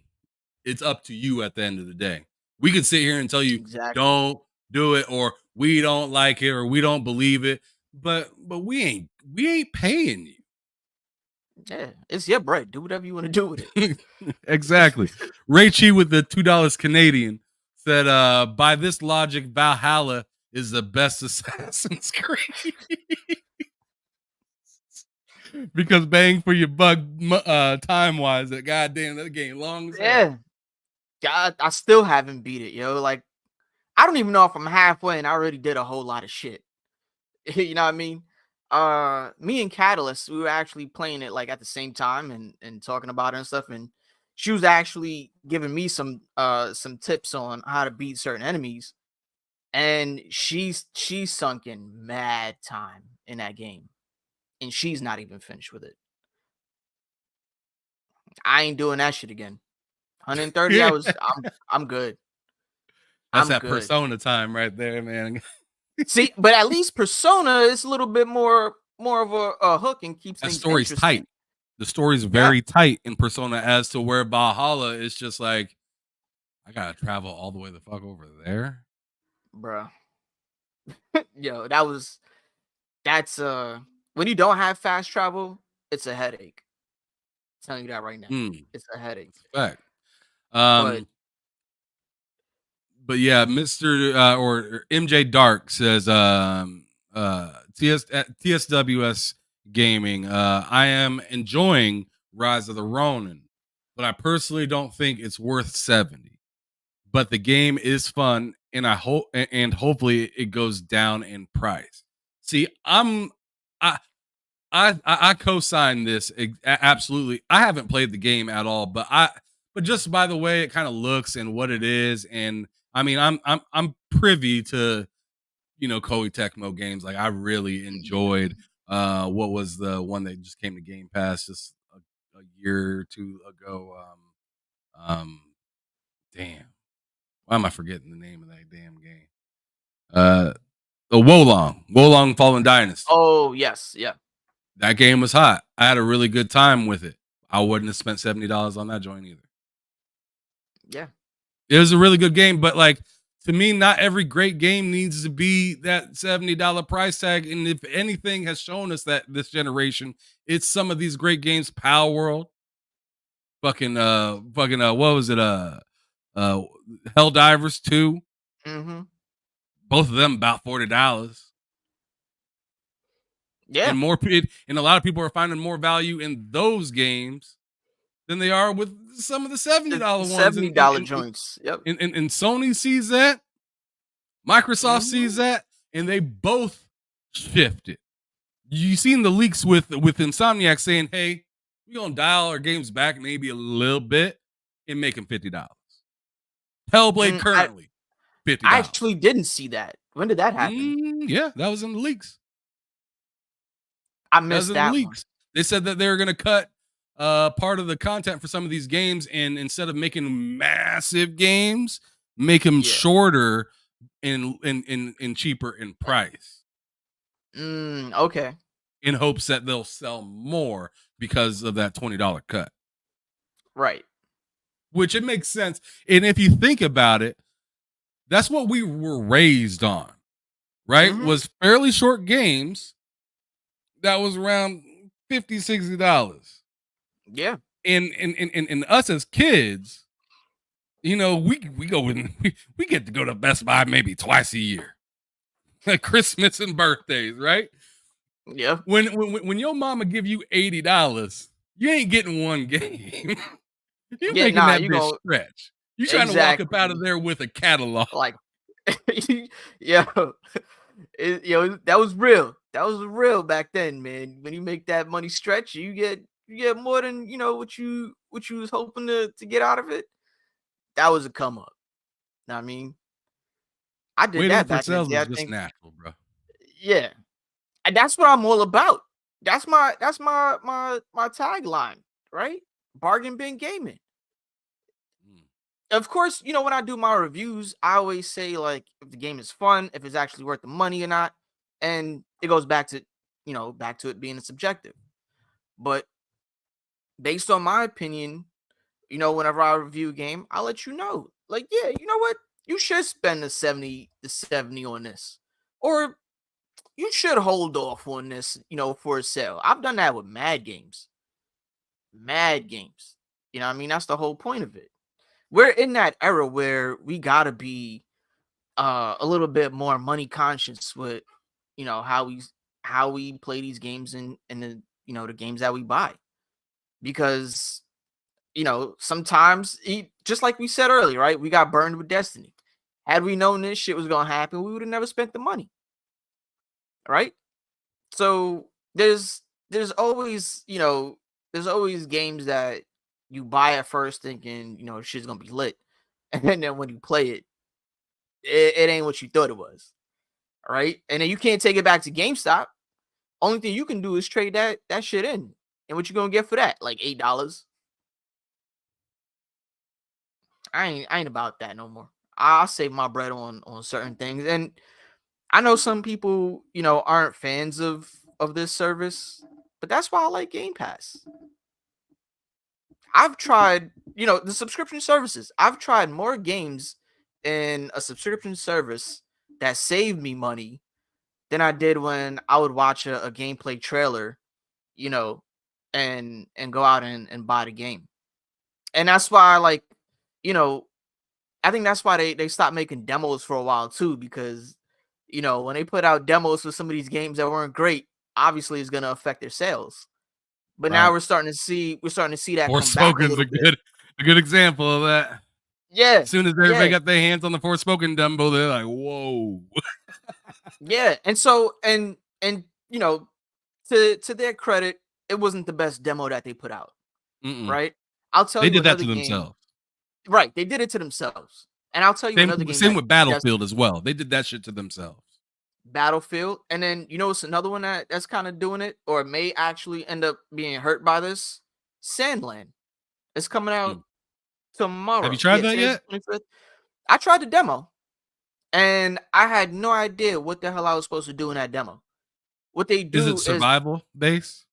it's up to you at the end of the day. We could sit here and tell you exactly. don't do it, or we don't like it, or we don't believe it, but we ain't paying Yeah, it's your bread. Do whatever you want to do with you. Exactly. Ray Chi with the $2 Canadian said, by this logic, Valhalla is the best Assassin's Creed. Because bang for your buck, time wise, that goddamn that game long as hell. Yeah, God, I still haven't beat it, yo. Like, I don't even know if I'm halfway, and I already did a whole lot of shit. You know what I mean? Me and Catalyst, we were actually playing it like at the same time and talking about it and stuff. And she was actually giving me some tips on how to beat certain enemies. And she's sunk in mad time in that game, and she's not even finished with it. I ain't doing that shit again. 130 Yeah, hours. I'm good. that's I'm that good. persona time right there, man. See, but at least Persona is a little bit more of a hook and keeps That things story's interesting. tight. The story's Yeah, very tight in Persona, as to where Valhalla is just like, I gotta travel all the way the fuck over there. bro. Yo, that's when you don't have fast travel, it's a headache. I'm telling you that right now. Mm, It's a headache. that's a fact. But But yeah, Mr. Or MJ Dark says, TSWS Gaming, I am enjoying Rise of the Ronin, but I personally don't think it's worth 70. But the game is fun, and I hope and hopefully it goes down in price. See, I I co-sign this absolutely. I haven't played the game at all, but just by the way it kind of looks and what it is, and I mean I'm privy to Koei Tecmo games. Like, I really enjoyed what was the one that just came to Game Pass just a year or two ago. Damn, why am I forgetting the name of that damn game? Uh, the Wolong Fallen Dynasty. oh yes, yeah, That game was hot. I had a really good time with it. I wouldn't have spent $70 on that joint either. yeah. It was a really good game, but like, to me, not every great game needs to be that $70 price tag. And if anything has shown us that this generation, it's some of these great games. Power World, what was it? Uh, Helldivers 2. Mm-hmm. Both of them about $40. Yeah. And and a lot of people are finding more value in those games than they are with some of the $70 The ones. $70 joints. Yep. And Sony sees that, Microsoft sees Mhm. that, and they both shifted. You seen the leaks with Insomniac saying, "Hey, we're gonna dial our games back maybe a little bit and make them $50." Hellblade I currently I $50. actually didn't see that. When did that happen? Yeah, that was in the leaks. I That was missed in the that one. leaks. They said that they were gonna cut part of the content for some of these games, and instead of making massive games, make them Yeah. shorter and cheaper in price, Okay. in hopes that they'll sell more because of that $20 cut. Right. Which it makes sense. And if you think about it, that's what we were raised on, right? Mhm. Was fairly short games that was around $50, $60. Yeah. And us as kids, we go in, we get to go to Best Buy maybe twice a year. Like Christmas and birthdays, right? Yeah. When your mama give you $80, you ain't getting one game. You Yeah, making nah, that you bitch go stretch. You trying to walk up out of exactly. there with a catalog. Like yo, that was real. That was real back then, man. When you make that money stretch, you get more than what you was hoping to get out of it. That was a come up. Know what I mean, I did Waiting that for back in the sales day. I is just think, natural, bro. yeah, and that's what I'm all about. That's my tagline, right? Bargain bin gaming. Mm. Of course, when I do my reviews, I always say like if the game is fun, if it's actually worth the money or not. And it goes back to, back to it being subjective. But based on my opinion, whenever I review a game, I'll let you know. Like, yeah, you know what? You should spend the 70 on this. Or you should hold off on this, for a sale. I've done that with mad games. Mad games. You know what I mean? That's the whole point of it. We're in that era where we gotta be a little bit more money conscious with, how we play these games and the the games that we buy. Because sometimes just like we said earlier, right? We got burned with Destiny. Had we known this shit was gonna happen, we would have never spent the money, right? So there's always there's always games that you buy at first thinking shit's gonna be lit, and then when you play it, it ain't what you thought it was, all right? And then you can't take it back to GameStop. Only thing you can do is trade that shit in, and what you gonna get for that? Like $8. I ain't about that no more. I'll save my bread on certain things. And I know some people, aren't fans of this service, but that's why I like Game Pass. I've tried, the subscription services. I've tried more games in a subscription service that saved me money than I did when I would watch a gameplay trailer, you know, and go out and buy the game. And that's why you know, I think that's why they stopped making demos for a while too, because when they put out demos for some of these games that weren't great, obviously it's gonna affect their sales. But now Right. we're starting to see that come back a Forspoken's little a bit. good example of that. Yeah, As soon as everybody yeah, got their hands on the Forspoken demo, they're like, "Whoa!" yeah. And so and to their credit, it wasn't the best demo that they put out, Mm-mm. right? I'll tell They you did that another to game. themselves. Right, they did it to themselves. And I'll tell you Same another game same that with that's Battlefield as well. They did that shit to themselves. Battlefield. And then it's another one that's kind of doing it, or may actually end up being hurt by this. Sandland. It's coming out Mm. Have you tomorrow. tried Yeah, that today's yet? the 25th. I tried the demo, and I had no idea what the hell I was supposed to do in that demo. What they Is it do is survival based?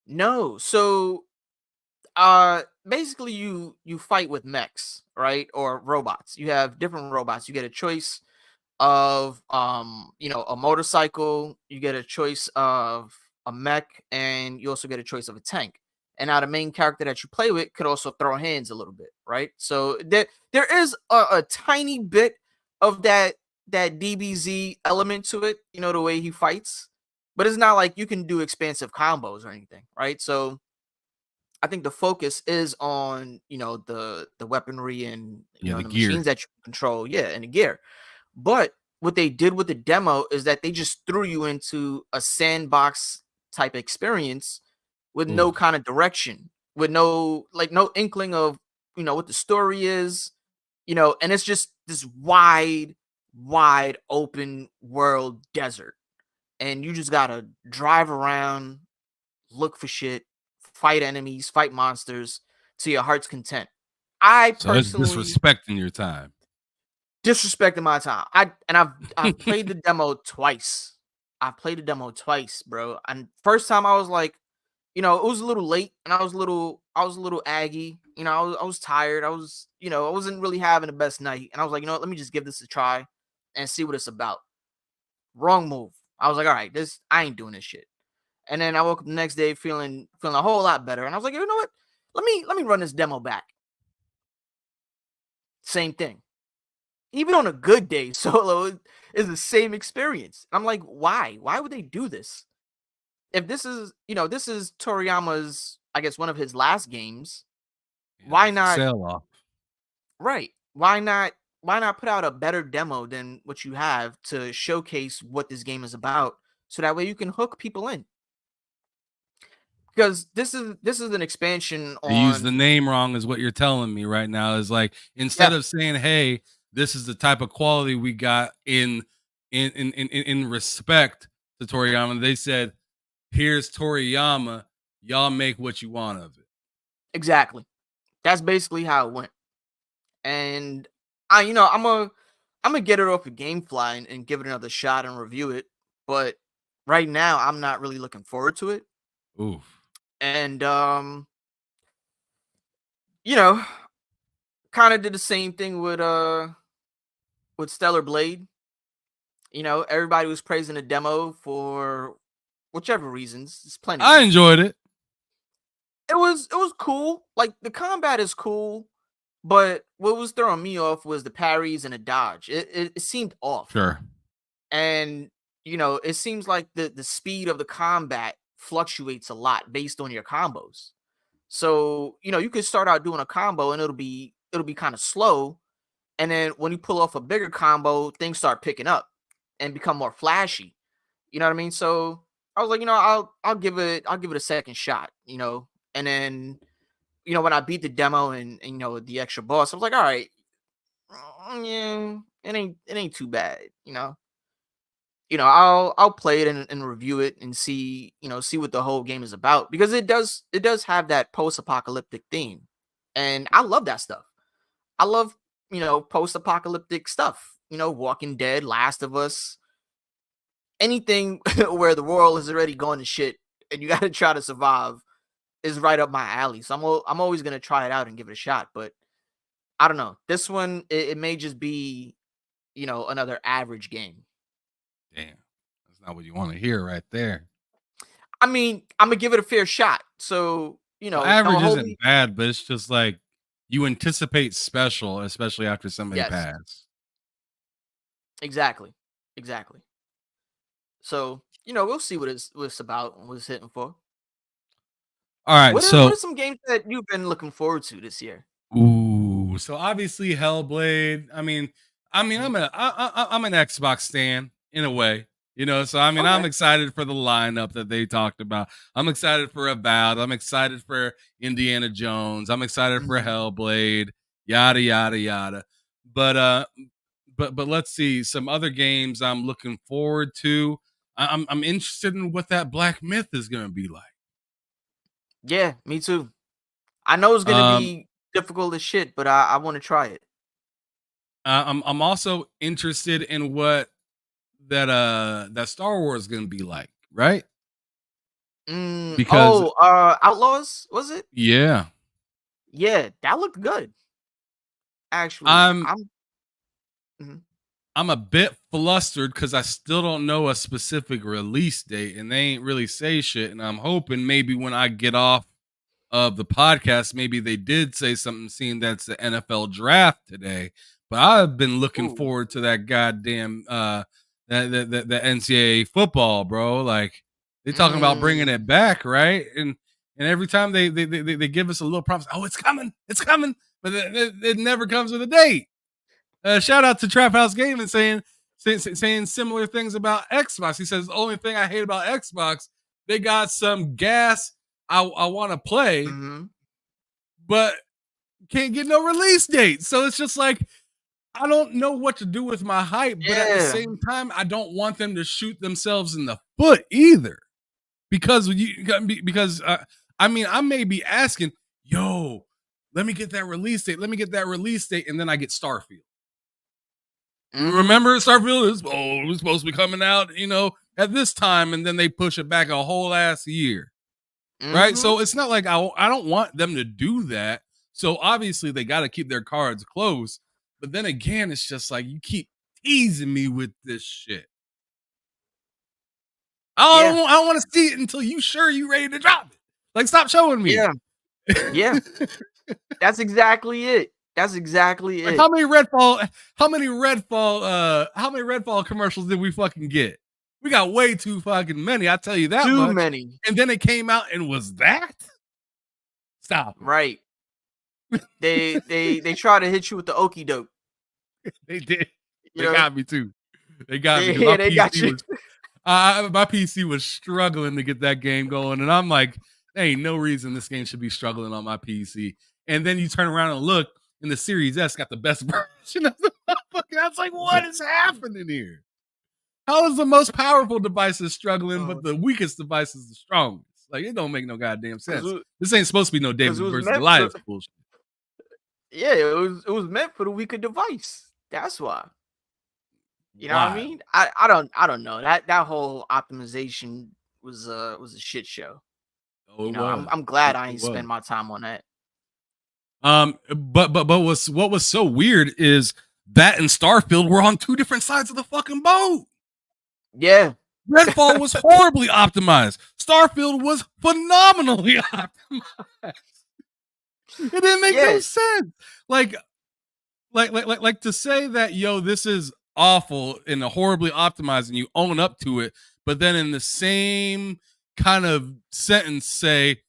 no. So basically you fight with mechs, right? Or robots. You have different robots. You get a choice of a motorcycle, you get a choice of a mech, and you also get a choice of a tank. And now the main character that you play with could also throw hands a little bit, right? So there is a tiny bit of that DBZ element to it, the way he fights, but it's not like you can do expansive combos or anything, right? So I think the focus is on the weaponry and Yeah, the the gear. machines that you control, yeah, and the gear. But what they did with the demo is that they just threw you into a sandbox type experience with no Ooh. kind of direction, with no inkling of what the story is, and it's just this wide open world desert, and you just gotta drive around, look for shit, fight enemies, fight monsters to your heart's content. I So it's personally disrespecting your time. disrespecting my time. I've played the demo twice. I've played the demo twice, bro. And first time I was like, it was a little late, and I was a little aggy. I was tired. I wasn't really having the best night, and I was like, let me just give this a try and see what it's about. Wrong move. I was like, all right, I ain't doing this shit. And then I woke up the next day feeling a whole lot better, and I was like, you know what? Let me run this demo back. Same thing. Even on a good day, solo is the same experience. I'm like, why? Why would they do this? If this is Toriyama's, I guess, one of his last games, Yeah, why it's a not? sell off. Right. Why not put out a better demo than what you have to showcase what this game is about, so that way you can hook people in? Because this is an expansion They use the on. name wrong, is what you're telling me right now. Is like, instead Yeah, of saying, "Hey, this is the type of quality we got in respect to Toriyama," they said, "Here's Toriyama. Y'all make what you want of it." exactly. That's basically how it went. And I'm gonna get it off of GameFly and give it another shot and review it. But right now I'm not really looking forward to it. Oof. And you know, kind of did the same thing with Stellar Blade. You know, everybody was praising the demo for whichever reasons. There's plenty of I reasons. enjoyed it. It was cool. Like the combat is cool, but what was throwing me off was the parries and the dodge. It seemed off. Sure. And it seems like the speed of the combat fluctuates a lot based on your combos. So, you could start out doing a combo and it'll be kind of slow. And then when you pull off a bigger combo, things start picking up and become more flashy. You know what I mean? So I was like, I'll give it a second shot, And then, when I beat the demo and the extra boss, I was like, all right, yeah, it ain't too bad, I'll play it and review it and see what the whole game is about, because it does have that post-apocalyptic theme. And I love that stuff. I love, post-apocalyptic stuff, Walking Dead, Last of Us, anything where the world is already going to shit and you got to try to survive is right up my alley. So I'm always going to try it out and give it a shot, but I don't know. This one, it may just be, another average game. Damn. That's not what you want to hear right there. I mean, I'm gonna give it a fair shot. So, Well, average isn't bad, but it's just like you anticipate special, especially after somebody passed. Exactly. So, we'll see what it's about and what it's hitting for. All right. What are some games that you've been looking forward to this year? Ooh, so obviously Hellblade. I'm an Xbox stan in a way, So I'm Okay. excited for the lineup that they talked about. I'm excited for Avowed. I'm excited for Indiana Jones. I'm excited for Hellblade. Yada yada yada. But let's see some other games I'm looking forward to. I'm interested in what that Black Myth is going to be like. Yeah, me too. I know it's gonna be difficult as shit, but I want to try it. I'm also interested in what that Star Wars is gonna be like, right? Because Outlaws, was it? Yeah, that looked good. Actually, I'm a bit flustered because I still don't know a specific release date, and they ain't really say shit. And I'm hoping maybe when I get off of the podcast, maybe they did say something, seeing that's the NFL draft today. But I've been looking forward to that goddamn the NCAA football, bro. Like they talking about bringing it back, right? And every time they give us a little promise, oh, it's coming, but it never comes with a date. Shout out to Trap House Gaming saying similar things about Xbox. He says the only thing I hate about Xbox, they got some gas I want to play, but can't get no release date. So it's just like I don't know what to do with my hype, but at the same time, I don't want them to shoot themselves in the foot either, because I may be asking, yo, let me get that release date, and then I get Starfield. Remember, Starfield it was supposed to be coming out, at this time, and then they push it back a whole ass year. Right? So it's not like I don't want them to do that. So obviously they got to keep their cards close. But then again, it's just like you keep teasing me with this shit. I don't want to see it until you ready to drop it. Like, stop showing me. Yeah. That's exactly it. Like, how many Redfall commercials did we fucking get? We got way too fucking many. I tell you that much. Too many. And then it came out and was that? Stop. Right. They try to hit you with the okie doke. They did. They got me too. They got me. Yeah, they got you. My PC was struggling to get that game going, and I'm like, there ain't no reason this game should be struggling on my PC. And then you turn around and look, and the Series S got the best version of the motherfucker. I was like, what is happening here? How is the most powerful device is struggling, but the weakest device is the strongest? Like, it don't make no goddamn sense. This ain't supposed to be no David versus Goliath bullshit. Yeah, it was meant for the weaker device. That's why. You know what I Wild. mean? I don't know. That whole optimization was a shit show. Oh, You it know, I'm was. I'm glad I It ain't was. spend my time on that. But what was so weird is that and Starfield were on two different sides of the fucking boat. Yeah. Redfall was horribly optimized. Starfield was phenomenally optimized. It didn't make no Yeah. sense. Like to say that, yo, this is awful and horribly optimized, and you own up to it, but then in the same kind of sentence say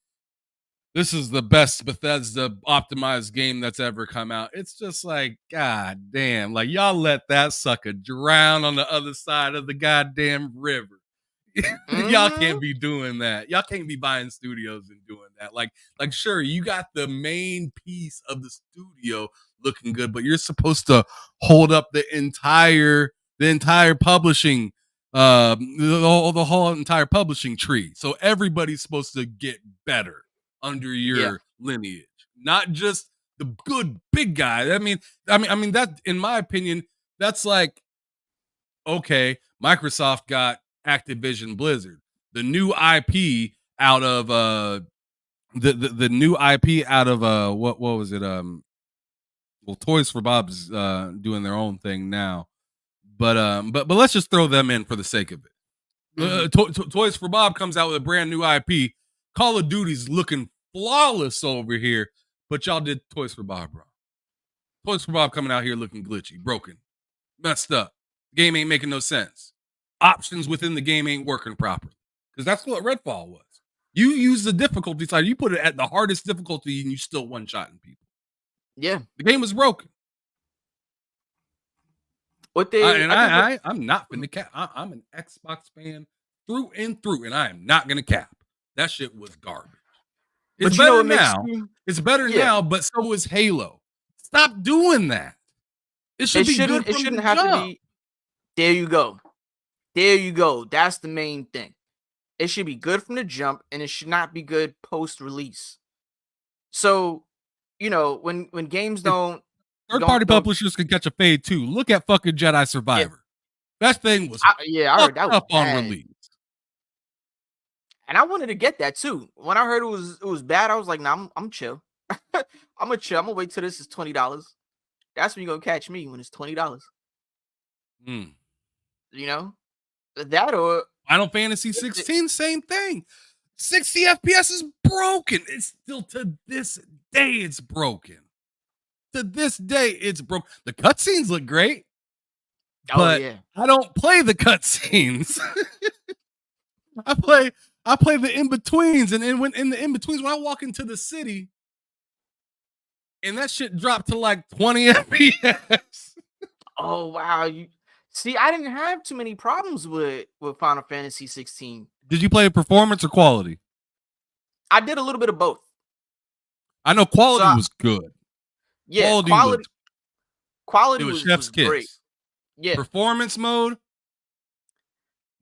this is the best Bethesda optimized game that's ever come out. It's just like, god damn, like y'all let that sucker drown on the other side of the goddamn river. Y'all Mhm. can't be doing that. Y'all can't be buying studios and doing that. Like sure, you got the main piece of the studio looking good, but you're supposed to hold up the entire publishing the whole entire publishing tree. So everybody's supposed to get better under Yeah. your lineage, not just the good big guy. I mean that in my opinion, that's like okay, Microsoft got Activision Blizzard, the new IP out of the new IP out of what was it well, Toys for Bob's doing their own thing now, but let's just throw them in for the sake of it. Mhm. Toys for Bob comes out with a brand new IP. Call of Duty's looking flawless over here, but y'all did Toys for Bob wrong. Toys for Bob coming out here looking glitchy, broken, messed up. Game ain't making no sense. Options within the game ain't working properly. Because that's what Redfall was. You use the difficulty side, you put it at the hardest difficulty, and you still one-shotting people. Yeah. The game was broken. What they I think what I'm not finna cap. I'm an Xbox fan through and through, and I am not gonna cap. That shit was garbage. It's but you know better what makes now. me It's better yeah. now, but so is Halo. Stop doing that. It should be good It from the shouldn't have to jump. be. There you go. There you go. That's the main thing. It should be good from the jump, and it should not be good post release. So, when games If don't third don't party don't publishers can catch a fade too. Look at fucking Jedi yeah, Survivor. That thing was I heard fucked that was up on bad, release. and I wanted to get that too. When I heard it was bad, I was like, nah, I'm chill. I'm gonna chill. I'm gonna wait till this is $20. That's when you gonna catch me when it's $20. Mm. You know that or Final Fantasy if it, 16, same thing. 60 FPS is broken. It's still to this day, it's broken. To this day, it's broke. The cutscenes look great, oh but yeah. I don't play the cutscenes. I play I play the in betweens, and then when in the in betweens, when I walk into the city, and that shit dropped to like 20 FPS. Oh wow, you see, I didn't have too many problems with Final Fantasy 16. Did you play performance or quality? I did a little bit of both. I know So quality was good. yeah, Quality was it quality was was chef's great. kiss. Yeah, Performance mode,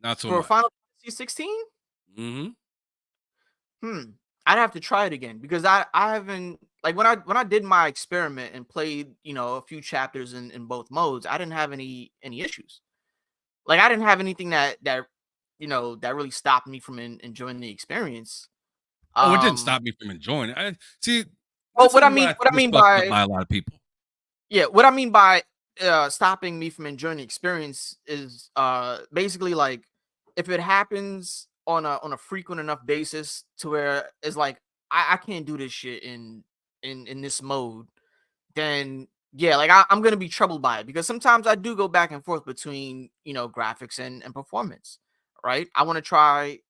not so for much. Final Fantasy 16, Mm-hmm. hmm, I'd have to try it again because I haven't like when I did my experiment and played a few chapters in both modes, I didn't have any issues. Like I didn't have anything that really stopped me from enjoying the experience. Oh, it didn't Um, stop me from enjoying it. See, well, this is what I what I think is mean fucked up by by a lot of people. yeah, what I mean by stopping me from enjoying the experience is basically like if it happens on a frequent enough basis to where it's like I can't do this shit in this mode, then yeah, like I'm gonna be troubled by it because sometimes I do go back and forth between graphics and performance, right? I want to try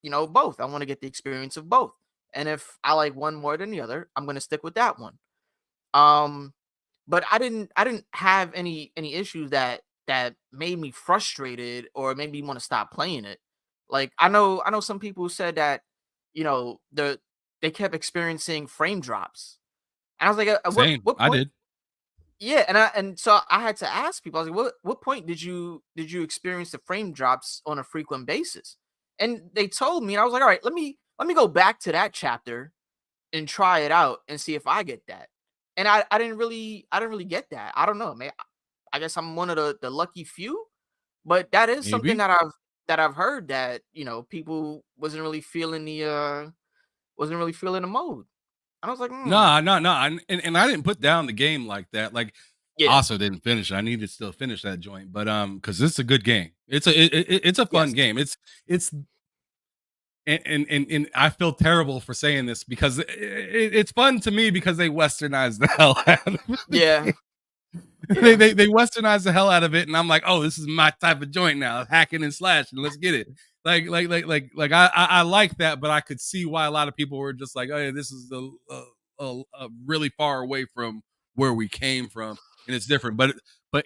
both. I want to get the experience of both, and if I like one more than the other, I'm gonna stick with that one. Um, but I didn't have any issues that made me frustrated or made me want to stop playing it. Like I know some people said that they kept experiencing frame drops. And I was like, Same, what I point? did. Yeah, and so I had to ask people. I was like, what point did you experience the frame drops on a frequent basis? And they told me, and I was like, all right, let me go back to that chapter and try it out and see if I get that. And I didn't really get that. I don't know, man. I guess I'm one of the lucky few. But that is something Maybe. that I've heard that, people wasn't really feeling the mode. And I was like, Nah, nah, and I didn't put down the game like that. Like, I yeah, also didn't finish it. I need to still finish that joint, but because it's a good game. It's a fun yes, game. It's and I feel terrible for saying this because it's fun to me because they westernized the hell out of the yeah, game. they, yeah, they they westernized the hell out of it, and I'm like, oh, this is my type of joint now, hacking and slashing. Let's get it. I like that, but I could see why a lot of people were just like, oh, yeah, this is really far away from where we came from, and it's different. But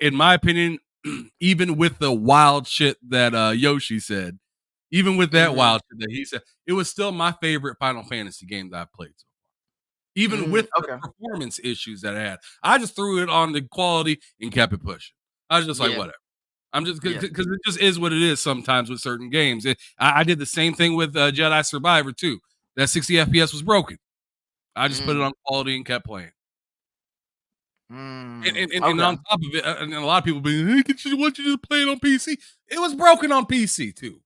in my opinion, even with the wild shit that Yoshi said, even with that hmm wild shit that he said, it was still my favorite Final Fantasy game that I've played so even with the okay, performance issues that I had. I just threw it on the quality and kept it pushing. I was just like, yeah, whatever. I'm just yeah, because it just is what it is sometimes with certain games. I did the same thing with Jedi Survivor too. That 60 FPS was broken. I just put it mm, on quality and kept playing. And okay, on top of it, and a lot of people be, hey, want you to play it on PC? It was broken on PC too.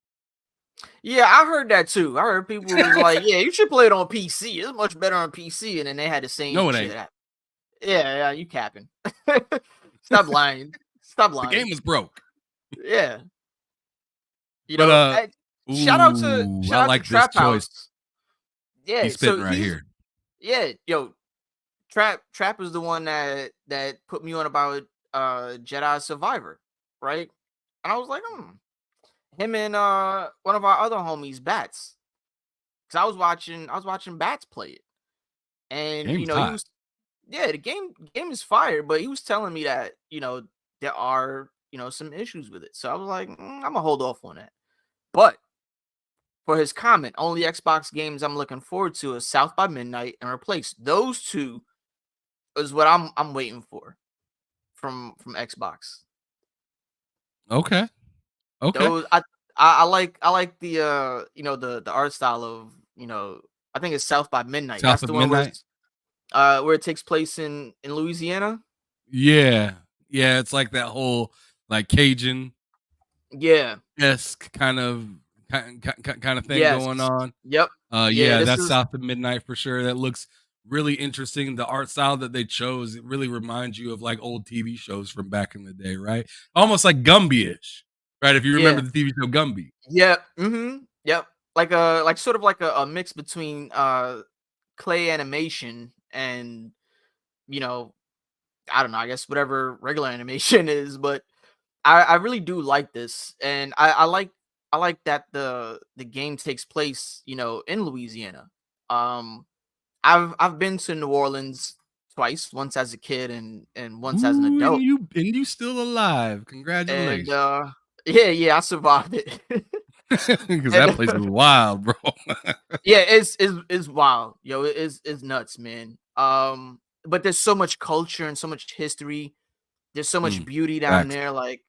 yeah. I heard that too. I heard people was like, yeah, you should play it on PC. It's much better on PC, and then they had the same No, it shit. ain't. Yeah, yeah, you capping. Stop lying. Stop The game lying. was broke. Yeah. But ooh, I Shout out to like this Trap choice. House. Yeah, He's so spitting right here. yo, Trap is the one that put me on about Jedi Survivor, right? And I was like, him and one of our other homies, Bats. Cause I was watching Bats play it. And Game's he hot. was yeah, the game is fire, but he was telling me that, there are, some issues with it. So I was like, I'm gonna hold off on that. But for his comment, only Xbox games I'm looking forward to is South by Midnight and Replace. Those two is what I'm waiting for from Xbox. Okay. Okay. Those I like the the art style of I think it's South by Midnight. South That's of the one Midnight. where it takes place in Louisiana. Yeah. Yeah, it's like that whole like Cajun Yeah. esque kind of thing Yes. going on. Yep. Yeah. Yeah, This that's is South of Midnight for sure. That looks really interesting. The art style that they chose, it really reminds you of like old TV shows from back in the day, right? Almost like Gumby-ish, right? If you remember yeah. the TV show Gumby. Yeah. Yep. Like sort of like a mix between clay animation and you know I don't know, I guess whatever regular animation is, but I really do like this, and I like that the game takes place, in Louisiana. Um, I've been to New Orleans twice, once as a kid and once as an Ooh, and adult, you still alive. and Congratulations. yeah, I survived it. Because and that place is wild, bro. yeah, it's wild, yo, it's nuts, man. But there's so much culture and so much history. There's so much Mm, beauty down facts. there, like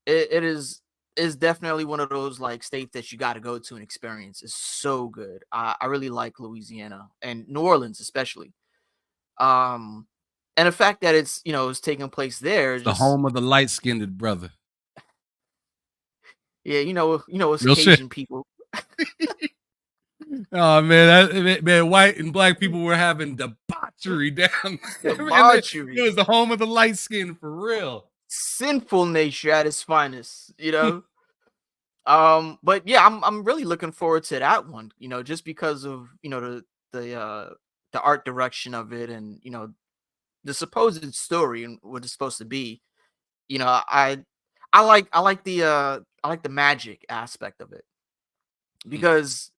it is definitely one of those like states that you got to go to and experience. It's so good. I really like Louisiana and New Orleans especially. Um, and the fact that it's taking place there, It's the just home of the light-skinned brother. yeah, it's Real shit. Cajun people Oh man, man, white and black people were having debauchery down there, man. It debauchery, was the home of the light skin for real. sinful nature at its finest. But yeah, I'm really looking forward to that one. Just because of the art direction of it and the supposed story and what it's supposed to be. You know, I like the magic aspect of it Mm, because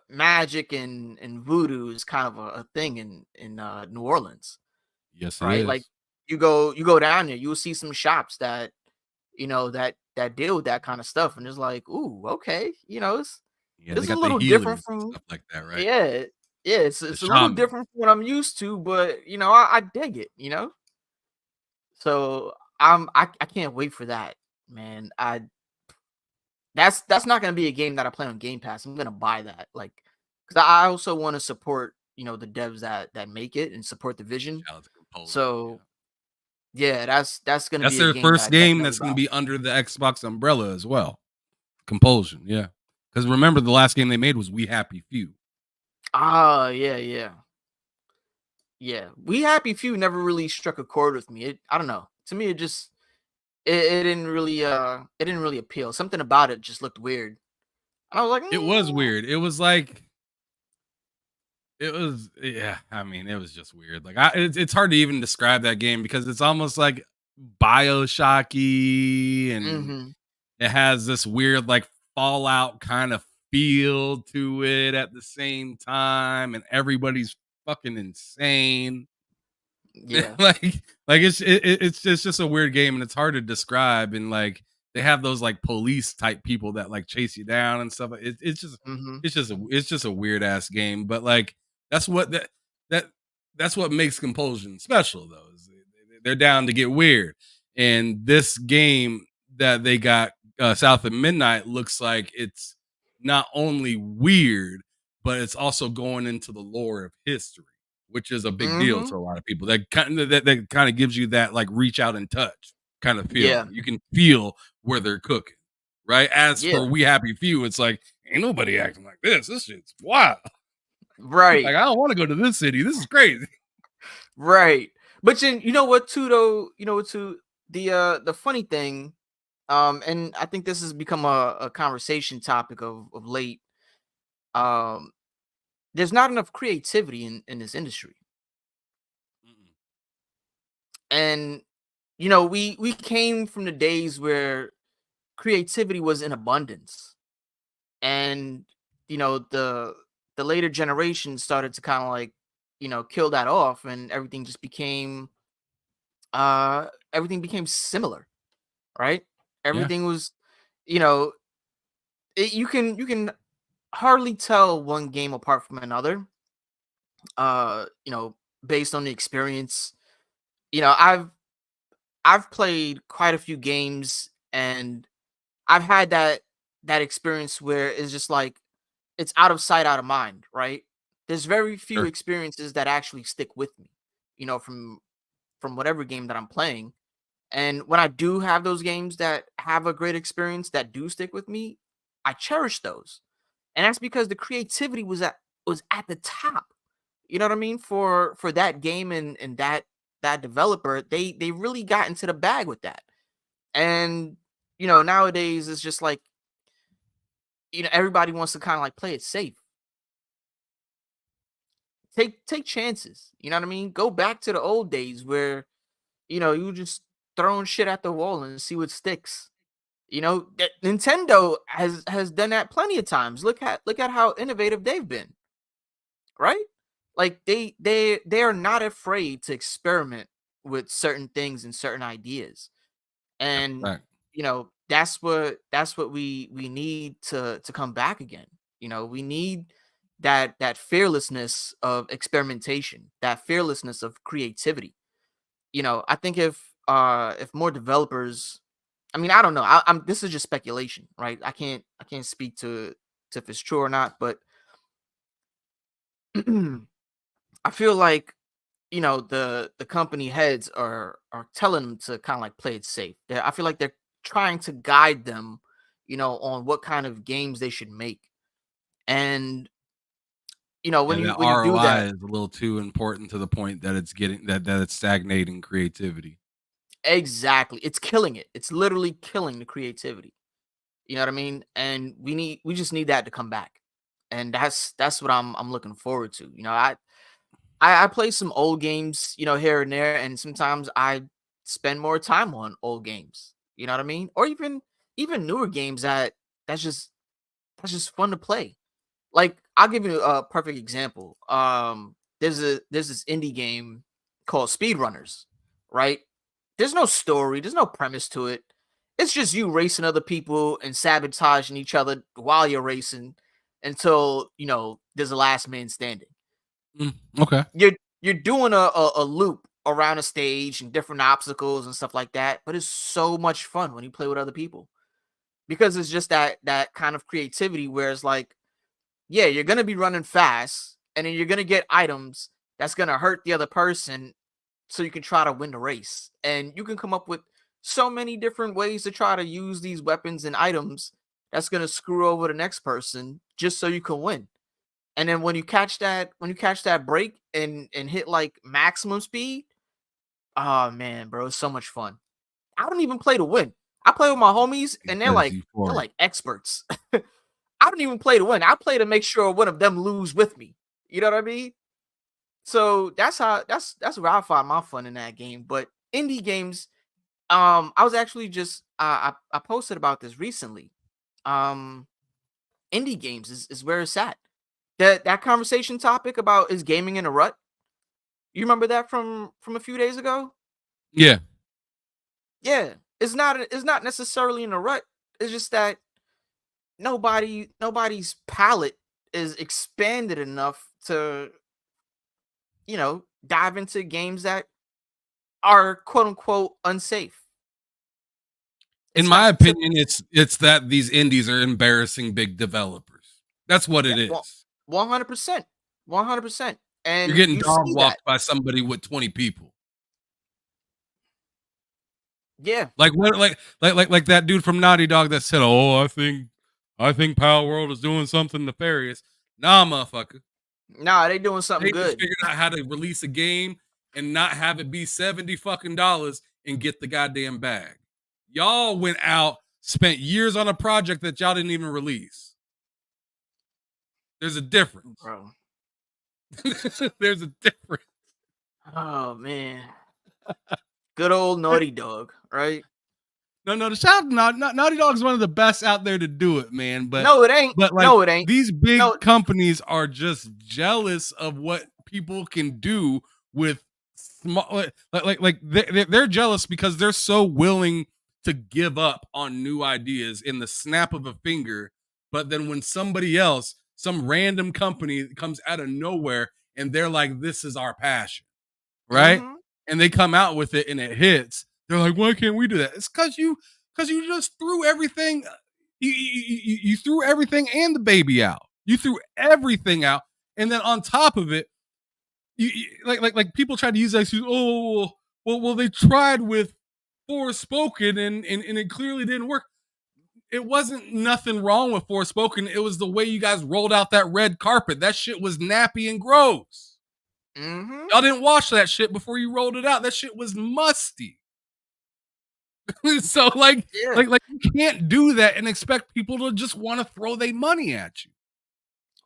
magic and voodoo is kind of a thing in New Orleans, yes, it right? Like is. you go down there, you'll see some shops that deal with that kind of stuff, and it's like, ooh, okay, Yeah, they it's a got the little different healers and from stuff like that, right? yeah, yeah, The it's a little shaman. different from what I'm used to, but I dig it. So I can't wait for that, man. That's not gonna be a game that I play on Game Pass. I'm gonna buy that, like, because I also want to support the devs that make it and support the vision. Shout out to Composer. So Yeah. Yeah, that's gonna That's be a their game that first I game definitely that's going buy. to be under the Xbox umbrella as well. Compulsion, yeah. Because remember, the last game they made was We Happy Few. Ah, yeah, yeah. Yeah. We Happy Few never really struck a chord with me. I don't know. To me, it it didn't really appeal. Something about it just looked weird. And I was like, It was weird. It was like it was, yeah. I mean, it was just weird. Like, it's hard to even describe that game because it's almost like Bioshocky, and mm-hmm. it has this weird like Fallout kind of feel to it at the same time, and everybody's fucking insane. Yeah. like it's just a weird game, and it's hard to describe. And like they have those like police type people that like chase you down and stuff. Mm-hmm. It's just a weird ass game. But like that's what that that's what makes Compulsion special, though. Is they're down to get weird, and this game that they got, South of Midnight, looks like it's not only weird, but it's also going into the lore of history, which is a big deal Mm-hmm. to a lot of people. That kind of gives you that like reach out and touch kind of Yeah. feeling. You can feel where they're cooking, right? As Yeah. for We Happy Few, it's like ain't nobody acting like this. This shit's wild. Right. Like I don't want to go to this city. This is crazy. Right. But you know what too though, you know what too, the funny thing, and I think this has become a conversation topic of late. Um, there's not enough creativity in this industry. And we came from the days where creativity was in abundance. And the later generation started to kind of like, kill that off, and everything became similar, right? Yeah, Everything was, you know, you can hardly tell one game apart from another. Uh, you know, based on the experience. I've played quite a few games, and I've had that experience where it's just like it's out of sight, out of mind, right? There's very few sure. experiences that actually stick with me, from whatever game that I'm playing. And when I do have those games that have a great experience that do stick with me, I cherish those. And that's because the creativity was at the top. You know what I mean? For that game, and that developer, they really got into the bag with that. And nowadays it's just like, everybody wants to kind of like play it safe. Take chances. You know what I mean? Go back to the old days where, you just throwing shit at the wall and see what sticks. Nintendo has done that plenty of times. Look at how innovative they've been, right? Like they are not afraid to experiment with certain things and certain ideas. And Right. that's what we need to come back again. We need that fearlessness of experimentation, that fearlessness of creativity. I think if more developers, I mean, I don't know, I'm this is just speculation, right? I can't speak to if it's true or not, but I feel like, the company heads are telling them to kind of like play it safe. I feel like they're trying to guide them, on what kind of games they should make. And when Yeah, you that when you do ROI that, is a little too important to the point that it's getting that it's stagnating creativity. exactly, it's killing it. It's literally killing the creativity. You know what I mean? And we just need that to come back. And that's what I'm looking forward to. I play some old games, here and there, and sometimes I spend more time on old games. You know what I mean? Or even newer games that's just fun to play. Like, I'll give you a perfect example. There's this indie game called Speedrunners, right? There's no story, there's no premise to it. It's just you racing other people and sabotaging each other while you're racing until, there's a last man standing. Okay. You're doing a loop around a stage and different obstacles and stuff like that, but it's so much fun when you play with other people because it's just that kind of creativity where it's like, yeah, you're gonna be running fast, and then you're gonna get items that's gonna hurt the other person, so you can try to win the race. And you can come up with so many different ways to try to use these weapons and items that's going to screw over the next person just so you can win. And then when you catch that break and hit like maximum speed, oh man, bro, it's so much fun. I don't even play to win. I play with my homies and they're like experts. I don't even play to win. I play to make sure one of them lose with me. You know what I mean? So that's where I find my fun in that game. But indie games, I was actually just I posted about this recently. Indie games is where it's at. That conversation topic about is gaming in a rut. You remember that from a few days ago? Yeah. Yeah. It's not necessarily in a rut. It's just that nobody's palate is expanded enough to, dive into games that are quote unquote unsafe. In my opinion, it's that these indies are embarrassing big developers. That's what it is. 100%. 100%. And you're getting you dog see walked that. by somebody with 20 people. Yeah. Like what like that dude from Naughty Dog that said, "Oh, I think Power World is doing something nefarious." Nah, motherfucker. Nah, they doing something They good. just figured out how to release a game and not have it be $70 fucking and get the goddamn bag. Y'all went out, spent years on a project that y'all didn't even release. There's a difference. Bro. There's a difference. Oh man. Good old Naughty Dog, right? No, the shout Naughty Dog is one of the best out there to do it, man. But no, it ain't. But like, no, it ain't. These big companies are just jealous of what people can do with small. Like they're jealous because they're so willing to give up on new ideas in the snap of a finger. But then when somebody else, some random company comes out of nowhere and they're like, "This is our passion," right? Mm-hmm. And they come out with it and it hits. They're like, "Why can't we do that?" It's because you just threw everything. You threw everything and the baby out. You threw everything out, and then on top of it, like people try to use that excuse. Oh, well, they tried with Forspoken and it clearly didn't work. It wasn't nothing wrong with Forspoken. It was the way you guys rolled out that red carpet. That shit was nappy and gross. Mm-hmm. Y'all didn't wash that shit before you rolled it out. That shit was musty. So like you can't do that and expect people to just want to throw their money at you.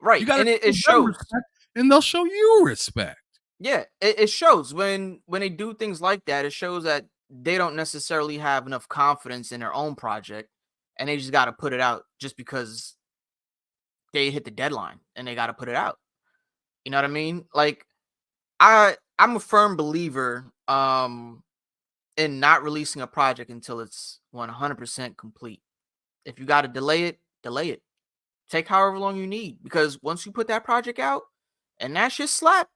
Right. You gotta and it shows respect, and they'll show you respect. Yeah, it shows when they do things like that. It shows that they don't necessarily have enough confidence in their own project, and they just got to put it out just because they hit the deadline and they got to put it out. You know what I mean? Like I'm a firm believer in not releasing a project until it's 100% complete. If you got to delay it, delay it. Take however long you need, because once you put that project out and that shit slap,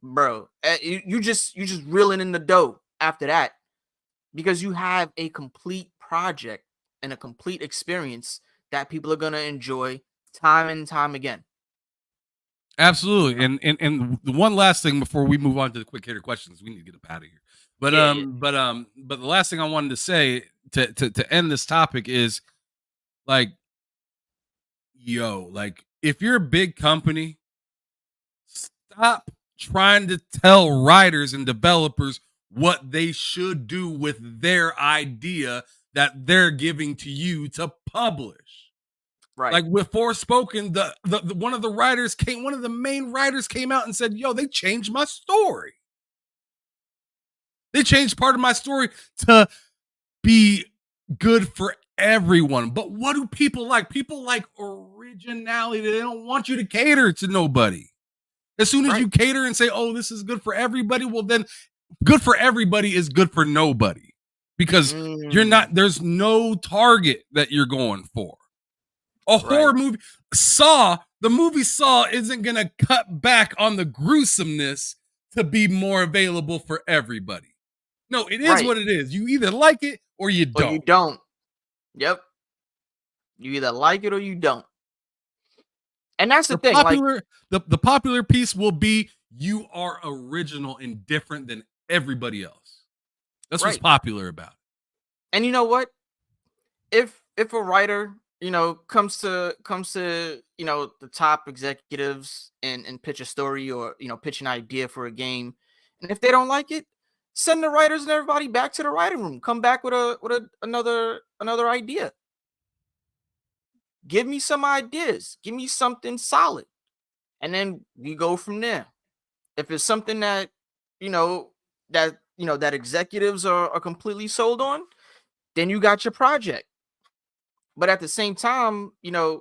bro, you just reeling in the dough after that, because you have a complete project and a complete experience that people are going to enjoy time and time again. Absolutely. And the one last thing before we move on to the quick hitter questions, we need to get up out of here. But but the last thing I wanted to say to end this topic is, like, like, if you're a big company, stop trying to tell writers and developers what they should do with their idea that they're giving to you to publish. Right. Like with Forspoken, the one of the main writers came out and said, "Yo, they changed my story. They changed part of my story to be good for everyone." But what do people like? People like originality. They don't want you to cater to nobody. As soon as you cater and say, "Oh, this is good for everybody," well, then good for everybody is good for nobody, because there's no target that you're going for. A horror movie, the movie Saw isn't going to cut back on the gruesomeness to be more available for everybody. No, it is what it is. You either like it or you don't. Or you don't. Yep. You either like it or you don't. And that's the thing. The popular piece will be, you are original and different than everybody else. That's what's Right. popular about it. And you know what? If a writer, comes to the top executives and pitch a story, or pitch an idea for a game, and if they don't like it, send the writers and everybody back to the writing room. Come back with another idea. Give me some ideas. Give me something solid, and then we go from there. If it's something that you know that executives are completely sold on, then you got your project. But at the same time, the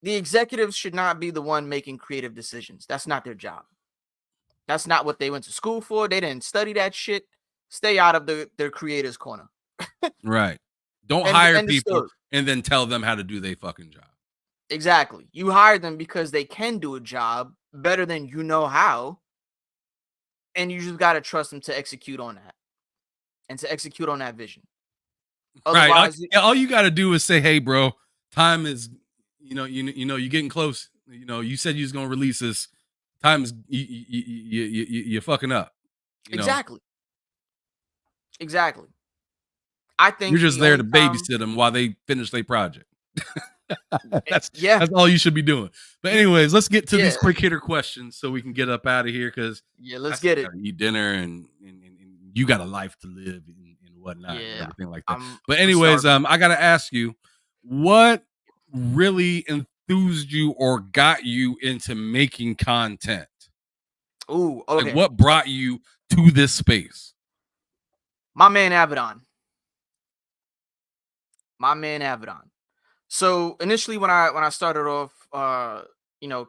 executives should not be the one making creative decisions. That's not their job. That's not what they went to school for. They didn't study that shit. Stay out of their creators corner. Right. Don't And hire end the people story. and then tell them how to do their fucking job. Exactly. You hire them because they can do a job better than you know how, and you just got to trust them to execute on that and to execute on that vision. Right. Otherwise, All you got to do is say, "Hey, bro, time is, you're getting close. You said you was gonna release this. Time is you're fucking up. exactly. Exactly. I You're think just the there only to time, babysit them while they finish their project. that's yeah, that's all you should be doing. But anyways, let's get to these yeah, quick hitter questions so we can get up out of here because yeah. I Let's still get it. gotta eat dinner and you got a life to live and whatnot and Yeah, everything like that. I'm But I'm anyways, starving. I gotta ask you, what really enthused you or got you into making content? Ooh, Like okay. what brought you to this space? My man Avedon. My man Avedon. So initially, when I started off,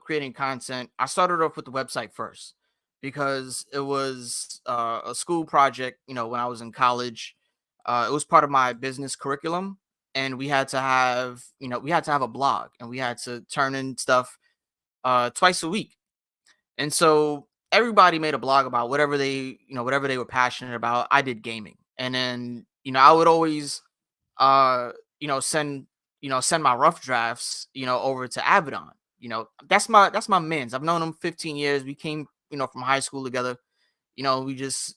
creating content, I started off with the website first because it was a school project. When I was in college, it was part of my business curriculum, and we had to have a blog, and we had to turn in stuff twice a week. And so everybody made a blog about whatever they were passionate about. I did gaming, and then I would always uh send my rough drafts over to Abaddon. That's my man's. I've known him 15 years. We came from high school together. We just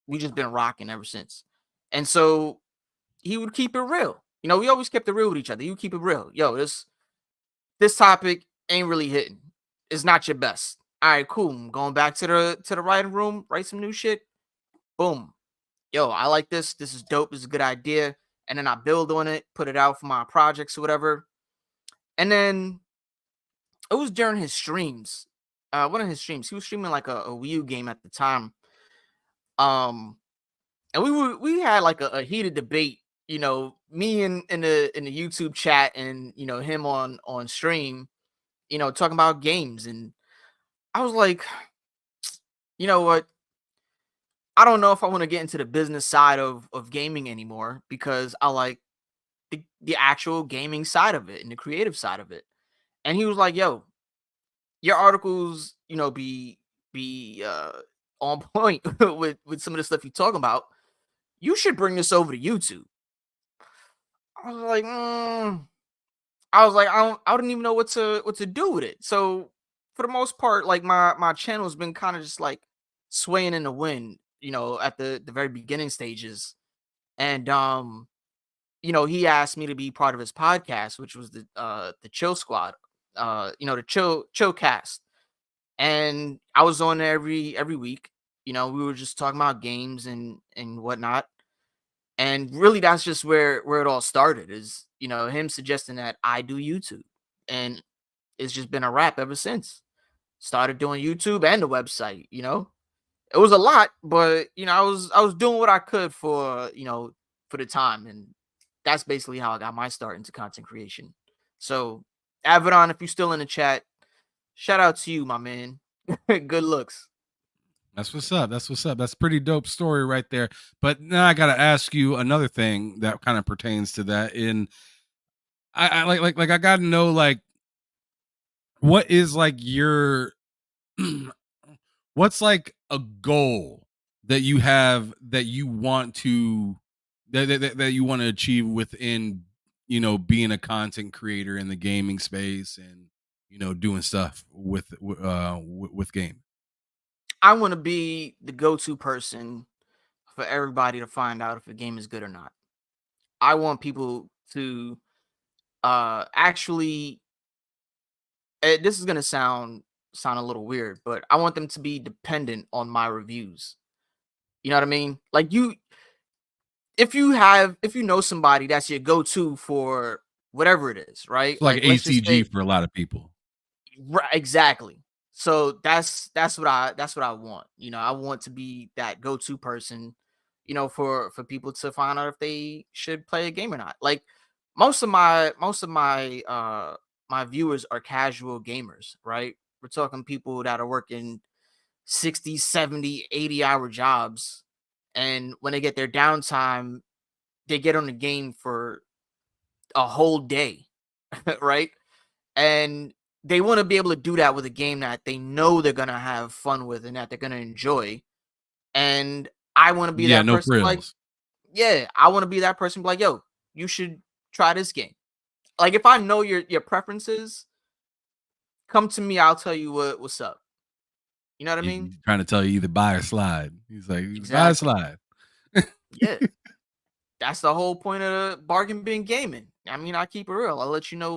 been rocking ever since. And so he would keep it real. We always kept it real with each other. He would keep it real. Yo, this topic ain't really hitting. It's not your best. All right, cool. I'm going back to the writing room, write some new shit. Boom. Yo, I like this. This is dope. This is a good idea. And then I build on it, put it out for my projects or whatever. And then it was during his streams. One of his streams. He was streaming like a Wii U game at the time. Um, and we had like a heated debate. Me in the YouTube chat, and him on stream. Talking about games, and I was like, you know what? I don't know if I want to get into the business side of gaming anymore because I like the actual gaming side of it and the creative side of it. And he was like, "Yo, your articles, be on point with some of the stuff you talking about. You should bring this over to YouTube." I was like, I don't even know what to do with it. So for the most part, like my channel's been kind of just like swaying in the wind, at the very beginning stages. And he asked me to be part of his podcast, which was the Chill Squad, the Chill Cast. And I was on there every week. We were just talking about games and whatnot. And really that's just where it all started, is him suggesting that I do YouTube. And it's just been a wrap ever since. Started doing YouTube and the website. It was a lot, but I was doing what I could for the time, and that's basically how I got my start into content creation. So, Avedon, if you're still in the chat, shout out to you, my man. Good looks. That's what's up. That's what's up. That's a pretty dope story right there. But now I gotta ask you another thing that kind of pertains to that. In I like I gotta know, like, what is like your what's like a goal that you have that you want to that you want to achieve within being a content creator in the gaming space, and doing stuff with game? I want to be the go-to person for everybody to find out if a game is good or not. I want people to actually this is going to sound a little weird, but I want them to be dependent on my reviews. You know what I mean? Like if you know somebody that's your go-to for whatever it is, right? It's like Like let's just ACG say for a lot of people. right, exactly. So that's what I want. I want to be that go-to person, for people to find out if they should play a game or not. Like most of my viewers are casual gamers, right? We're talking people that are working 60, 70, 80-hour jobs, and when they get their downtime, they get on the game for a whole day, right? And they want to be able to do that with a game that they know they're gonna have fun with and that they're gonna enjoy. And I want to be Yeah, that no person, like, frills. yeah, I want to be that person, like, yo, you should try this game. Like, if I know your preferences, come to me, I'll tell you what's up. You know what I mean? He's trying to tell you either buy or slide. He's like, buy or Exactly. slide. Yeah. That's the whole point of the bargain bin gaming. I mean, I keep it real. I'll let you know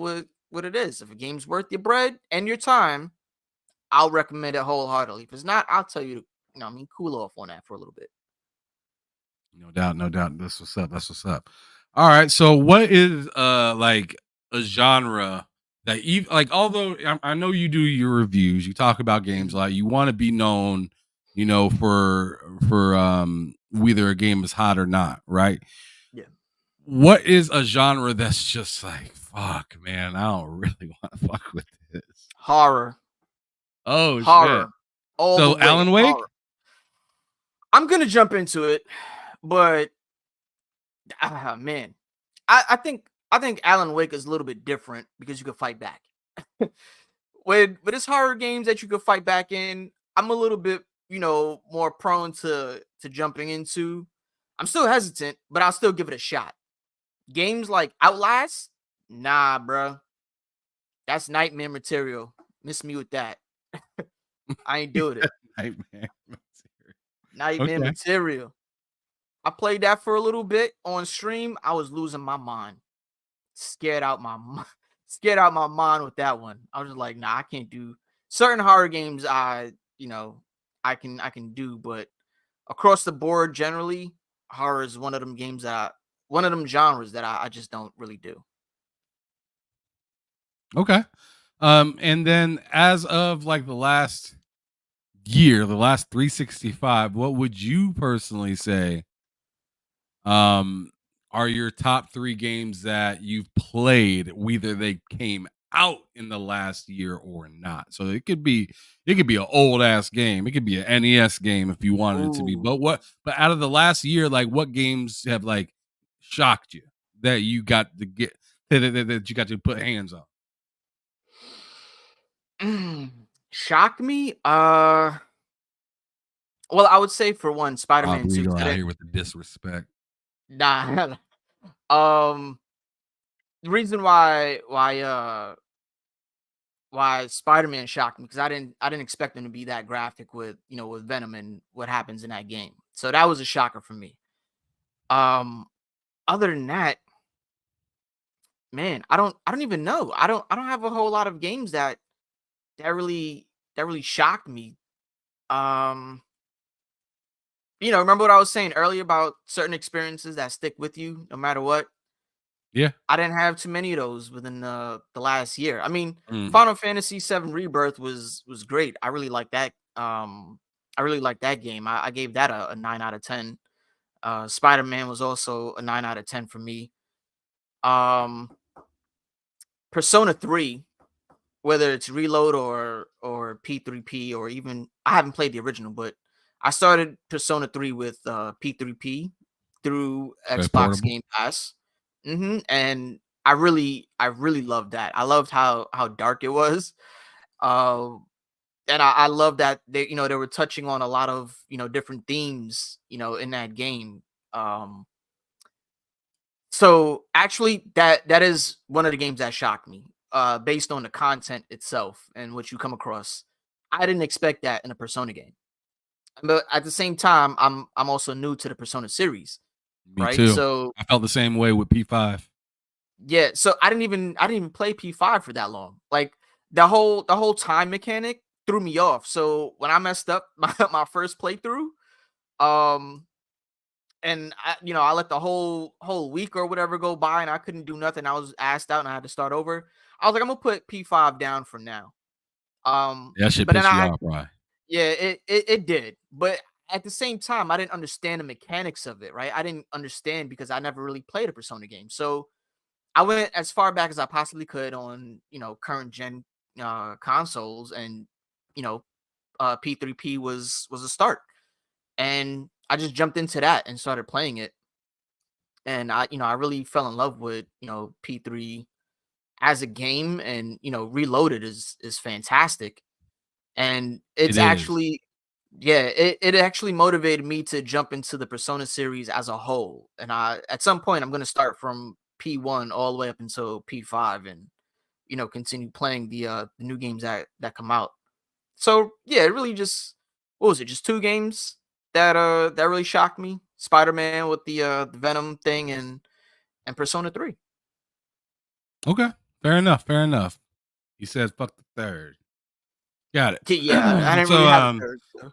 what it is. If a game's worth your bread and your time, I'll recommend it wholeheartedly. If it's not, I'll tell you to, cool off on that for a little bit. No doubt, no doubt. That's what's up. That's what's up. All right. So what is like a genre that you like, although I know you do your reviews, you talk about games a Mhm. lot, you want to be known, for whether a game is hot or not, right? Yeah. What is a genre that's just like, fuck, man, I don't really want to fuck with this. Horror. Oh shit. Horror. All the So way. Alan Wake? Horror. I'm gonna jump into it, but man. I think Alan Wake is a little bit different because you can fight back. With his horror games that you could fight back in, I'm a little bit, more prone to jumping into. I'm still hesitant, but I'll still give it a shot. Games like Outlast, nah, bro. That's nightmare material. Miss me with that. I ain't doing it. Nightmare. Nightmare Okay. material. I played that for a little bit on stream. I was losing my mind. Scared out my scared out my mind with that one. I was just like, nah, I can't do certain horror games. I can do, but across the board, generally, horror is one of them genres that I just don't really do. Okay. And then as of like the last year, the last 365, what would you personally say um are your top 3 games that you've played, whether they came out in the last year or not? So it could be an old ass game. It could be an NES game if you wanted it to be. Ooh. But out of the last year, like what games have like shocked you that you got to get that you got to put hands on? Mm, shocked me? Well, I would say for one, Rob Spider-Man 2, 'cause Riggle I out didn't here with the disrespect. nah. um, the reason why Spider-Man shocked me because I didn't expect him to be that graphic with Venom and what happens in that game. So that was a shocker for me. Um, other than that, man, I don't even know. I don't have a whole lot of games that really shocked me. Um, remember what I was saying earlier about certain experiences that stick with you no matter what? Yeah. I didn't have too many of those within the last year. I mean, Mm. Final Fantasy VII Rebirth was great. I really like that. I really like that game. I gave that a 9 out of 10. Spider Man was also a 9 out of 10 for me. Um, Persona 3, whether it's Reload or P3P or even I haven't played the original, but I started Persona 3 with P3P through Okay, Xbox portable. Game Pass. And I really loved that. I loved how dark it was. Um and I love that they were touching on a lot of different themes in that game. Um so actually that is one of the games that shocked me. based on the content itself and what you come across. I didn't expect that in a Persona game. But at the same time, I'm also new to the Persona series, Me right? too. So I felt the same way with P5. yeah, so I didn't even play P5 for that long. Like the whole time mechanic threw me off. So when I messed up my first playthrough, um and I let the whole week or whatever go by and I couldn't do nothing. I was asked out and I had to start over. I was like, I'm gonna put P5 down for now. That shit But then pissed you I off, right? Yeah, it did. But at the same time, I didn't understand the mechanics of it, right? I didn't understand because I never really played a Persona game. So I went as far back as I possibly could on, current gen consoles, and you know, P3P was a start. And I just jumped into that and started playing it. And I really fell in love with, P3 as a game, and Reloaded is fantastic. And It it's is. actually yeah, it actually motivated me to jump into the Persona series as a whole. And at some point I'm gonna start from P1 all the way up until P5 and continue playing the new games that come out. So yeah, it really just what was it, just two games that really shocked me. Spider-Man with the Venom thing and Persona 3. Okay. Fair enough. Fair enough. He says fuck the third. Got Yeah, I it. didn't so really have a third. So.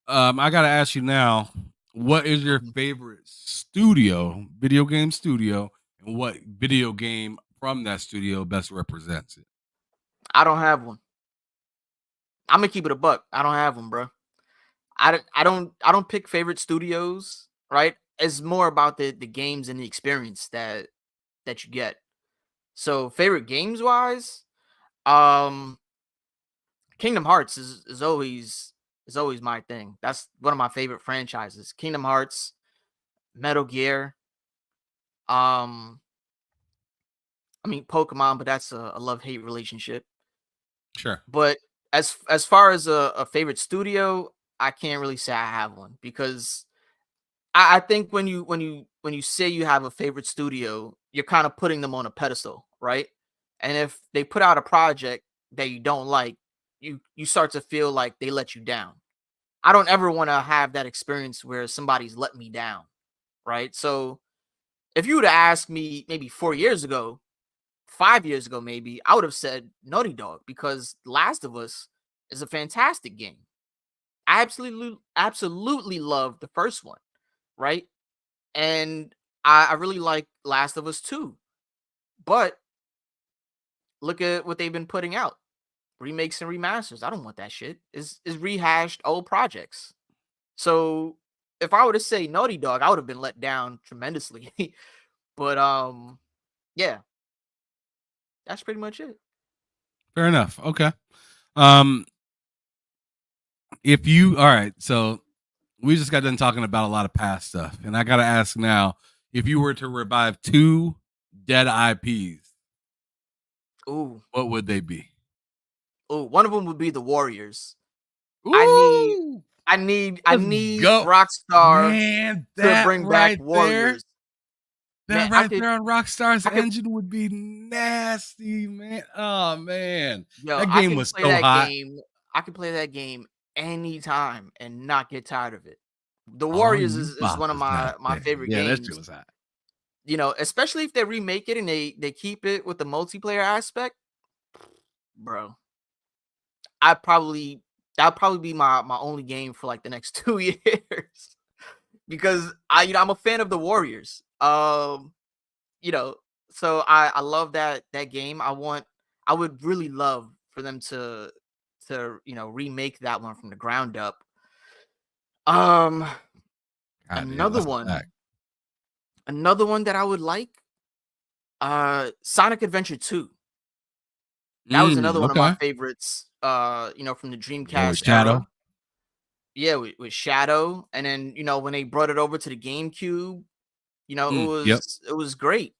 I gotta ask you now, what is your Mhm. favorite studio, video game studio, and what video game from that studio best represents it? I don't have one. I'm gonna keep it a buck. I don't have one, bro. I don't pick favorite studios, right? It's more about the games and the experience that you get. So favorite games wise, um Kingdom Hearts is always my thing. That's one of my favorite franchises. Kingdom Hearts, Metal Gear, um I mean Pokemon, but that's a love-hate relationship. Sure. But as far as a favorite studio, I can't really say I have one because I think when you say you have a favorite studio, you're kind of putting them on a pedestal, right? And if they put out a project that you don't like, you start to feel like they let you down. I don't ever want to have that experience where somebody's let me down, right? So if you would have asked me maybe 4 years ago, 5 years ago, maybe I would have said Naughty Dog because Last of Us is a fantastic game. I absolutely love the first one, right? And I really like Last of Us 2. But look at what they've been putting out. Remakes and remasters. I don't want that shit. Is rehashed old projects. So if I were to say Naughty Dog, I would have been let down tremendously. But yeah, that's pretty much it. Fair enough. Okay. Um, if you all right, so we just got done talking about a lot of past stuff, and I gotta ask now, if you were to revive two dead IPs, Ooh, what would they be? ooh, one of them would be the Warriors. I need Ooh, I let's need go. Rockstar Man, to that bring back right there, Warriors. Man, that right there on Rockstar's I could engine would be nasty, man. Oh man, Yo, that I game can was play so that hot. game. I can play that game anytime and not get tired of it. The All Warriors you is one of boppers my out my there. favorite Yeah, that shit games. was hot. Especially if they remake it and they keep it with the multiplayer aspect, bro. I probably that'll probably be my only game for like the next 2 years because I'm a fan of the Warriors. You know, so I love that game. I would really love for them to remake that one from the ground up. Um God damn, another that's a one, fact. another one that I would like, Sonic Adventure 2. That was another one of my Okay. favorites, from the Yeah, with Dreamcast Shadow. era. Yeah, with Shadow. And then, when they brought it over to the GameCube, Yep. it was great.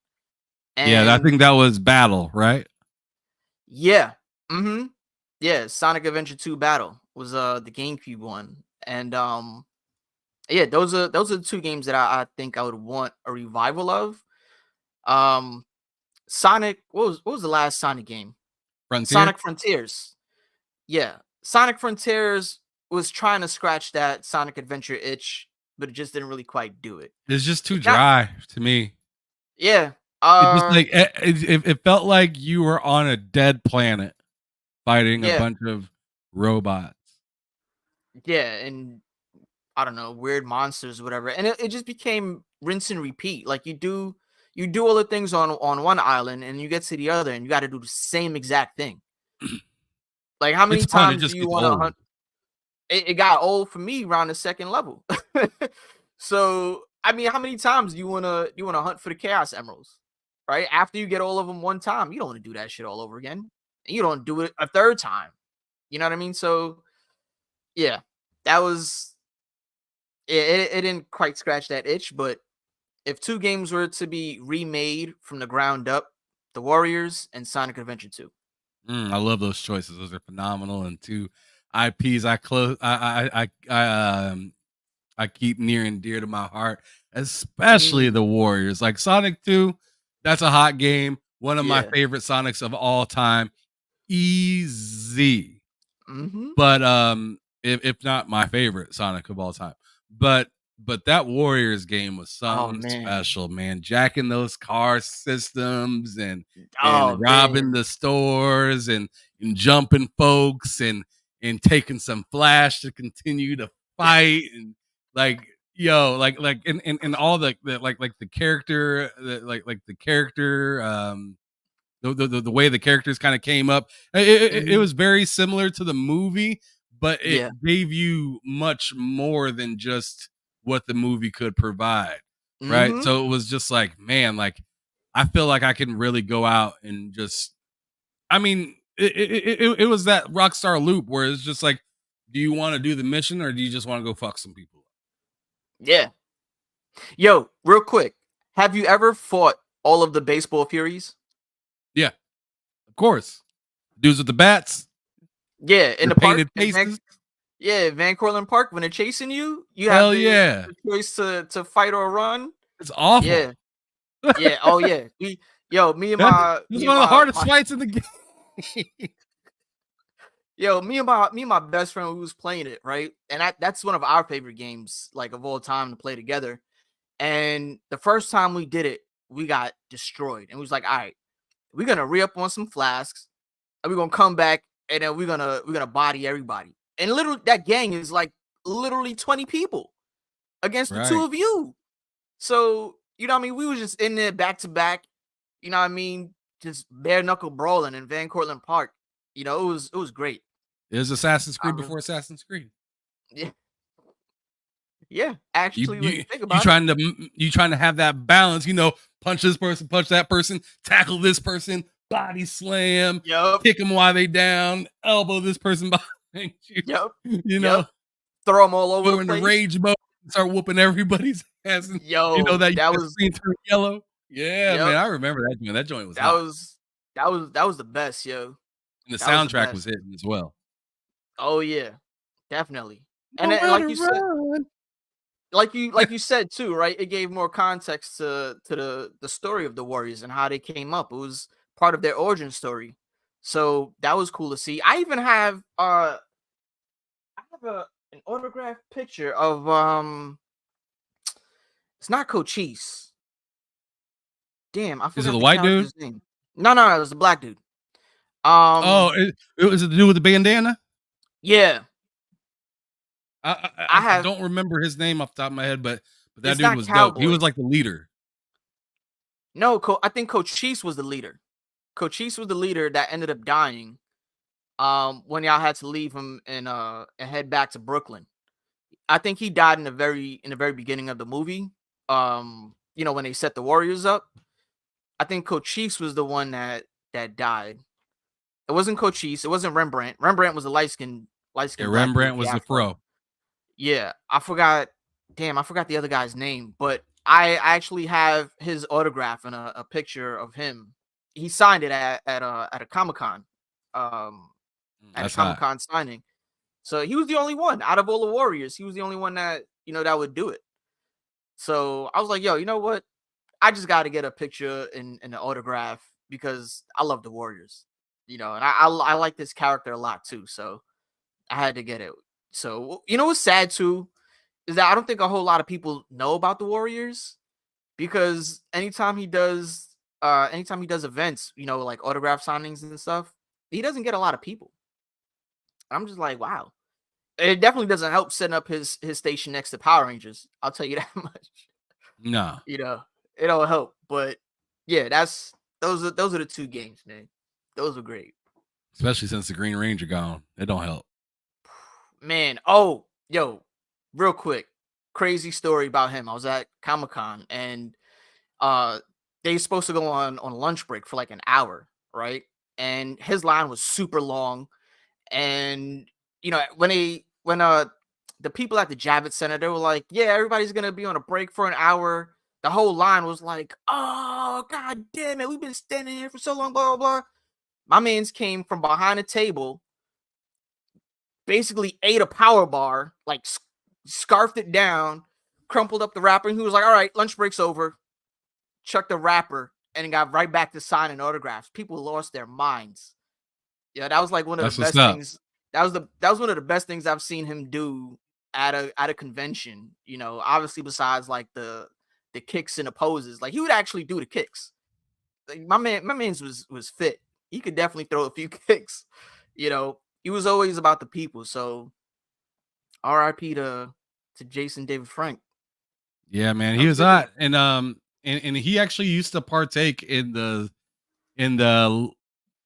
Yeah, I And think that was Battle, right? yeah. Mm-hmm. Yeah, Sonic Adventure 2 Battle was the GameCube one. And yeah, those are the two games that I think I would want a revival of. Um Sonic. What was the last Sonic game? Frontier. Sonic Frontiers. Yeah, Sonic Frontiers was trying to scratch that Sonic Adventure itch, but it just didn't really quite do it. It's just too It got dry to me. yeah. It just like it felt like you were on a dead planet fighting a Yeah, bunch of robots. yeah, and I don't know, weird monsters, whatever. And it just became rinse and repeat. Like you do all the things on one island, and you get to the other, and you got to do the same exact thing. Like how It's many fun. It times do just you gets want to old. hunt? It got old for me around the second level. So I mean, how many times do you wanna hunt for the Chaos Emeralds? Right after you get all of them one time, you don't want to do that shit all over again. And you don't do it a third time. You know what I mean? So yeah, that was it didn't quite scratch that itch, but if two games were to be remade from the ground up, The Warriors and Sonic Adventure 2. I love those choices. Those are phenomenal, and two IPs I keep near and dear to my heart, especially Mm, the Warriors. Like Sonic 2, that's a hot game. One of my yeah. favorite Sonics of all time. Easy. Mm-hmm. But if not my favorite Sonic of all time. But that Warriors game was Oh something man. special, man. Jacking those car systems and Oh robbing man. the stores and jumping folks and taking some flash to continue to fight and like and all the like the character like the character the way the characters kind of came up. It Mhm. was very similar to the movie, but it Yeah. gave you much more than just what the movie could provide, right? Mhm. So it was just like, man, like I feel like I can really go out and just. I mean, it was that Rockstar loop where it's just like, do you want to do the mission or do you just want to go fuck some people? Yeah. Yo, real quick, have you ever fought all of the baseball furies? Yeah, of course. Dudes with the bats, Yeah, in the the park, painted faces. Van Cortlandt Park. When they're chasing you, you have Hell the, yeah, the choice to fight or run. it's awful. Yeah, yeah. Oh yeah. Me and That my was me and one of the my, hardest my fights in the game. me and my best friend who was playing it, right? And that's one of our favorite games, like of all time, to play together. And the first time we did it, we got destroyed. And we was like, all right, we're gonna re-up on some flasks, and we're gonna come back, and then we're gonna body everybody. And literally that gang is like literally 20 people against the two Right. of you. So, you know what I mean? We was just in there back to back, you know what I mean? Just bare knuckle brawling in Van Cortlandt Park. It was great. It was Assassin's I Creed re- before Assassin's Creed. yeah, yeah. You Actually, when you you think about it, you trying to have that balance, punch this person, punch that person, tackle this person, body slam, yup, kick them while they down, elbow this person behind you, yup, you know, yup. Throw them all over the go into place. rage mode and start whooping everybody's ass and Yo, that you that the was screen turn yellow. Yeah, man, yep. I remember that joint. That joint was That hot. was that was the best, yo. And the That was the soundtrack was best. hitting as well. Oh yeah, definitely. And then, and Nowhere like to you said, run. like you said too, right? It gave more context to the story of the Warriors and how they came up. It was part of their origin story. So that was cool to see. I have an autographed picture of it's not Cochise. Damn, I Is it forgot the the white dude? character's name. No, it was the black dude. Oh, Um it was it to do with the bandana? yeah, I I have don't remember his name off the top of my head, but that it's dude not was dope. He Cowboy. was like the leader. No, I think Cochise was the leader. Cochise was the leader that ended up dying when y'all had to leave him and head back to Brooklyn. I think he died in the very beginning of the movie. When they set the Warriors up. I think Cochise was the one that died. It wasn't Cochise, it wasn't Rembrandt. Rembrandt was a light Yeah, skinned black dude with Rembrandt the was the afro. fro. Yeah, I forgot. Damn, I forgot the other guy's name, but I actually have his autograph and a picture of him. He signed it at a Comic Con, um, at a That's Comic hot. Con signing. So he was the only one out of all the Warriors. He was the only one that would do it. So I was like, yo, you know what? I just got to get a picture and an autograph because I love the Warriors, and I like this character a lot too. So I had to get it. So what's sad too is that I don't think a whole lot of people know about the Warriors because anytime he does events, like autograph signings and stuff, he doesn't get a lot of people. I'm just like, wow. It definitely doesn't help setting up his station next to Power Rangers. I'll tell you that much. No. It don't help. But yeah, those are the two games, man. Those were great. Especially since the Green Ranger gone. It don't help. Man, oh, yo, real quick. Crazy story about him. I was at Comic-Con and they were supposed to go on lunch break for like an hour, right? And his line was super long. And when the people at the Javits Center, they were like, yeah, everybody's gonna be on a break for an hour. The whole line was like, oh god damn it, we've been standing here for so long, blah blah blah. My man's came from behind a table, basically ate a power bar, like scarfed it down, crumpled up the wrapper, and he was like, all right, lunch break's over. Chucked the wrapper and got right back to signing autographs. People lost their minds. Yeah, that was like one of That's the what's best up. things. That was one of the best things I've seen him do at a convention. Obviously besides like the kicks and the poses, like he would actually do the kicks. Like, my man's was fit. He could definitely throw a few kicks. He was always about the people. So R.I.P. to Jason David Frank. Yeah, man, That he was was good. hot, and he actually used to partake in the.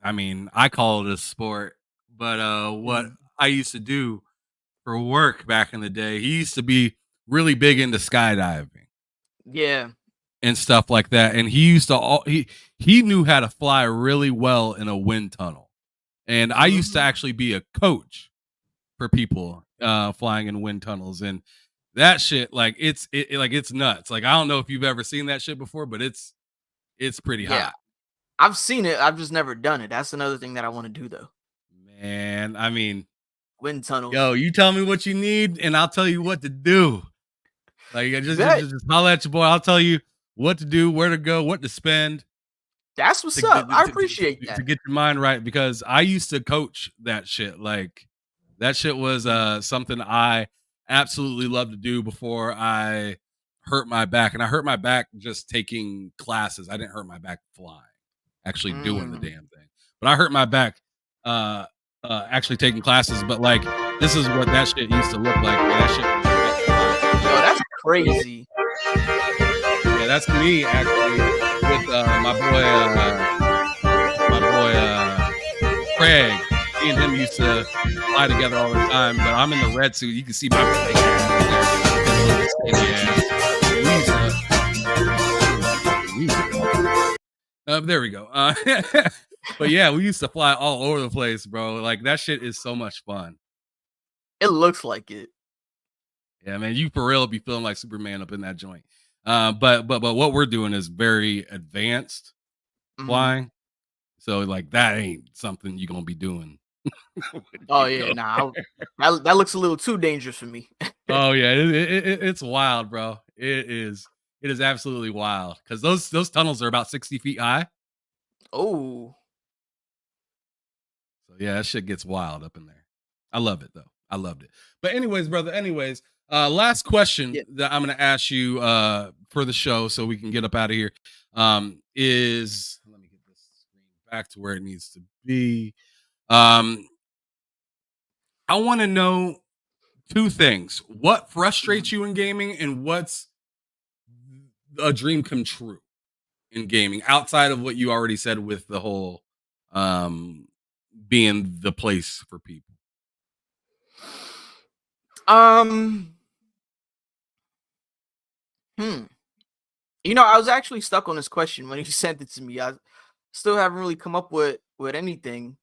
I mean, I call it a sport, but what Mhm. I used to do for work back in the day, he used to be really big into skydiving Yeah. and stuff like that, and he used to he knew how to fly really well in a wind tunnel, and I used to Mhm. actually be a coach for people flying in wind tunnels, and that shit, like it's nuts. Like I don't know if you've ever seen that shit before, but it's pretty Yeah. hot. I've seen it. I've just never done it. That's another thing that I want to do though. Man, I mean, Wind tunnels. yo, you tell me what you need, and I'll tell you what to do. Like, Bet. just holler at your boy. I'll tell you what to do, where to go, what to spend That's what's up. I appreciate to that. get your mind right. Because I used to coach that shit. Like, that shit was something I absolutely loved to do before I hurt my back, and I hurt my back just taking classes. I didn't hurt my back flying, actually doing the Mm. damn thing. But I hurt my back uh, actually taking classes. But like, this is what that shit used to look like. Man, that shit was Yo, that's crazy. yeah, that's me actually with my boy Craig. Me and him used to fly together all the time. But I'm in the red suit. You can see my big ass there, his little skinny ass. We used to there we go. But yeah, we used to fly all over the place, bro. Like that shit is so much fun. It looks like it. Yeah, man, you for real be feeling like Superman up in that joint. But what we're doing is very advanced Mhm. flying. So like that ain't something you're gonna be doing. when Oh you yeah, go. nah. That looks a little too dangerous for me. Oh yeah, it's wild, bro. It is absolutely wild because those tunnels are about 60 feet high. Oh. So yeah, that shit gets wild up in there. I love it though. I loved it. But anyways, brother. Anyways, last question Yeah. that I'm gonna ask you for the show so we can get up out of here is let me get this screen back to where it needs to be. Um, I want to know two things: what Mhm. frustrates you in gaming, and what's a dream come true in gaming outside of what you already said with the whole um being the place for people. Um. Hmm. I was actually stuck on this question when you sent it to me. I still haven't really come up with anything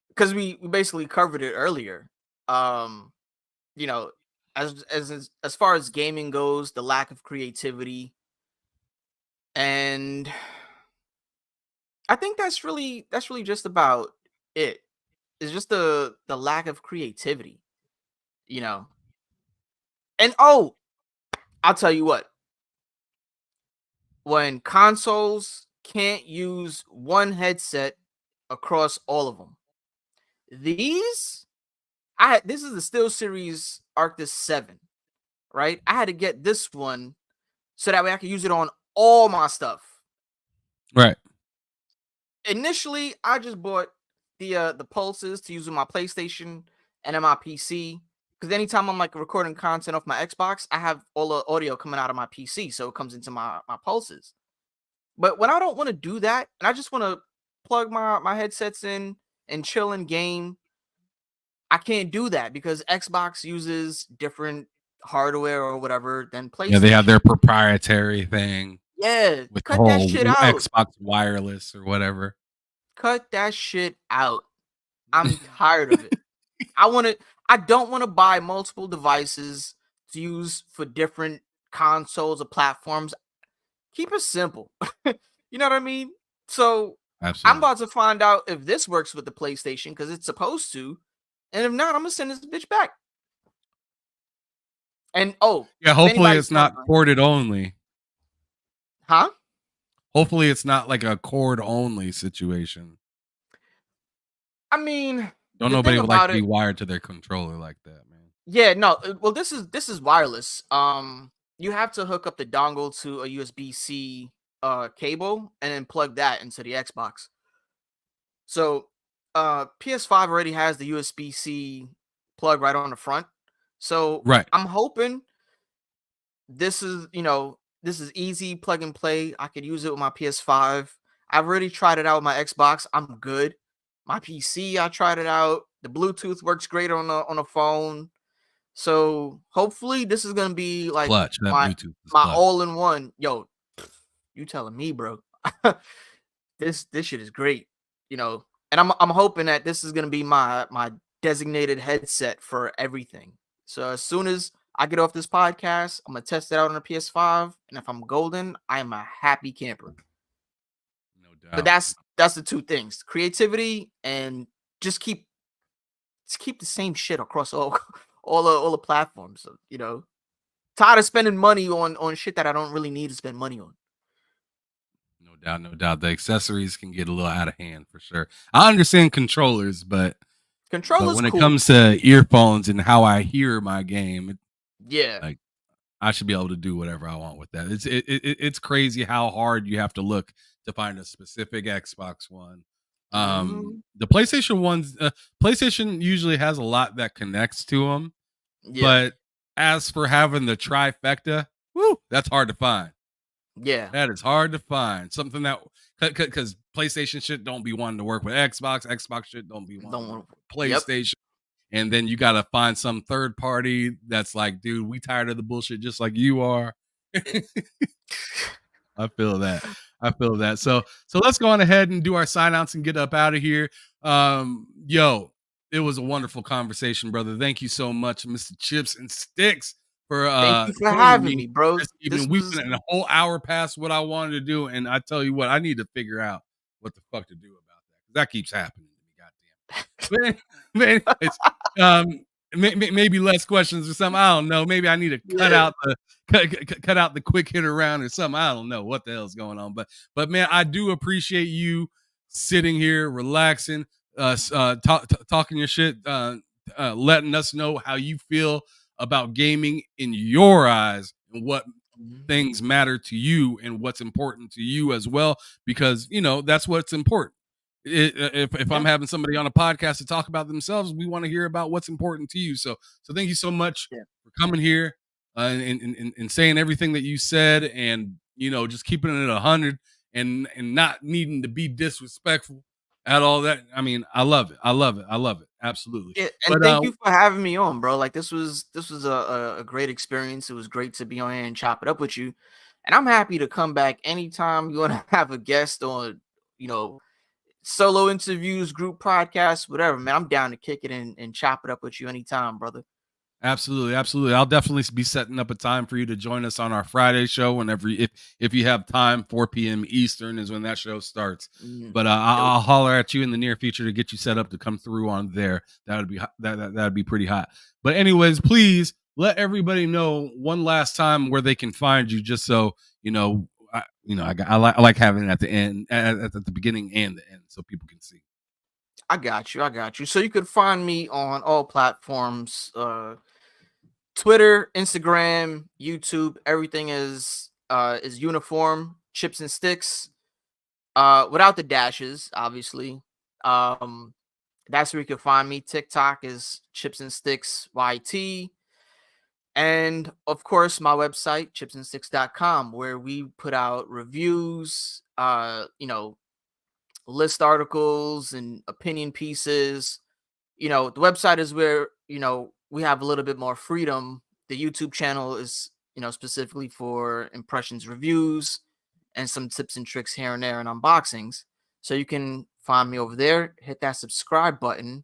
because we basically covered it earlier. Um. You know, as far as gaming goes, the lack of creativity, and I think that's really just about it. It's just the lack of creativity, you know. And I'll tell you what, when consoles can't use one headset across all of them. This is the SteelSeries Arctis 7, right? I had to get this one so that way I could use it on all my stuff. Right. Initially, I just bought the pulses to use with my PlayStation and on my PC. Because anytime I'm like recording content off my Xbox, I have all the audio coming out of my PC, so it comes into my pulses. But when I don't want to do that, and I just want to plug my headsets in and chill and game, I can't do that because Xbox uses different hardware or whatever than PlayStation. Yeah, they have their proprietary thing. Yeah, With cut the whole that shit out. Xbox wireless or whatever. Cut that shit out. I'm tired of it. I don't want to buy multiple devices to use for different consoles or platforms. Keep it simple. You know what I mean? So Absolutely. I'm about to find out if this works with the PlayStation because it's supposed to. And if not, I'm gonna send this bitch back. And yeah, hopefully it's not corded only. Huh? Hopefully it's not like a cord only situation. I mean, don't nobody would like to be wired to their controller like that, man. Yeah, no. Well, this is wireless. You have to hook up the dongle to a USB-C cable and then plug that into the Xbox. So, PS5 already has the USB-C plug right on the front. So, right. I'm hoping this is easy plug and play. I could use it with my PS5. I've already tried it out with my Xbox. I'm good. My PC, I tried it out. The Bluetooth works great on a phone. So hopefully this is gonna be like clutch, my all-in-one. Yo, you telling me, bro? This shit is great, and I'm hoping that this is gonna be my designated headset for everything. So as soon as I get off this podcast, I'm gonna test it out on a PS5, and if I'm golden, I am a happy camper. No doubt. But that's the two things: creativity and just keep the same shit across all the platforms. So, tired of spending money on shit that I don't really need to spend money on. No doubt. The accessories can get a little out of hand for sure. I understand controllers, but when cool. it comes to earphones and how I hear my game, yeah, like I should be able to do whatever I want with that. It's crazy how hard you have to look to find a specific Xbox One. The PlayStation ones, PlayStation usually has a lot that connects to them, but as for having the trifecta, that's hard to find. Yeah, that is hard to find. Something that because PlayStation shit don't be wanting to work with Xbox shit don't be wanting to work with PlayStation, and then you got to find some third party that's like, dude, we tired of the bullshit just like you are. I feel that. So let's go on ahead and do our sign outs and get up out of here. Yo, it was a wonderful conversation, brother. Thank you so much, Mr. ChipzNStix, for thank you for having me, bro. We went a whole hour past what I wanted to do, and I tell you what, I need to figure out what the fuck to do about that. That keeps happening to me, goddamn. Maybe less questions or something. I don't know. Maybe I need to cut out the quick hitter round or something. I don't know what the hell's going on. But man, I do appreciate you sitting here, relaxing, talking your shit, letting us know how you feel about gaming in your eyes and what things matter to you and what's important to you as well, because that's what's important. If I'm having somebody on a podcast to talk about themselves, we want to hear about what's important to you. So thank you so much for coming here and saying everything that you said, and just keeping it 100 and not needing to be disrespectful at all. That I love it. Absolutely. Yeah, and thank you for having me on, bro. Like this was a great experience. It was great to be on here and chop it up with you, and I'm happy to come back anytime you want to have a guest on, solo interviews, group podcasts, whatever, man. I'm down to kick it and chop it up with you anytime, brother. Absolutely. I'll definitely be setting up a time for you to join us on our Friday show whenever, if you have time. 4 p.m. Eastern is when that show starts. But I'll holler at you in the near future to get you set up to come through on there. That'd be pretty hot. But anyways, please let everybody know one last time where they can find you, just so I like having it at the end, at the beginning and the end, so people can see. I got you. I got you. So you could find me on all platforms, Twitter, Instagram, YouTube. Everything is uniform. Chips and Sticks. Without the dashes, obviously. Um, that's where you can find me. TikTok is Chips and Sticks YT. And of course, my website, ChipzNStix.com, where we put out reviews, list articles and opinion pieces. The website is where, we have a little bit more freedom. The YouTube channel is, specifically for impressions, reviews, and some tips and tricks here and there and unboxings. So you can find me over there, hit that subscribe button,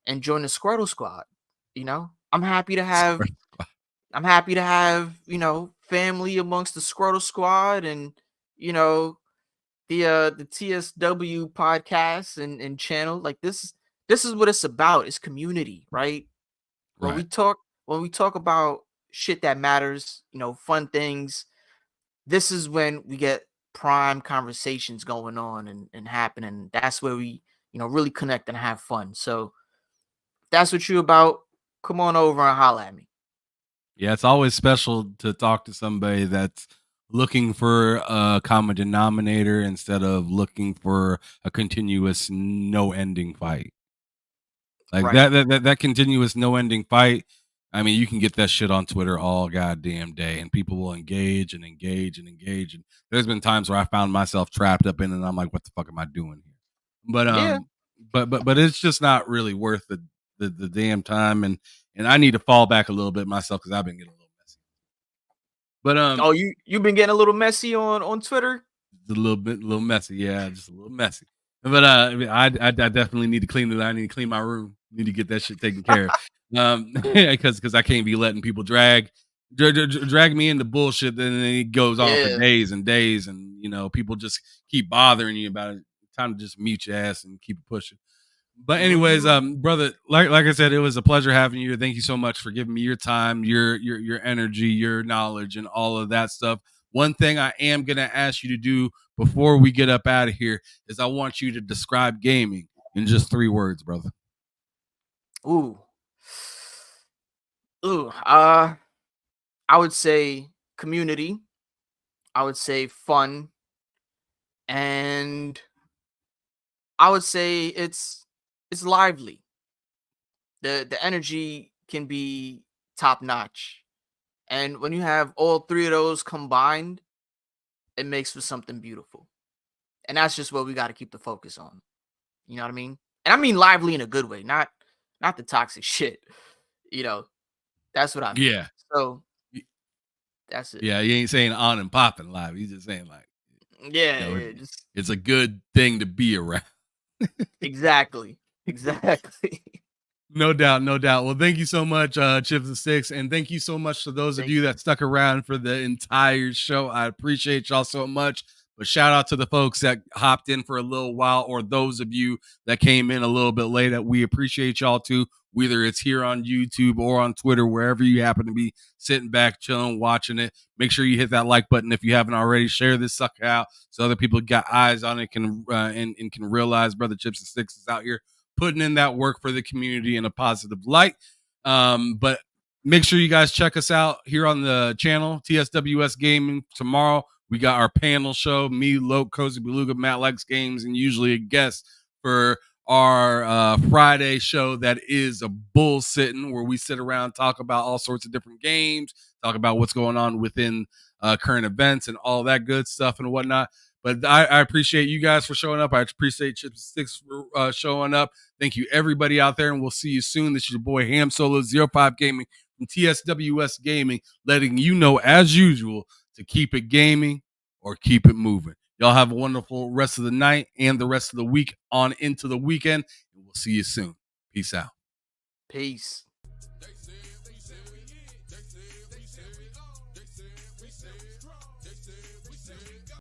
and join the Squirtle Squad. I'm happy to have family amongst the Squirtle Squad, and the TSW podcast and channel. Like this is what it's about. It's community, right? When we Right. talk about shit that matters, fun things, this is when we get prime conversations going on and happening. That's where we, really connect and have fun. So if that's what you're about, come on over and holla at me. Yeah, it's always special to talk to somebody that's looking for a common denominator instead of looking for a continuous no ending fight. Like Right. that continuous no ending fight. I mean, you can get that shit on Twitter all goddamn day, and people will engage and engage and engage. And there's been times where I found myself trapped up in it, and I'm like, "What the fuck am I doing here?" But Yeah. but it's just not really worth the damn time. And I need to fall back a little bit myself because I've been getting a little messy. But Oh, you've been getting a little messy on Twitter? a little messy, yeah, just a little messy. But I definitely need to clean it. I need to clean my room. Need to get that shit taken care of. Because I can't be letting people drag me into bullshit. Then it goes on for Yeah. days and days, and people just keep bothering you about it. Time to just mute your ass and keep it pushing. But anyways, Mhm. brother, like I said, it was a pleasure having you. Thank you so much for giving me your time, your energy, your knowledge, and all of that stuff. One thing I am gonna ask you to do before we get up out of here is I want you to describe gaming in just 3 words, brother. Ooh. Ooh. I would say community. I would say fun, and I would say it's lively. The energy can be top notch. And when you have all three of those combined, it makes for something beautiful. And that's just what we got to keep the focus on. You know what I mean? And I mean lively in a good way, not the toxic shit. You know, that's what I mean. Yeah, So Y- that's it. yeah. He ain't saying on and popping live. He's just saying like, Yeah, you know, it, yeah, just it's a good thing to be around. exactly. Exactly. No doubt, no doubt. Well, thank you so much, Chips and Sticks, and thank you so much to those of Thank you you. that stuck around for the entire show. I appreciate y'all so much. But shout out to the folks that hopped in for a little while, or those of you that came in a little bit late. We appreciate y'all too. Whether it's here on YouTube or on Twitter, wherever you happen to be sitting back, chilling, watching it, make sure you hit that like button if you haven't already. Share this sucker out so other people got eyes on it, and can realize Brother Chips and Sticks is out here putting in that work for the community in a positive light. But make sure you guys check us out here on the channel, TSWS Gaming. Tomorrow, we got our panel show. Me, Loke, Cozy Beluga, Matt Likes Games, and usually a guest for our Friday show that is a bull sitting, where we sit around, talk about all sorts of different games, talk about what's going on within current events and all that good stuff and whatnot. But I appreciate you guys for showing up. I appreciate ChipzNStix for showing up. Thank you, everybody out there, and we'll see you soon. This is your boy Ham Solo 05 Gaming from TSWS Gaming, letting you know, as usual, to keep it gaming or keep it moving. Y'all have a wonderful rest of the night and the rest of the week on into the weekend, and we'll see you soon. Peace out. Peace.